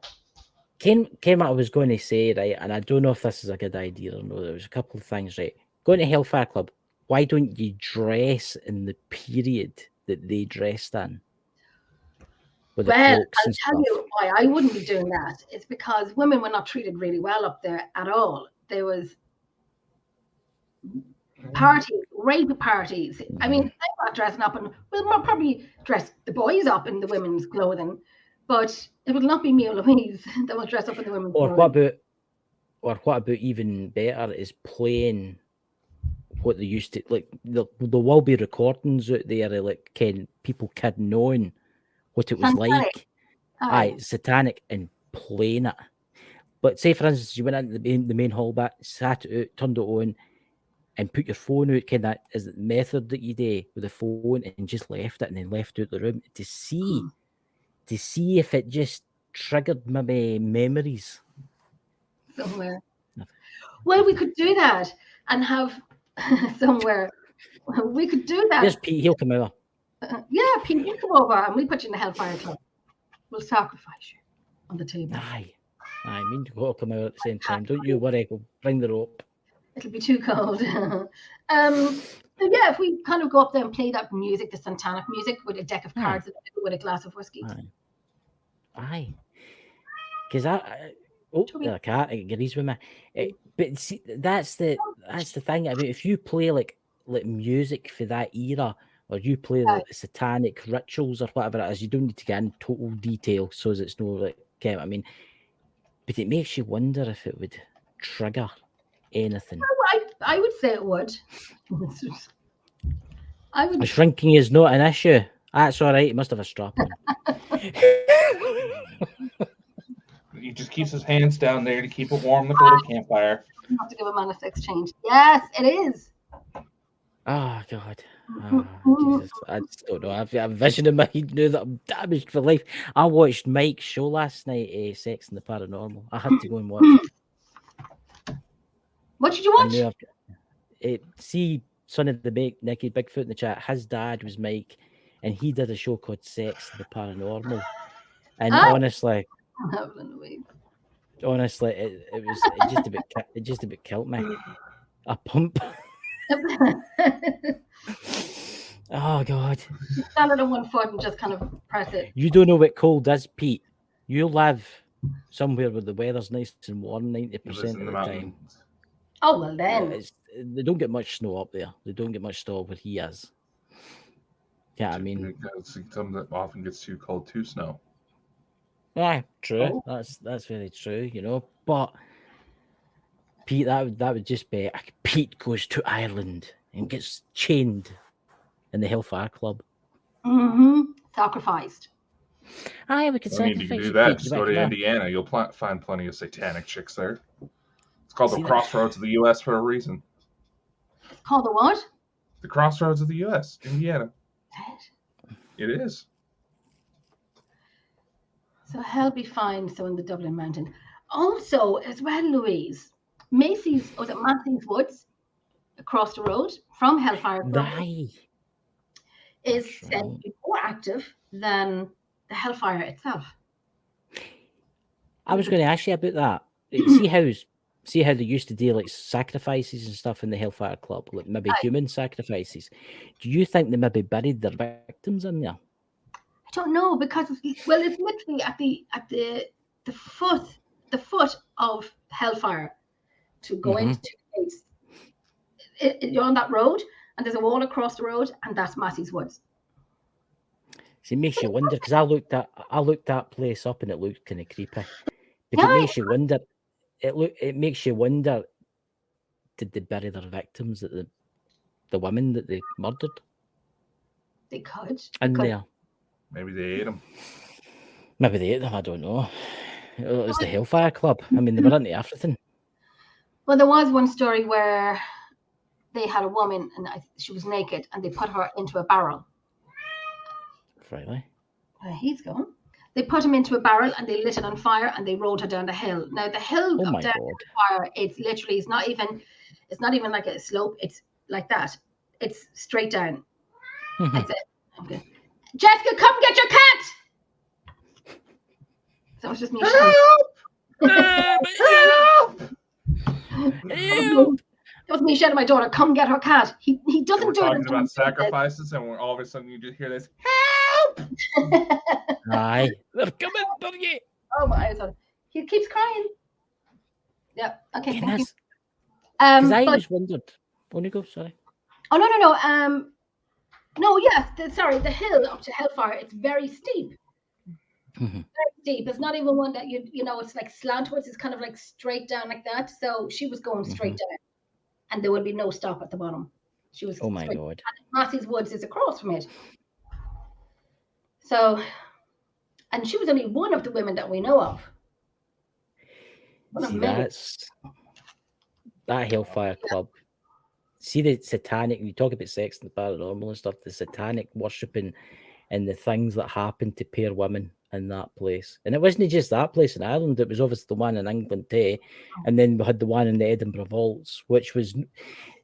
Came what I was going to say, right, and I don't know if this is a good idea or no. There was a couple of things, right? Going to Hellfire Club, why don't you dress in the period that they dressed in? With the Well, cloaks I'll and tell stuff. you why I wouldn't be doing that. It's because women were not treated really well up there at all. There was parties, rape parties. I mean, I'm not dressing up, and we'll probably dress the boys up in the women's clothing, but it will not be me or Louise that will dress up in the women's clothing. What about even better is playing what they used to like. There will be recordings out there of like people kidding on what it was like. Aye, satanic and playing it. But say for instance, you went into the main hall back, sat it out, turned it on, and put your phone out, kind of is the method that you do with the phone, and just left it and then left out the room to see if it just triggered maybe memories somewhere. Well, we could do that and have somewhere. We could do that. There's Pete, he'll come over. Yeah, Pete, you come over and we put you in the Hellfire Club. We'll sacrifice you on the table. Aye. I mean, you'll come out at the same time. Don't you worry, we'll bring the rope. It'll be too cold. So yeah, if we kind of go up there and play that music, the satanic music, with a deck of cards with a glass of whiskey. Aye. Because the cat agrees with me. But see, that's the thing. I mean, if you play like music for that era, or you play the satanic rituals or whatever it is, you don't need to get in total detail so as it's no like, I mean, but it makes you wonder if it would trigger anything. I would say it would. Shrinking is not an issue. That's all right. He must have a strap on. He just keeps his hands down there to keep it warm like a little campfire. You have to give a man a sex change. Yes, it is. Oh, God. Jesus. I just don't know. I've a vision in my head now that I'm damaged for life. I watched Mike's show last night, Sex and the Paranormal. I had to go and watch it. What did you watch? See, Son of the Naked Bigfoot in the chat. His dad was Mike, and he did a show called Sex and the Paranormal. And honestly, it just a bit killed me. A pump. Oh, God. You stand it on one foot and just kind of press it. You don't know what cold is, Pete. You live somewhere where the weather's nice and warm 90% of the time. Oh, well then. They don't get much snow up there. They don't get much snow where he is. Yeah, I mean. Something that often gets too cold to snow. Yeah, true. Oh. That's very true, you know. But Pete, that would just be Pete goes to Ireland and gets chained in the Hellfire Club. Sacrificed. Aye, we could sacrifice. You can do that. Just go to Indiana. You'll find plenty of satanic chicks there. It's called the Crossroads of the U.S. for a reason. It's called the what? The Crossroads of the U.S. Indiana. It is. So hell be fine. So in the Dublin Mountain. Also, as well, Louise, Macy's Woods, across the road from Hellfire Club, is said to be more active than the Hellfire itself. I was going to ask you about that. See how they used to do like sacrifices and stuff in the Hellfire Club, like maybe human sacrifices. Do you think they maybe buried their victims in there? I don't know, because it's literally at the foot of Hellfire to go into the place. You're on that road, and there's a wall across the road, and that's Massey's Woods. See, it makes you wonder, because I looked that place up and it looked kind of creepy. But it makes you wonder. It makes you wonder. Did they bury their victims, that the women that they murdered? They could. There. Maybe they ate them. Maybe they ate them. I don't know. It was the Hellfire Club. I mean, they were into everything. Well, there was one story where they had a woman and she was naked, and they put her into a barrel. Really? Where he's going. They put him into a barrel and they lit it on fire and they rolled her down the hill. Now the hill down the fire, it's not even like a slope. It's like that. It's straight down. That's it. Okay. Jessica, come get your cat. So it's just me. That was me shouting at my daughter, "Come get her cat." He doesn't We're do it. talking about sacrifices, and all of a sudden you just hear this. Aye, they're coming for you. Oh my God. He keeps crying. Yeah. Okay. Thank you. Because I always wondered. Oh, you go. Sorry. Oh no. No. Yes. Sorry. The hill up to Hellfire. It's very steep. Very steep. It's not even one that you know. It's like slantwards. It's kind of like straight down like that. So she was going straight down, and there would be no stop at the bottom. She was. Oh my God. Massey's Woods is across from it. So, and she was only one of the women that we know of. See, that Hellfire Club. See the satanic, you talk about sex and the paranormal and stuff, the satanic worshipping and the things that happened to poor women in that place. And it wasn't just that place in Ireland, it was obviously the one in England too. And then we had the one in the Edinburgh Vaults, which was,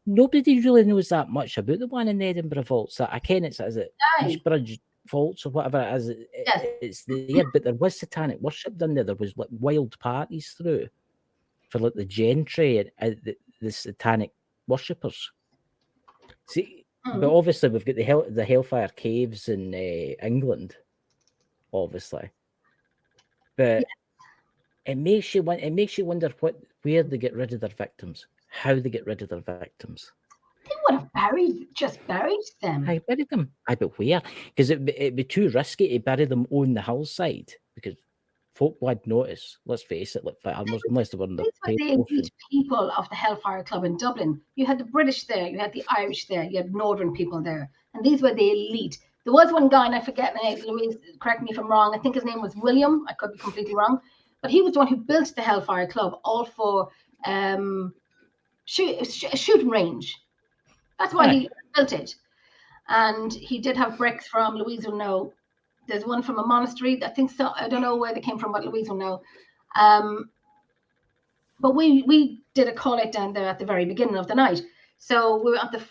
nobody really knows that much about the one in the Edinburgh Vaults. I ken it's, is it Eastbridge Vaults or whatever it is, it's there, but there was satanic worship done there. There was like wild parties through for like the gentry and the satanic worshippers. See, but obviously we've got the Hellfire Caves in England, obviously. But it makes you wonder where they get rid of their victims, how they get rid of their victims. They would have just buried them. I buried them. But where? Because it'd be too risky to bury them on the hillside because folk would notice. Let's face it, like unless they were in the paper. The elite people of the Hellfire Club in Dublin. You had the British there, you had the Irish there, you had Northern people there, and these were the elite. There was one guy, and I forget the name. Louise, correct me if I'm wrong. I think his name was William. I could be completely wrong, but he was the one who built the Hellfire Club, all for shooting range. That's why he built it. And he did have bricks from, Louise will know. There's one from a monastery. I think so. I don't know where they came from, but Louise will know. But we did a call out down there at the very beginning of the night. So we were at the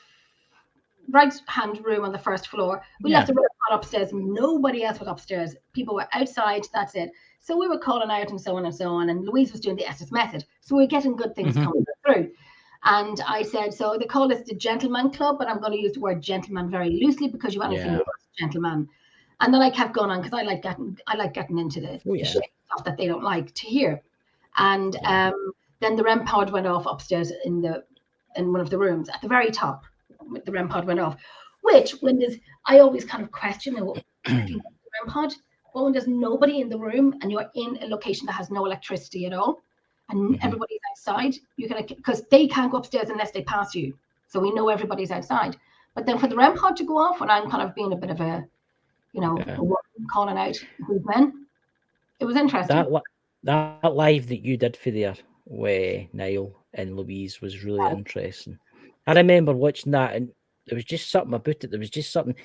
right-hand room on the first floor. We left the red upstairs. Nobody else was upstairs. People were outside. That's it. So we were calling out and so on and so on. And Louise was doing the SS method. So we were getting good things coming through. And I said, so they call this the Gentleman Club, but I'm going to use the word gentleman very loosely because you want anything gentleman. And then I kept going on because I like getting into the stuff that they don't like to hear. And then the REM pod went off upstairs in one of the rooms at the very top. The REM pod went off, which I always kind of question the REM pod. Well, when there's nobody in the room and you're in a location that has no electricity at all, and everybody's outside, because they can't go upstairs unless they pass you. So we know everybody's outside. But then for the REM pod to go off, when I'm kind of being a bit of a calling out group men, it was interesting. That live that you did for there with Niall and Louise was really interesting. I remember watching that, and there was just something about it. There was just something.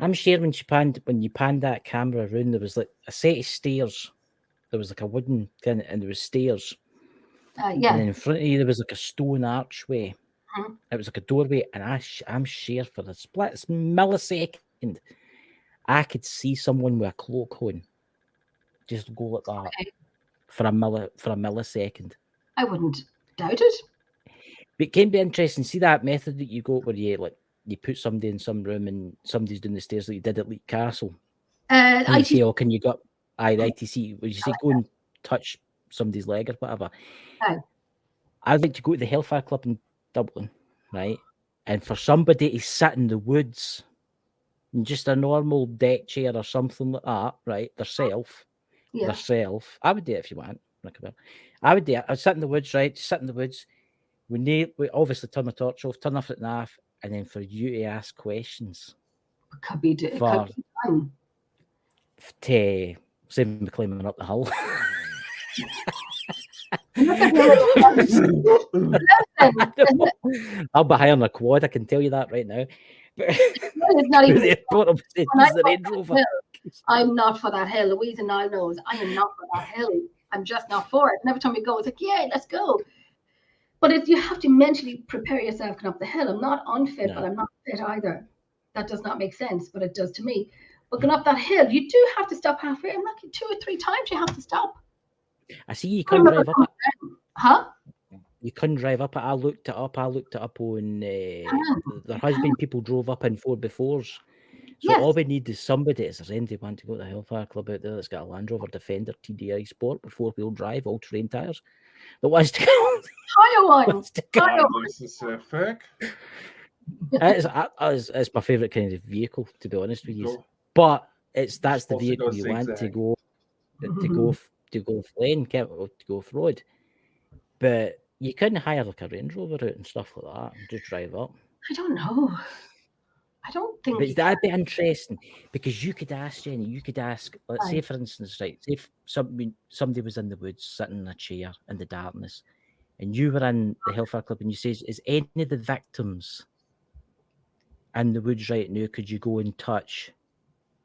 I'm sure when you panned that camera around, there was like a set of stairs. There was like a wooden thing, and there was stairs. And then in front of you, there was like a stone archway. It was like a doorway, and I'm sure for a split millisecond, I could see someone with a cloak on just go like that for a millisecond. I wouldn't doubt it. But it can be interesting. See that method that you go where you put somebody in some room and somebody's doing the stairs like you did at Leek Castle. And you say, "Oh, can you go?" The ITC. Where you say, "Go and touch somebody's leg or whatever." I'd like to go to the Hellfire Club in Dublin, right? And for somebody to sit in the woods in just a normal deck chair or something like that, right? Theirself. I would do it if you want. I would do it. I'd sit in the woods, right? Sit in the woods. We obviously turn the torch off, turn off at NAF, and then for you to ask questions. Could be done. To save me climbing up the hill. I'll be high on a quad, I can tell you that right now. I'm not for that hill. Louise and I knows I am not for that hill. I'm just not for it. And every time we go, it's like, yeah, let's go. But you have to mentally prepare yourself going up the hill. I'm not unfit, but I'm not fit either. That does not make sense, but it does to me. But going up that hill, you do have to stop halfway. I'm like 2 or 3 times you have to stop. I see you can drive up it. Huh? You can drive up it. I looked it up on. There has been people drove up in 4x4s. So Yes. all we need is somebody. Is there anybody want to go to the Hellfire Club out there that's got a Land Rover Defender TDI Sport with 4-wheel drive, all-terrain tires? That wants to go. Higher one. wants to go. Higher Oddly specific. It's my favourite kind of vehicle, to be honest with you. Go- But that's the supposed to vehicle go you want to zigzag. go to go lane, to go off road. But you couldn't hire like a Range Rover out and stuff like that and just drive up. I don't know. I don't think. But that'd be interesting because you could ask Jenny. Let's say, for instance, right? Say if somebody was in the woods sitting in a chair in the darkness, and you were in the Hellfire Club, and you says, "Is any of the victims in the woods right now? Could you go and touch?"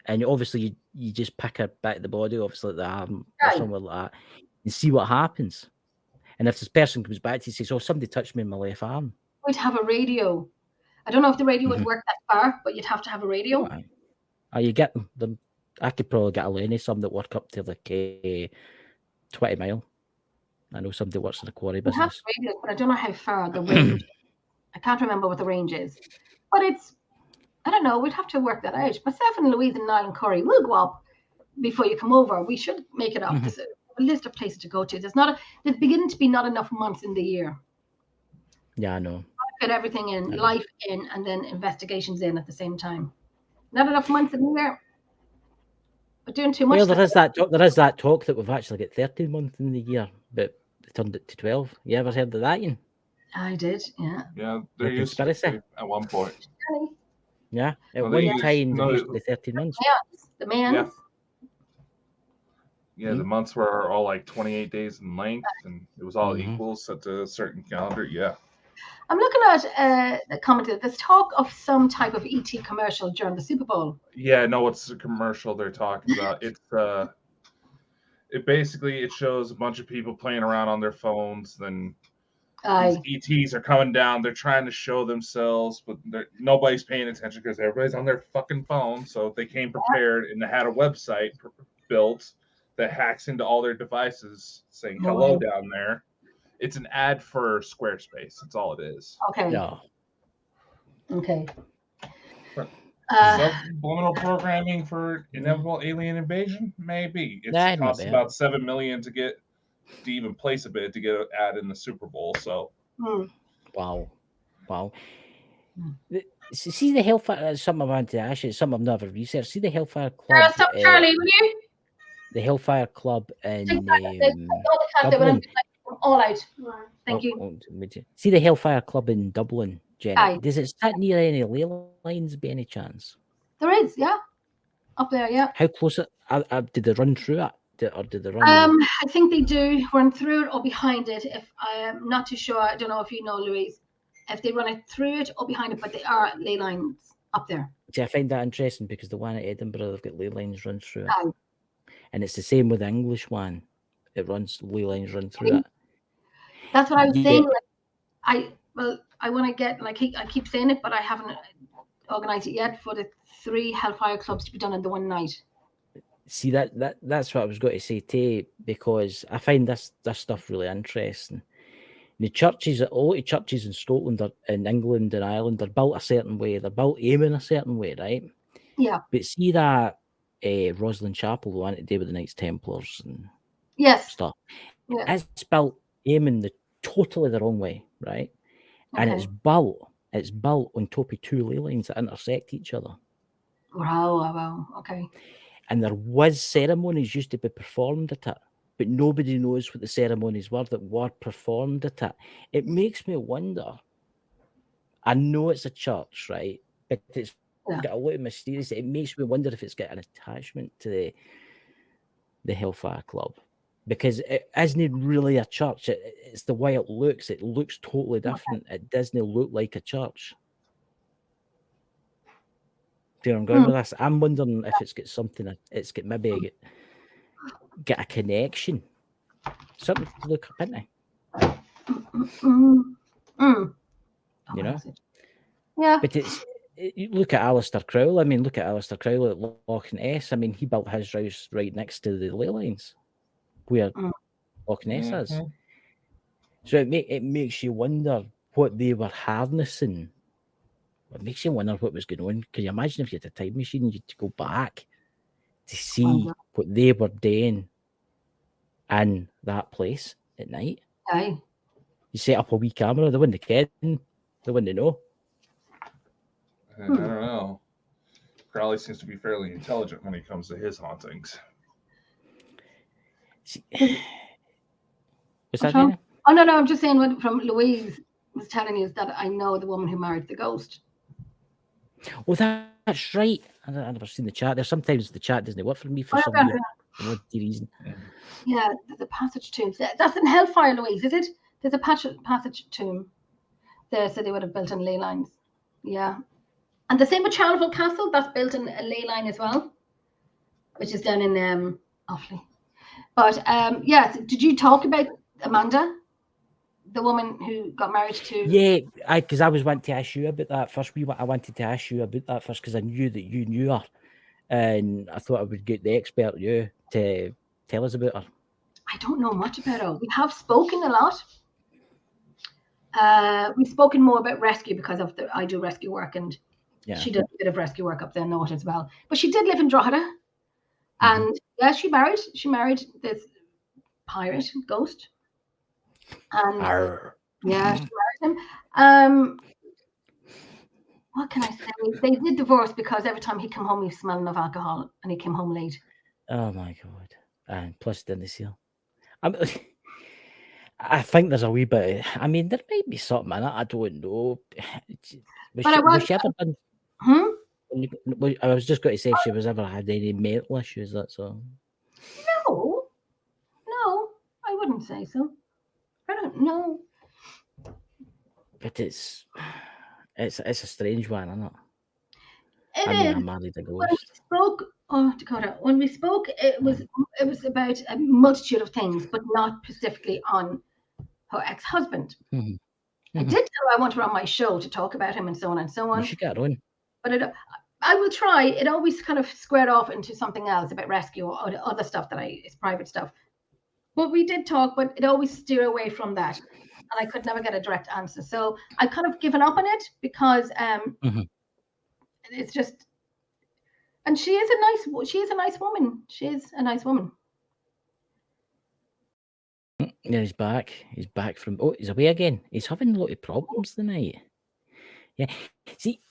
And obviously, you just pick her back the body, obviously at the arm or somewhere like that, and see what happens. And if this person comes back to you and says, "Oh, somebody touched me in my left arm," we'd have a radio. I don't know if the radio would work that far, but you'd have to have a radio. You get them. I could probably get a Lenny, some that work up to like 20 mile. I know somebody works in the quarry business. Have radios, but I don't know how far the range. I can't remember what the range is, but it's. I don't know. We'd have to work that out. Myself and Louise and Niall and Corey will go up before you come over. We should make it up. There's a list of places to go to. There's beginning to be not enough months in the year. Yeah, I know. Get everything in, life in, and then investigations in at the same time. Not enough months in the year. We're doing too much. Well, there is that talk that we've actually got 13 months in the year, but they turned it to 12. You ever heard of that, Ian? I did, yeah. Yeah, there used to be at one point. Yeah, at one time there used to be 13 months. The man. Yeah, the months were all like 28 days in length, and it was all equal set to a certain calendar. Yeah. I'm looking at the comment. There's talk of some type of ET commercial during the Super Bowl. Yeah, no, it's a commercial they're talking about. It's it shows a bunch of people playing around on their phones. Then these ETs are coming down. They're trying to show themselves, but nobody's paying attention because everybody's on their fucking phone. So they came prepared and they had a website built that hacks into all their devices saying hello down there. It's an ad for Squarespace. That's all it is. Okay. No. Okay. Subliminal programming for inevitable alien invasion? Maybe. It costs about $7 million to even place a bid to get an ad in the Super Bowl. So. Wow. See the Hellfire. Something I wanted to ask you. Something I've never researched. See the Hellfire Club. Charlie, will you? The Hellfire Club in Dublin. All out. Thank you. See the Hellfire Club in Dublin, Jenny. Does it sit near any ley lines by any chance? There is, yeah. Up there, yeah. How close did they run through it? Or did they run? I think they do run through it or behind it. If I am not too sure, I don't know if you know, Louise, if they run it through it or behind it, but they are ley lines up there. See, I find that interesting because the one at Edinburgh, they've got ley lines run through it. And it's the same with the English one. It ley lines run through it. That's what I was saying. I want to get, I keep saying it, but I haven't organized it yet for the 3 Hellfire Clubs to be done in the one night. See, that's what I was going to say too, because I find this stuff really interesting. The churches, a lot of churches in Scotland, in England and Ireland, are built a certain way. They're built aiming a certain way, right? Yeah. But see that Roslyn Chapel, the one to do with the Knights Templars and stuff. Yeah. It's built aiming totally the wrong way, right? Okay. And it's built on top of 2 ley lines that intersect each other. Wow. Okay. And there was ceremonies used to be performed at it, but nobody knows what the ceremonies were that were performed at it. It makes me wonder. I know it's a church, right? But it's got a lot of mysterious. It makes me wonder if it's got an attachment to the Hellfire Club. Because it isn't really a church. It's the way it looks. It looks totally different. It doesn't look like a church. Do you know where I'm going with this? I'm wondering if it's got something. It's got maybe get a connection. Something to look up into. You know? Yeah. But you look at Alistair Crowley. I mean, look at Alistair Crowley at Loch Ness. I mean, he built his house right next to the ley lines. Where Loch Ness is. Mhm. So it makes you wonder what they were harnessing. It makes you wonder what was going on. Can you imagine if you had a time machine, you'd go back to see what they were doing in that place at night? Aye. You set up a wee camera, they wouldn't ken, they wouldn't know. I don't know. Crowley seems to be fairly intelligent when it comes to his hauntings. See, what's that? Oh, no, I'm just saying what from Louise was telling you is that I know the woman who married the ghost. Oh, that's right. I've never seen the chat. There's sometimes the chat doesn't work for me for some reason. Yeah, the passage tomb. That's in Hellfire, Louise, is it? There's a passage tomb there, so they would have built in ley lines. Yeah. And the same with Charleville Castle, that's built in a ley line as well, which is down in Offaly. But yes, did you talk about Amanda, the woman who got married to? Yeah, because I was wanting to ask you about that first. I wanted to ask you about that first because I knew that you knew her, and I thought I would get the expert you to tell us about her. I don't know much about her. We have spoken a lot. We've spoken more about rescue because I do rescue work, and she does a bit of rescue work up there north as well. But she did live in Drogheda, and yeah, she married this pirate ghost, and yeah, she married him. What can I say? They did divorce because every time he came home, he was smelling of alcohol, and he came home late. Oh my god! And plus, didn't seal. I think there's a wee bit. I mean, there might be something in it. I don't know. Was she ever done? I was just going to say if she was ever had any mental issues. That's all. No, I wouldn't say so. I don't know. But it's a strange one, isn't it? I married a ghost. When we spoke, Dakota, when we spoke, it was about a multitude of things, but not specifically on her ex-husband. I did tell her I want her on my show to talk about him and so on and so on. You should get her on. But I will try. It always kind of squared off into something else about rescue or other stuff it's private stuff. But we did talk, but it always steered away from that. And I could never get a direct answer. So I kind of given up on it because it's just, and she is a nice woman. She is a nice woman. Yeah, he's back. He's back from. Oh, he's away again. He's having a lot of problems tonight. Yeah. See,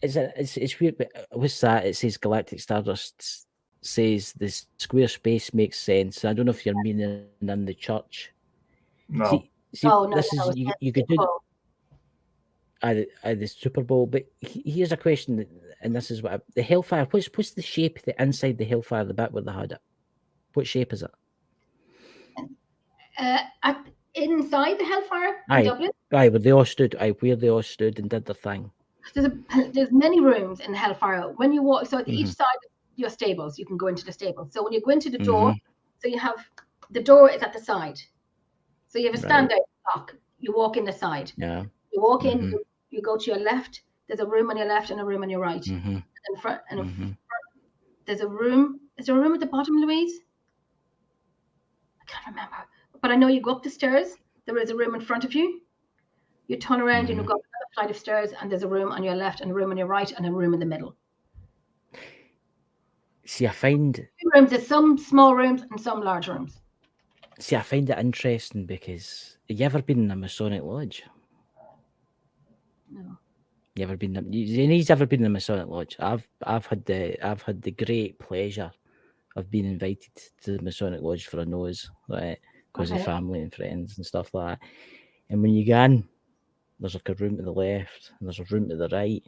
it's weird. But what's that? It says Galactic Stardust says this square space makes sense. I don't know if you're meaning in the church. No. See, this is you could do. The Super Bowl, but here's a question, and this is what the Hellfire. What's the shape the inside the Hellfire, the bit where they had it? What shape is it? Inside the Hellfire in Dublin. Where they all stood. Where they all stood and did their thing. There's many rooms in Hellfire. When you walk, so at each side of your stables, you can go into the stables. So when you go into the door, so you have the door is at the side. So you have a standout lock. You walk in the side. Yeah. You walk in. You go to your left. There's a room on your left and a room on your right. And in front, there's a room. Is there a room at the bottom, Louise? I can't remember. But I know you go up the stairs. There is a room in front of you. You turn around and you go up another flight of stairs, and there's a room on your left and a room on your right and a room in the middle. See, I find rooms. There's some small rooms and some large rooms. See, I find it interesting because have you ever been in a Masonic lodge? No. You ever been? He's ever been in a Masonic lodge? I've had the great pleasure of being invited to the Masonic lodge for a nose, right? Because of family and friends and stuff like that. And when you go in, there's like a room to the left and there's a room to the right,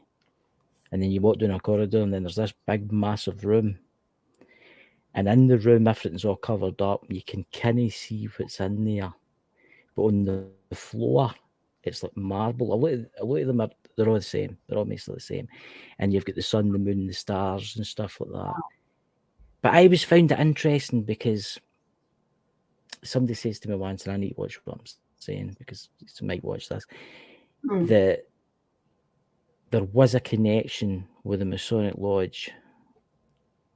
and then you walk down a corridor and then there's this big massive room. And in the room, everything's all covered up. You can kind of see what's in there, but on the floor, it's like marble. A lot of them they're all the same. They're all mostly the same. And you've got the sun, the moon, the stars, and stuff like that. Wow. But I always found it interesting because somebody says to me once, and I need to watch what I'm saying because you might watch this, that there was a connection with the Masonic Lodge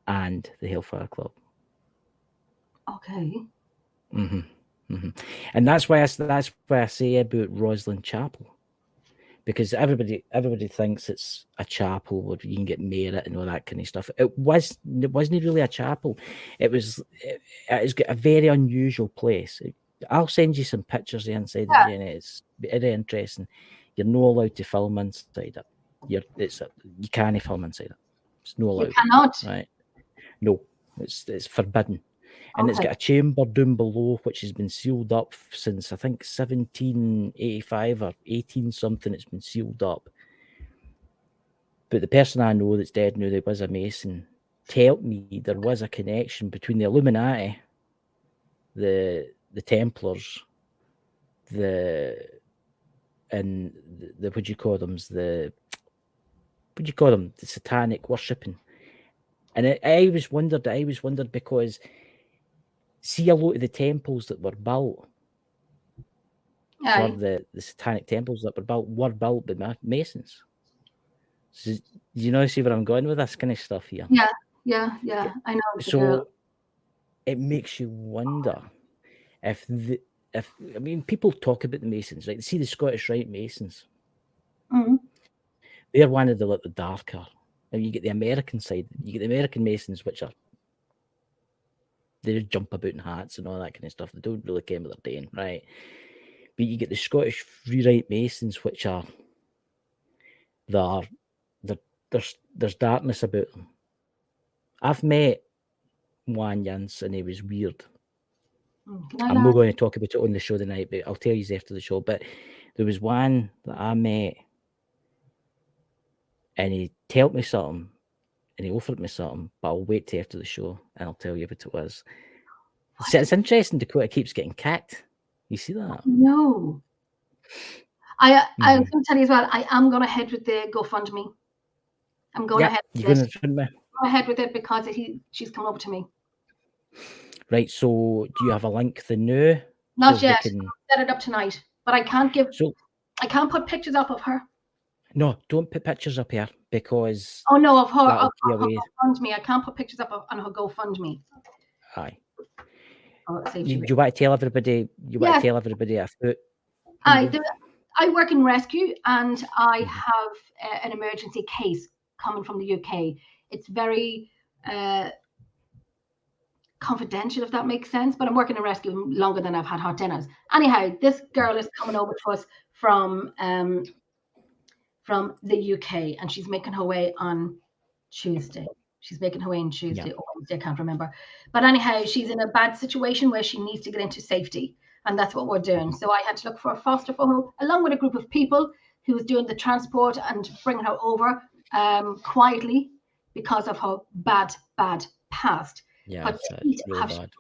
and the Hellfire Club. Okay. And that's why I say about Roslyn Chapel, because everybody thinks it's a chapel where you can get merit and all that kind of stuff. It wasn't really a chapel. It's got a very unusual place. I'll send you some pictures inside it, Jenny. It's very interesting. You're not allowed to film inside it. You can't film inside it. It's not allowed. You cannot. Right? No, it's forbidden. And it's got a chamber down below which has been sealed up since I think 1785 or 18 something. It's been sealed up. But the person I know that's dead now that was a Mason told me there was a connection between the Illuminati, the Templars, the what do you call them? The satanic worshipping. And I always wondered because see a lot of the temples that were built for the satanic temples that were built by Masons. So, do see where I'm going with this kind of stuff here? Yeah. I know. So it makes you wonder if people talk about the Masons, right? See the Scottish Rite Masons. Mm-hmm. They're one of the darker. And you get the American side. You get the American Masons, which are they just jump about in hats and all that kind of stuff. They don't really care what they're doing, right? But you get the Scottish Free Rite Masons, which are there's darkness about them. I've met one once and he was weird. I'm not going to talk about it on the show tonight, but I'll tell you after the show. But there was one that I met and he told me something and he offered me something, but I'll wait till after the show and I'll tell you what it was. It's interesting Dakota keeps getting kicked. You see that? No. I'm going to tell you as well, I am going ahead with the GoFundMe. I'm going ahead with it. I'm going ahead with it because she's come over to me. Right, so do you have a link the new? Not yet. I'll set it up tonight. But I can't put pictures up of her. No, don't put pictures up here because of her GoFundMe. I can't put pictures up on her GoFundMe. Aye. Do you want to tell everybody? A foot? I work in rescue, and I have an emergency case coming from the UK. It's very confidential, if that makes sense. But I'm working in rescue longer than I've had hot dinners. Anyhow, this girl is coming over to us from the UK, and she's making her way on Tuesday. She's making her way on Tuesday or Wednesday, I can't remember. But anyhow, she's in a bad situation where she needs to get into safety, and that's what we're doing. So I had to look for a foster for her, along with a group of people who was doing the transport and bringing her over quietly because of her bad past. Yeah, her teeth really bad.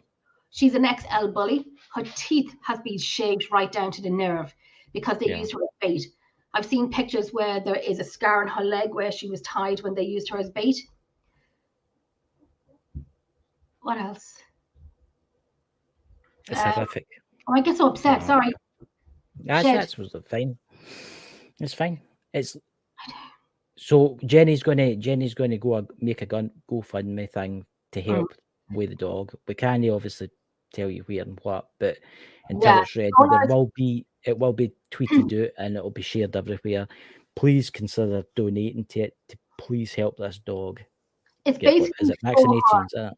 She's an ex-L bully. Her teeth has been shaved right down to the nerve because they used her as bait. I've seen pictures where there is a scar on her leg where she was tied when they used her as bait. What else? It's horrific. Oh, I get so upset. Sorry. That's fine. It's fine. So Jenny's going to go make a GoFundMe thing to help with the dog. We can't obviously tell you where and what, but until it's ready, it will be tweeted out and it will be shared everywhere. Please consider donating to it to please help this dog. It's basically is it vaccinations?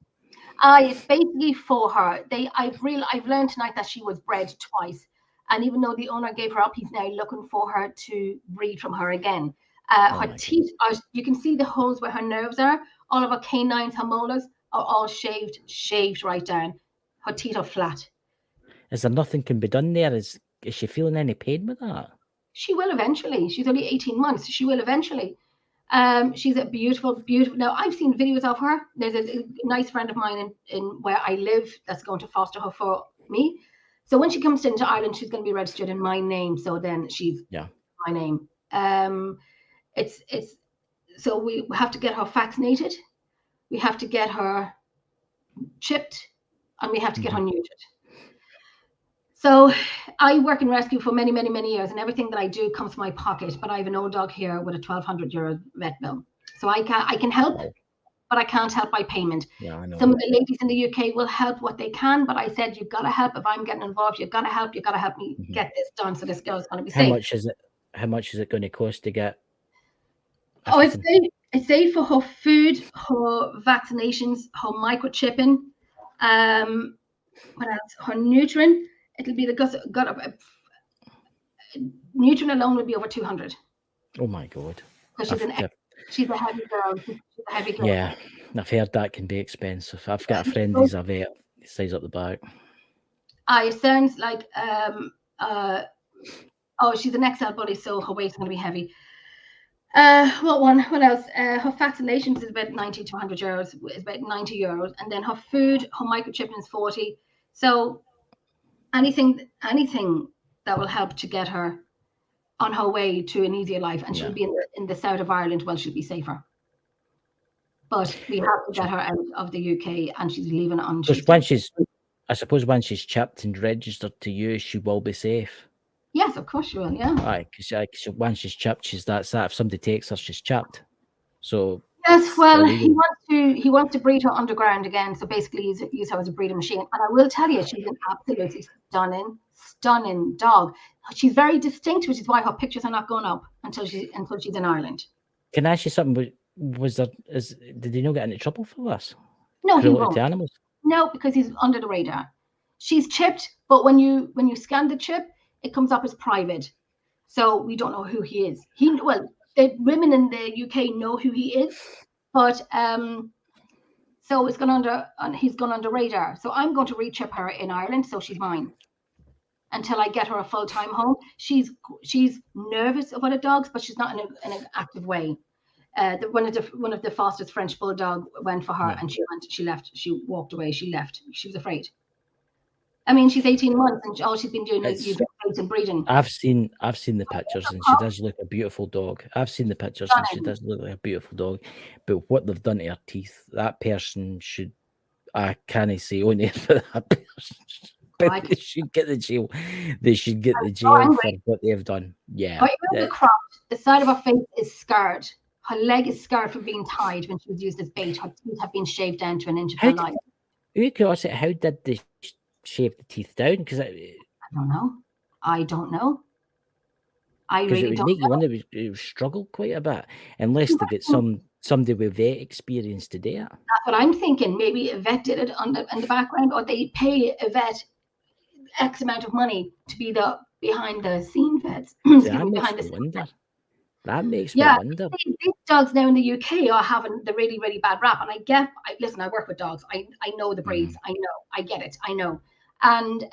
It's basically for her. I've learned tonight that she was bred twice, and even though the owner gave her up, he's now looking for her to breed from her again. Her teeth you can see the holes where her nerves are. All of her canines, her molars are all shaved right down. Her teeth are flat. Is there nothing can be done there? Is she feeling any pain with that? She will eventually. She's only 18 months. She will eventually. She's a beautiful. Now, I've seen videos of her. There's a nice friend of mine in where I live that's going to foster her for me. So when she comes into Ireland, she's going to be registered in my name. So then she's my name. So we have to get her vaccinated. We have to get her chipped, and we have to get her neutered. So I work in rescue for many, many, many years, and everything that I do comes from my pocket. But I have an old dog here with a €1,200 vet bill, so I can help, but I can't help by payment. Yeah, I know. Some of the ladies in the UK will help what they can, but I said, you've got to help. If I'm getting involved, you've got to help. You've got to help me get this done so this girl's going to be How safe. much is it? How much is it going to cost to get? Oh, I'd say for her food, her vaccinations, her microchipping, what else? Her nutrient. It'll be nutrient alone would be over 200. Oh my God! Because she's a heavy girl. She's a heavy girl. Yeah, I've heard that can be expensive. I've got a friend who's a vet. He stays up the back. It sounds like she's an XL body, so her weight's going to be heavy. What else? Her vaccinations is about 90 to 100 euros. Is about 90 euros, and then her food, her microchipping is 40. So anything that will help to get her on her way to an easier life, and she'll be in the south of Ireland. Well, she'll be safer. But we have to get her out of the UK, and she's leaving it on. I suppose when she's chipped and registered to you, she will be safe. Yes, of course she will. Yeah. Right, because when she's chipped, that's that. If somebody takes her, she's chipped. So yes, well, he wants to breed her underground again. So basically, use her as a breeding machine. And I will tell you, she's an absolutely stunning dog. She's very distinct, which is why her pictures are not going up until she's in Ireland. Can I ask you something? Did he not get into trouble for this? No, he won't. To animals? No, because he's under the radar. She's chipped, but when you scan the chip, it comes up as private, so we don't know who he is. The women in the UK know who he is, but so he's gone under radar. So I'm going to rechip her in Ireland, so she's mine until I get her a full-time home. She's nervous about dogs, but she's not in an active way. One of the fastest French bulldog went for her, and she left. She walked away. She left. She was afraid. I mean, she's 18 months, and all she's been doing is using eggs and breeding. I've seen the pictures, and she does look a beautiful dog. I've seen the pictures, and she does look like a beautiful dog. But what they've done to her teeth, that person should, I can't say only for that person, but they should get the jail. They should get the jail for what they've done. Yeah. The side of her face is scarred. Her leg is scarred from being tied when she was used as bait. Her teeth have been shaved down to an inch of her life. How did they shave the teeth down? Because I don't know. I really don't know. It would make you wonder if it struggle quite a bit, unless they get somebody with vet experience to do it. That's what I'm thinking. Maybe a vet did it in the background, or they pay a vet X amount of money to be the behind the scene vets. That makes me wonder. These dogs now in the UK are having the really, really bad rap. And listen, I work with dogs. I know the breeds. I know. I get it. I know. And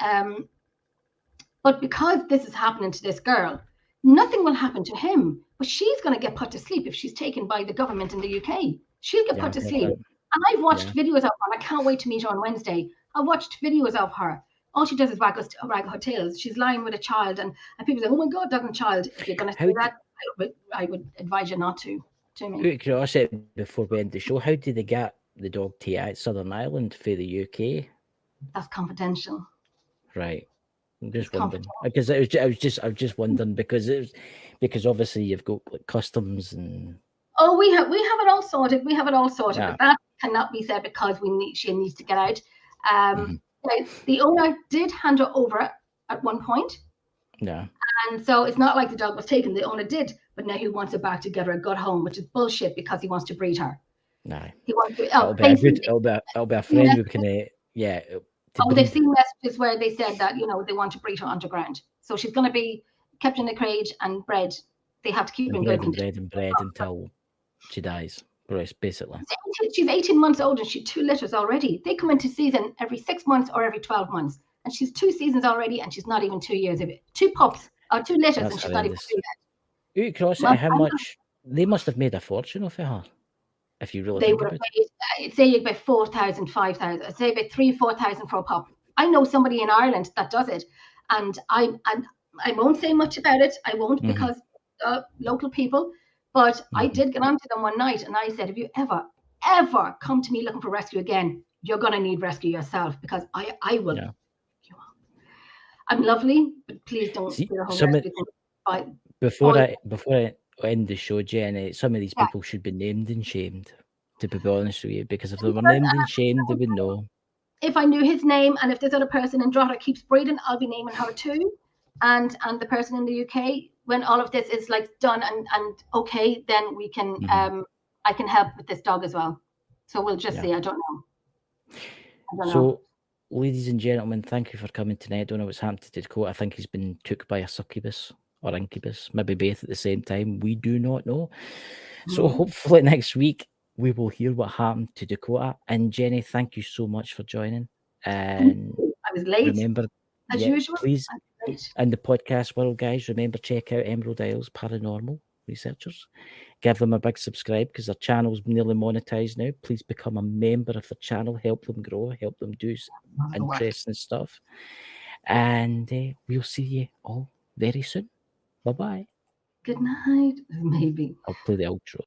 but because this is happening to this girl, nothing will happen to him. But she's going to get put to sleep if she's taken by the government in the UK. She'll get put to sleep. And I've watched videos of her. And I can't wait to meet her on Wednesday. I watched videos of her. All she does is wag her tails. She's lying with a child, and people say, "Oh my God, that's a child." If you're going to do that, I would advise you not to. Curiosity before we end the show, how did they get the dog to Southern Ireland for the UK? That's confidential. Right. I'm just wondering because I was just wondering because obviously you've got like customs and. Oh, we have it all sorted. We have it all sorted, but that cannot be said because she needs to get out. The owner did hand her over at one point. Yeah. And so it's not like the dog was taken. The owner did, but now he wants her back to get her a good home, which is bullshit because he wants to breed her. No. He wants to. It'll be a friend who can. They've seen messages where they said that they want to breed her underground, so she's going to be kept in a cage and bred. They have to keep her in good condition. Bred until she dies. Basically. She's 18 months old and she's 2 litters already. They come into season every 6 months or every 12 months. And she's 2 seasons already and she's not even 2 years of it. 2 pups or 2 litters. That's and she's horrendous. Not even 2 yet. How much they must have made a fortune off of her. If you really they would have paid, I'd say about 4,000, 5,000. I'd say about 3,000-4,000 for a pup. I know somebody in Ireland that does it. And I won't say much about it. I won't because local people. But I did get onto them one night and I said, if you ever come to me looking for rescue again, you're going to need rescue yourself because I will. Yeah. I'm lovely, but please don't do a home rescue. Before I end the show, Jenny, some of these people should be named and shamed. to be honest with you, because if they were named and shamed, they would know. If I knew his name, and if this other person in Drogheda keeps breeding, I'll be naming her too. And the person in the UK, when all of this is like done and okay, then we can I can help with this dog as well. So we'll just see. I don't know. So, ladies and gentlemen, thank you for coming tonight. I don't know what's happened to Dakota. I think he's been took by a succubus or incubus, maybe both at the same time. We do not know. So hopefully next week we will hear what happened to Dakota. And Jenny, thank you so much for joining. And I was late. Remember, as usual. Please, in the podcast world, guys, remember, check out Emerald Isles Paranormal Researchers. Give them a big subscribe because their channel's nearly monetized now. Please become a member of the channel. Help them grow. Help them do interesting stuff. And we'll see you all very soon. Bye-bye. Good night. Maybe. I'll play the outro.